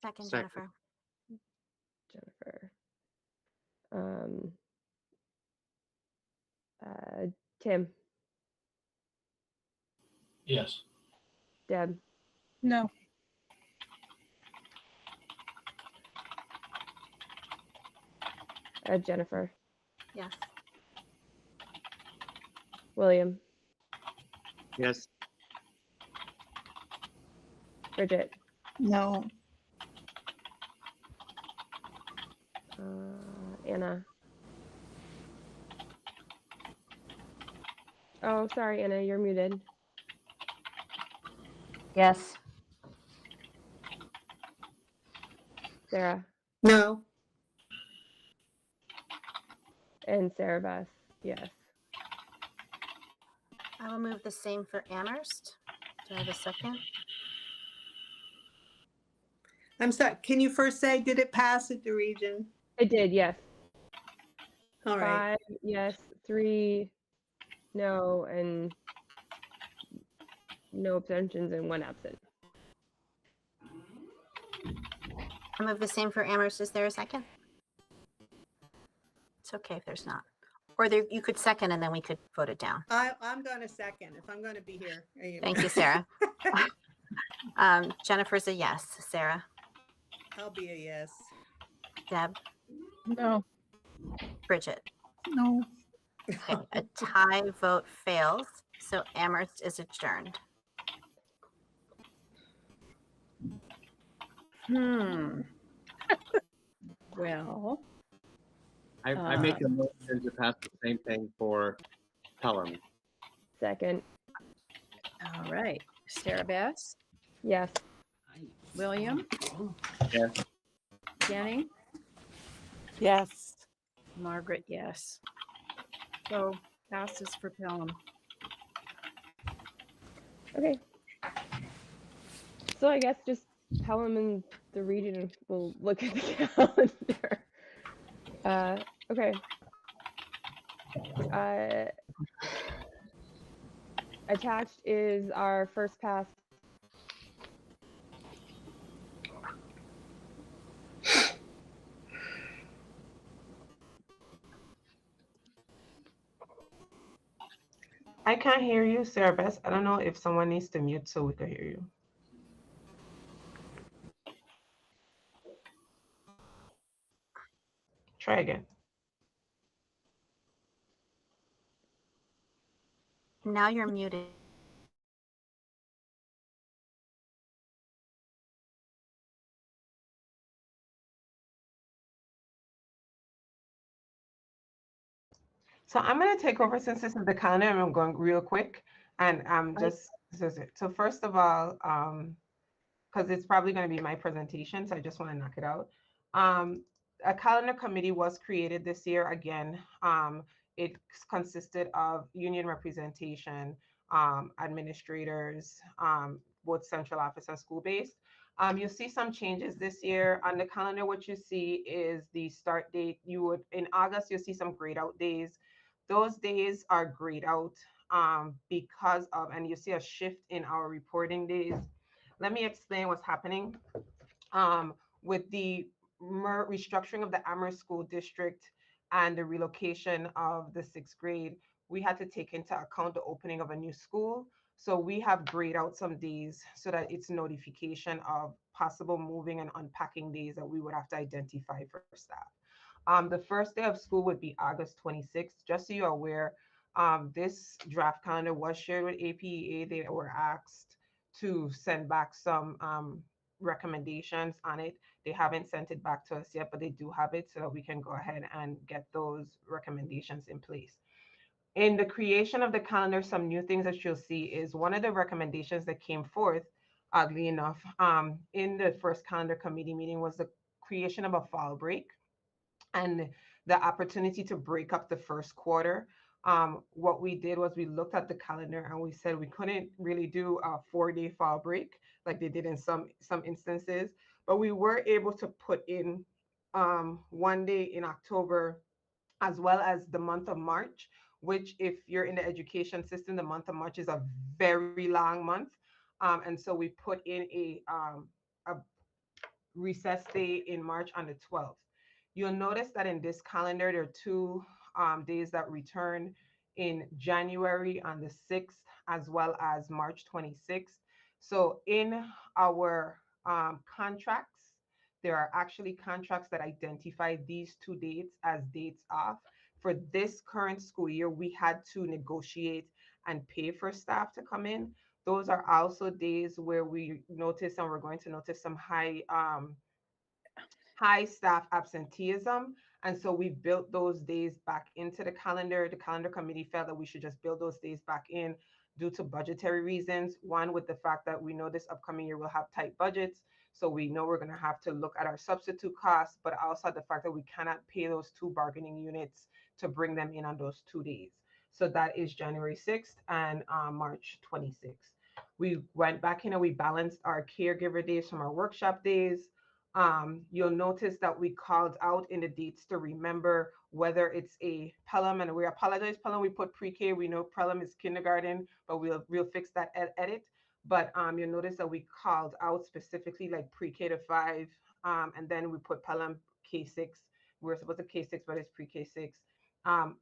Speaker 4: Second,
Speaker 3: Second.
Speaker 4: Jennifer.
Speaker 1: Tim,
Speaker 12: Yes.
Speaker 1: Deb,
Speaker 11: No,
Speaker 1: Jennifer,
Speaker 4: Yes.
Speaker 1: William,
Speaker 3: Yes.
Speaker 1: Bridget,
Speaker 11: no,
Speaker 1: Anna. Oh, sorry, Anna, you're muted.
Speaker 2: Yes.
Speaker 1: Sarah
Speaker 5: No.
Speaker 1: and Sarah Beth, yes.
Speaker 4: I will move the same for Amherst. Do I have a second?
Speaker 5: I'm sorry. Can you first say, did it pass at the region?
Speaker 1: It did, yes.
Speaker 5: All right.
Speaker 1: 5 yes, 3 no, and no abstentions and 1 absent.
Speaker 4: I move the same for Amherst. Is there a second? It's okay if there's not. Or you could second and then we could vote it down.
Speaker 5: I'm going to second if I'm going to be here.
Speaker 4: Thank you, Sarah. Jennifer's a yes. Sarah?
Speaker 5: I'll be a yes.
Speaker 4: Deb?
Speaker 11: no,
Speaker 4: Bridget?
Speaker 11: no.
Speaker 4: Okay, a tie vote fails, so Amherst is adjourned.
Speaker 11: Well,
Speaker 3: I make a motion to pass the same thing for Pelham.
Speaker 1: Second,
Speaker 7: All right. Sarah Bass,
Speaker 1: yes.
Speaker 7: William,
Speaker 3: Yes.
Speaker 7: Jenny,
Speaker 6: Yes.
Speaker 7: Margaret, yes. So passes for Pelham.
Speaker 1: Okay. So I guess just Pelham and the region will look at the calendar. Okay. Attached is our first pass.
Speaker 10: I can't hear you, Sarah Bess. I don't know if someone needs to mute so we can hear you. Try again.
Speaker 4: Now you're muted.
Speaker 10: So I'm going to take over since this is the calendar and I'm going real quick. And so first of all, because it's probably going to be my presentation, so I just want to knock it out. A calendar committee was created this year. Again, it consisted of union representation, administrators, both central office and school-based. You'll see some changes this year. On the calendar, what you see is the start date. In August, you'll see some grade out days. Those days are grayed out because of, and you see a shift in our reporting days. Let me explain what's happening. With the restructuring of the Amherst School District and the relocation of the sixth grade, we had to take into account the opening of a new school. So we have grayed out some days so that it's notification of possible moving and unpacking days that we would have to identify for staff. The first day of school would be August 26th. Just so you're aware, this draft calendar was shared with APEA. They were asked to send back some recommendations on it. They haven't sent it back to us yet, but they do have it so that we can go ahead and get those recommendations in place. In the creation of the calendar, some new things that you'll see is one of the recommendations that came forth, oddly enough, in the first calendar committee meeting was the creation of a fall break and the opportunity to break up the first quarter. What we did was we looked at the calendar and we said we couldn't really do a 4-day fall break like they did in some instances, but we were able to put in 1 day in October as well as the month of March, which if you're in the education system, the month of March is a very long month. And so we put in a recess day in March on the 12th. You'll notice that in this calendar, there are two days that return in January on the 6th, as well as March 26th. So in our contracts, there are actually contracts that identify these two dates as dates off. For this current school year, we had to negotiate and pay for staff to come in. Those are also days where we notice, and we're going to notice some high staff absenteeism. And so we built those days back into the calendar. The calendar committee felt that we should just build those days back in due to budgetary reasons. One, with the fact that we know this upcoming year will have tight budgets. So we know we're going to have to look at our substitute costs, but also the fact that we cannot pay those two bargaining units to bring them in on those 2 days. So that is January 6th and March 26th. We went back in and we balanced our caregiver days from our workshop days. You'll notice that we called out in the dates to remember whether it's a Pelham, and we apologize, Pelham, we put pre-K. We know Pelham is kindergarten, but we'll fix that edit. But you'll notice that we called out specifically like pre-K to 5, and then we put Pelham K6. We're supposed to K6, but it's pre-K6.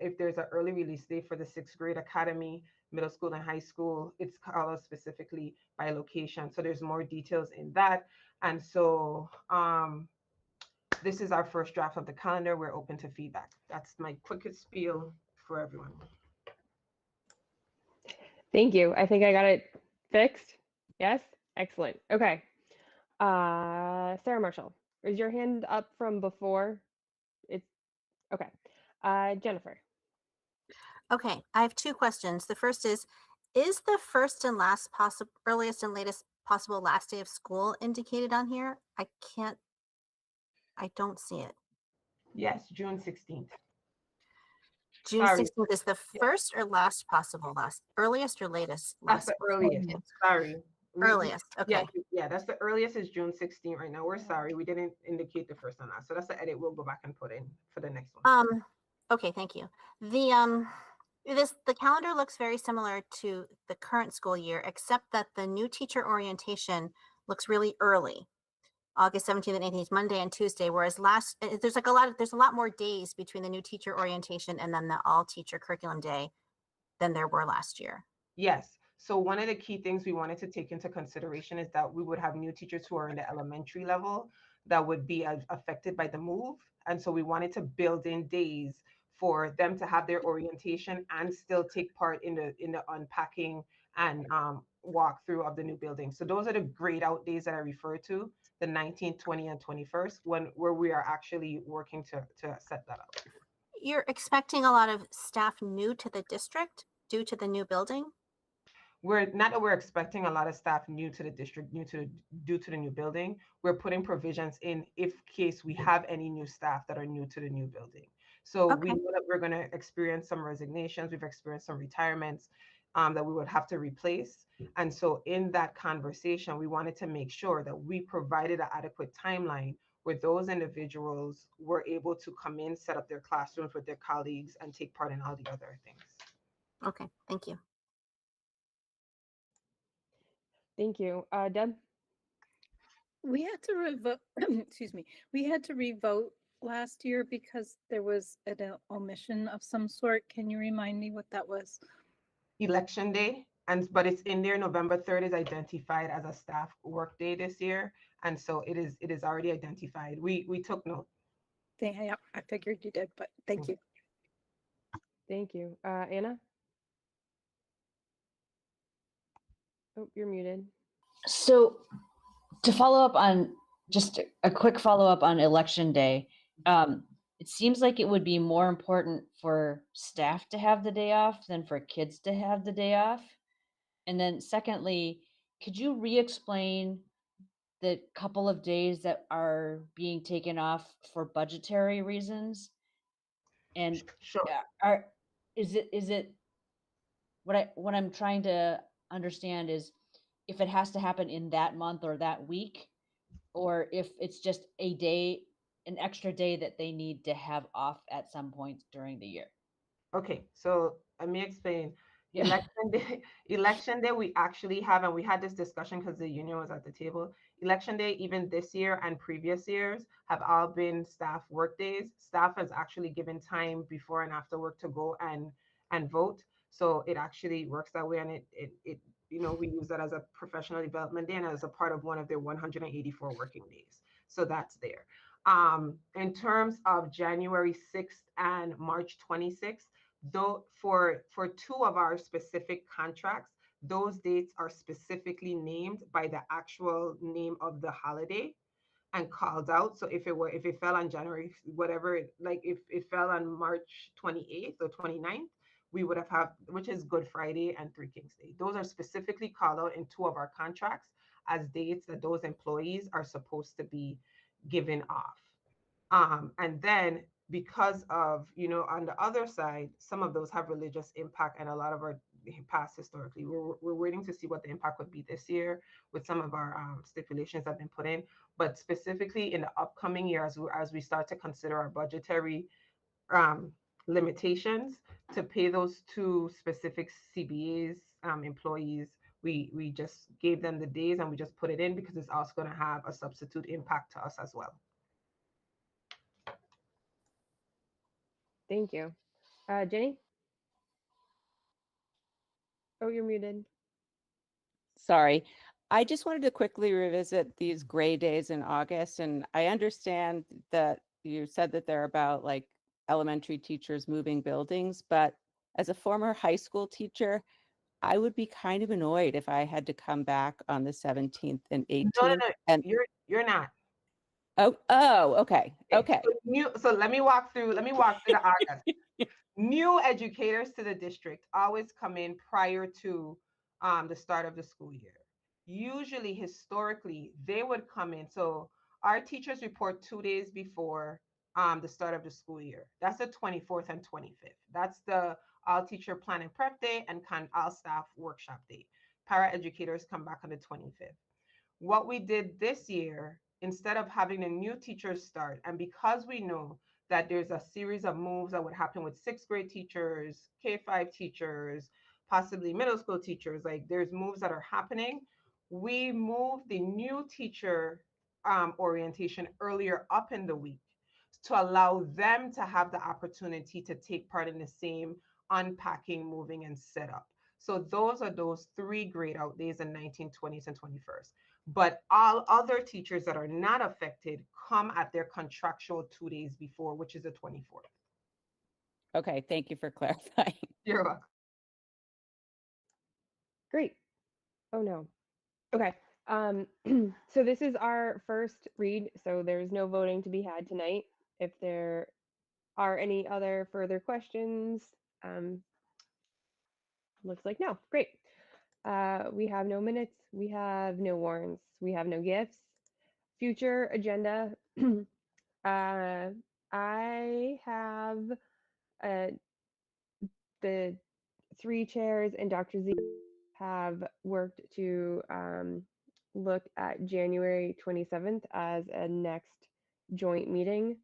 Speaker 10: If there's an early release day for the 6th grade academy, middle school and high school, it's called out specifically by location. So there's more details in that. And so this is our first draft of the calendar. We're open to feedback. That's my quickest spiel for everyone.
Speaker 1: Thank you. I think I got it fixed. Yes? Excellent. Okay. Sarah Marshall, is your hand up from before? It's okay. Jennifer.
Speaker 4: Okay, I have 2 questions. The first is the first and last possible, earliest and latest possible last day of school indicated on here? I don't see it.
Speaker 10: Yes, June 16th.
Speaker 4: June
Speaker 10: Sorry.
Speaker 4: 16th is the first or last possible earliest or latest?
Speaker 10: That's the earliest. Sorry.
Speaker 4: Earliest. Okay.
Speaker 10: Yeah, that's the earliest is June 16th right now. We're sorry. We didn't indicate the first and last. So that's the edit we'll go back and put in for the next one.
Speaker 4: Okay, thank you. The calendar looks very similar to the current school year, except that the new teacher orientation looks really early. August 17th and 18th, Monday and Tuesday, whereas there's a lot more days between the new teacher orientation and then the all teacher curriculum day than there were last year.
Speaker 10: Yes. So one of the key things we wanted to take into consideration is that we would have new teachers who are in the elementary level that would be affected by the move. And so we wanted to build in days for them to have their orientation and still take part in the unpacking and walkthrough of the new building. So those are the grade out days that I refer to, the 19th, 20th, and 21st, where we are actually working to set that up.
Speaker 4: You're expecting a lot of staff new to the district due to the new building?
Speaker 10: We're not that we're expecting a lot of staff new to the district, due to the new building. We're putting provisions in if case we have any new staff that are new to the new building. So we know that we're going to experience some resignations. We've experienced some retirements that we would have to replace. And so in that conversation, we wanted to make sure that we provided an adequate timeline where those individuals were able to come in, set up their classrooms with their colleagues, and take part in all the other things.
Speaker 4: Okay, thank you.
Speaker 1: Thank you. Deb?
Speaker 11: We had to revote, excuse me, we had to revote last year because there was an omission of some sort. Can you remind me what that was?
Speaker 10: Election day, but it's in there. November 3rd is identified as a staff work day this year, and so it is already identified. We took note.
Speaker 11: Yeah, I figured you did, but thank you.
Speaker 1: Thank you. Anna? Oh, you're muted.
Speaker 2: So to follow up on just a quick follow up on election day, it seems like it would be more important for staff to have the day off than for kids to have the day off. And then secondly, could you re-explain the couple of days that are being taken off for budgetary reasons? And
Speaker 10: sure.
Speaker 2: Is it what I'm trying to understand is if it has to happen in that month or that week, or if it's just an extra day that they need to have off at some point during the year.
Speaker 10: Okay, so let me explain.
Speaker 2: Yeah.
Speaker 10: Election day, we actually have, and we had this discussion because the union was at the table. Election day, even this year and previous years, have all been staff work days. Staff has actually given time before and after work to go and vote. So it actually works that way, and it we use that as a professional development day and as a part of one of their 184 working days. So that's there. In terms of January 6th and March 26th, though for two of our specific contracts, those dates are specifically named by the actual name of the holiday and called out. So if it fell on January, whatever, like if it fell on March 28th or 29th, we would have, which is Good Friday and Three Kings Day. Those are specifically called out in two of our contracts as dates that those employees are supposed to be given off. And then because of, on the other side, some of those have religious impact, and a lot of our past historically, we're waiting to see what the impact would be this year with some of our stipulations that have been put in. But specifically in the upcoming year, as we start to consider our budgetary limitations to pay those two specific CBAs employees, we just gave them the days and we just put it in because it's also going to have a substitute impact to us as well.
Speaker 1: Thank you. Jenny? Oh, you're muted.
Speaker 6: Sorry. I just wanted to quickly revisit these gray days in August. And I understand that you said that they're about like elementary teachers moving buildings, but as a former high school teacher, I would be kind of annoyed if I had to come back on the 17th and 18th.
Speaker 10: No,
Speaker 6: and
Speaker 10: you're not.
Speaker 6: Oh, okay. Okay.
Speaker 10: So let me walk through the August. New educators to the district always come in prior to the start of the school year. Usually, historically, they would come in. So our teachers report 2 days before the start of the school year. That's the 24th and 25th. That's the all teacher plan and prep day and all staff workshop day. Para educators come back on the 25th. What we did this year, instead of having the new teachers start, and because we know that there's a series of moves that would happen with 6th grade teachers, K-5 teachers, possibly middle school teachers, like there's moves that are happening, we moved the new teacher orientation earlier up in the week to allow them to have the opportunity to take part in the same unpacking, moving, and setup. So those are those 3 grade out days in 19th, 20th, and 21st. But all other teachers that are not affected come at their contractual 2 days before, which is the 24th.
Speaker 6: Okay, thank you for clarifying.
Speaker 10: You're welcome.
Speaker 1: Great. Oh no. Okay. So this is our first read, so there's no voting to be had tonight. If there are any other further questions, looks like no. Great. We have no minutes, we have no warrants, we have no gifts. Future agenda. I have the three chairs and Dr. Z have worked to look at January 27th as a next joint meeting.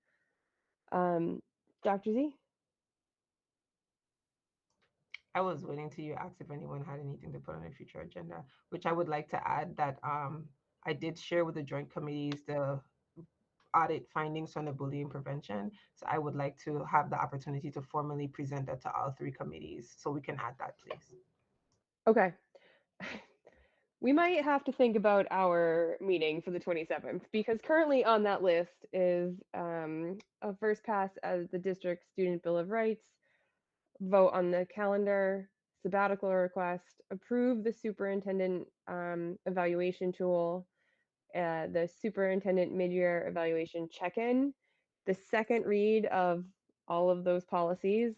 Speaker 1: Dr. Z?
Speaker 10: I was waiting till you asked if anyone had anything to put on a future agenda, which I would like to add that I did share with the joint committees the audit findings from the bullying prevention. So I would like to have the opportunity to formally present that to all three committees. So we can add that, please.
Speaker 1: Okay. We might have to think about our meeting for the 27th because currently on that list is a first pass as the district student bill of rights, vote on the calendar, sabbatical request, approve the superintendent evaluation tool, the superintendent mid-year evaluation check-in, the second read of all of those policies,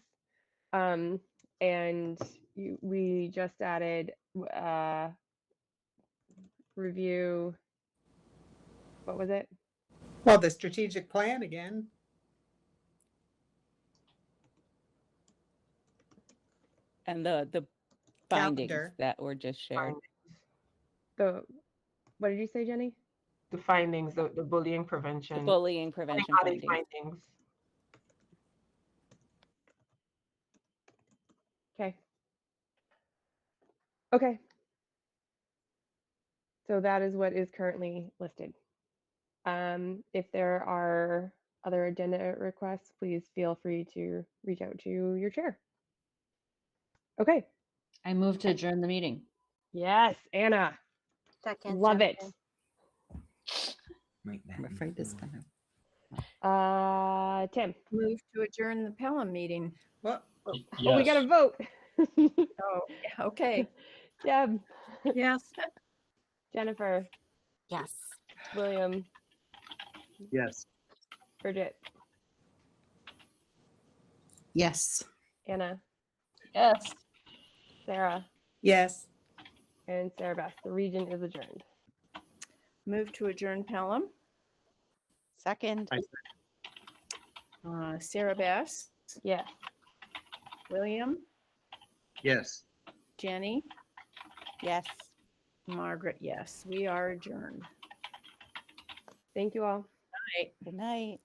Speaker 1: and we just added review. What was it?
Speaker 5: Well, the strategic plan again.
Speaker 6: And the findings
Speaker 5: Calendar.
Speaker 6: that were just shared.
Speaker 1: What did you say, Jenny?
Speaker 10: The findings, the bullying
Speaker 6: The
Speaker 10: prevention.
Speaker 6: bullying prevention
Speaker 10: audit
Speaker 6: findings.
Speaker 1: Okay. Okay. So that is what is currently listed. If there are other agenda requests, please feel free to reach out to your chair. Okay.
Speaker 2: I move to adjourn the meeting.
Speaker 1: Yes, Anna.
Speaker 4: Second,
Speaker 1: Love it.
Speaker 4: Jennifer.
Speaker 9: I'm afraid this time.
Speaker 1: Tim.
Speaker 7: Move to adjourn the Pelham meeting.
Speaker 5: What?
Speaker 12: Yes.
Speaker 1: Oh, we got to vote.
Speaker 7: Oh, okay.
Speaker 1: Deb.
Speaker 7: Yes.
Speaker 1: Jennifer.
Speaker 4: Yes.
Speaker 1: William.
Speaker 3: Yes.
Speaker 1: Bridget.
Speaker 9: Yes.
Speaker 1: Anna.
Speaker 2: Yes.
Speaker 1: Sarah.
Speaker 5: Yes.
Speaker 1: And Sarah Beth. The region is adjourned.
Speaker 7: Move to adjourn Pelham.
Speaker 6: Second.
Speaker 7: Sarah Bass,
Speaker 1: Yes.
Speaker 7: William,
Speaker 3: Yes.
Speaker 7: Jenny,
Speaker 6: Yes.
Speaker 7: Margaret, yes. We are adjourned.
Speaker 1: Thank you all.
Speaker 6: Good night.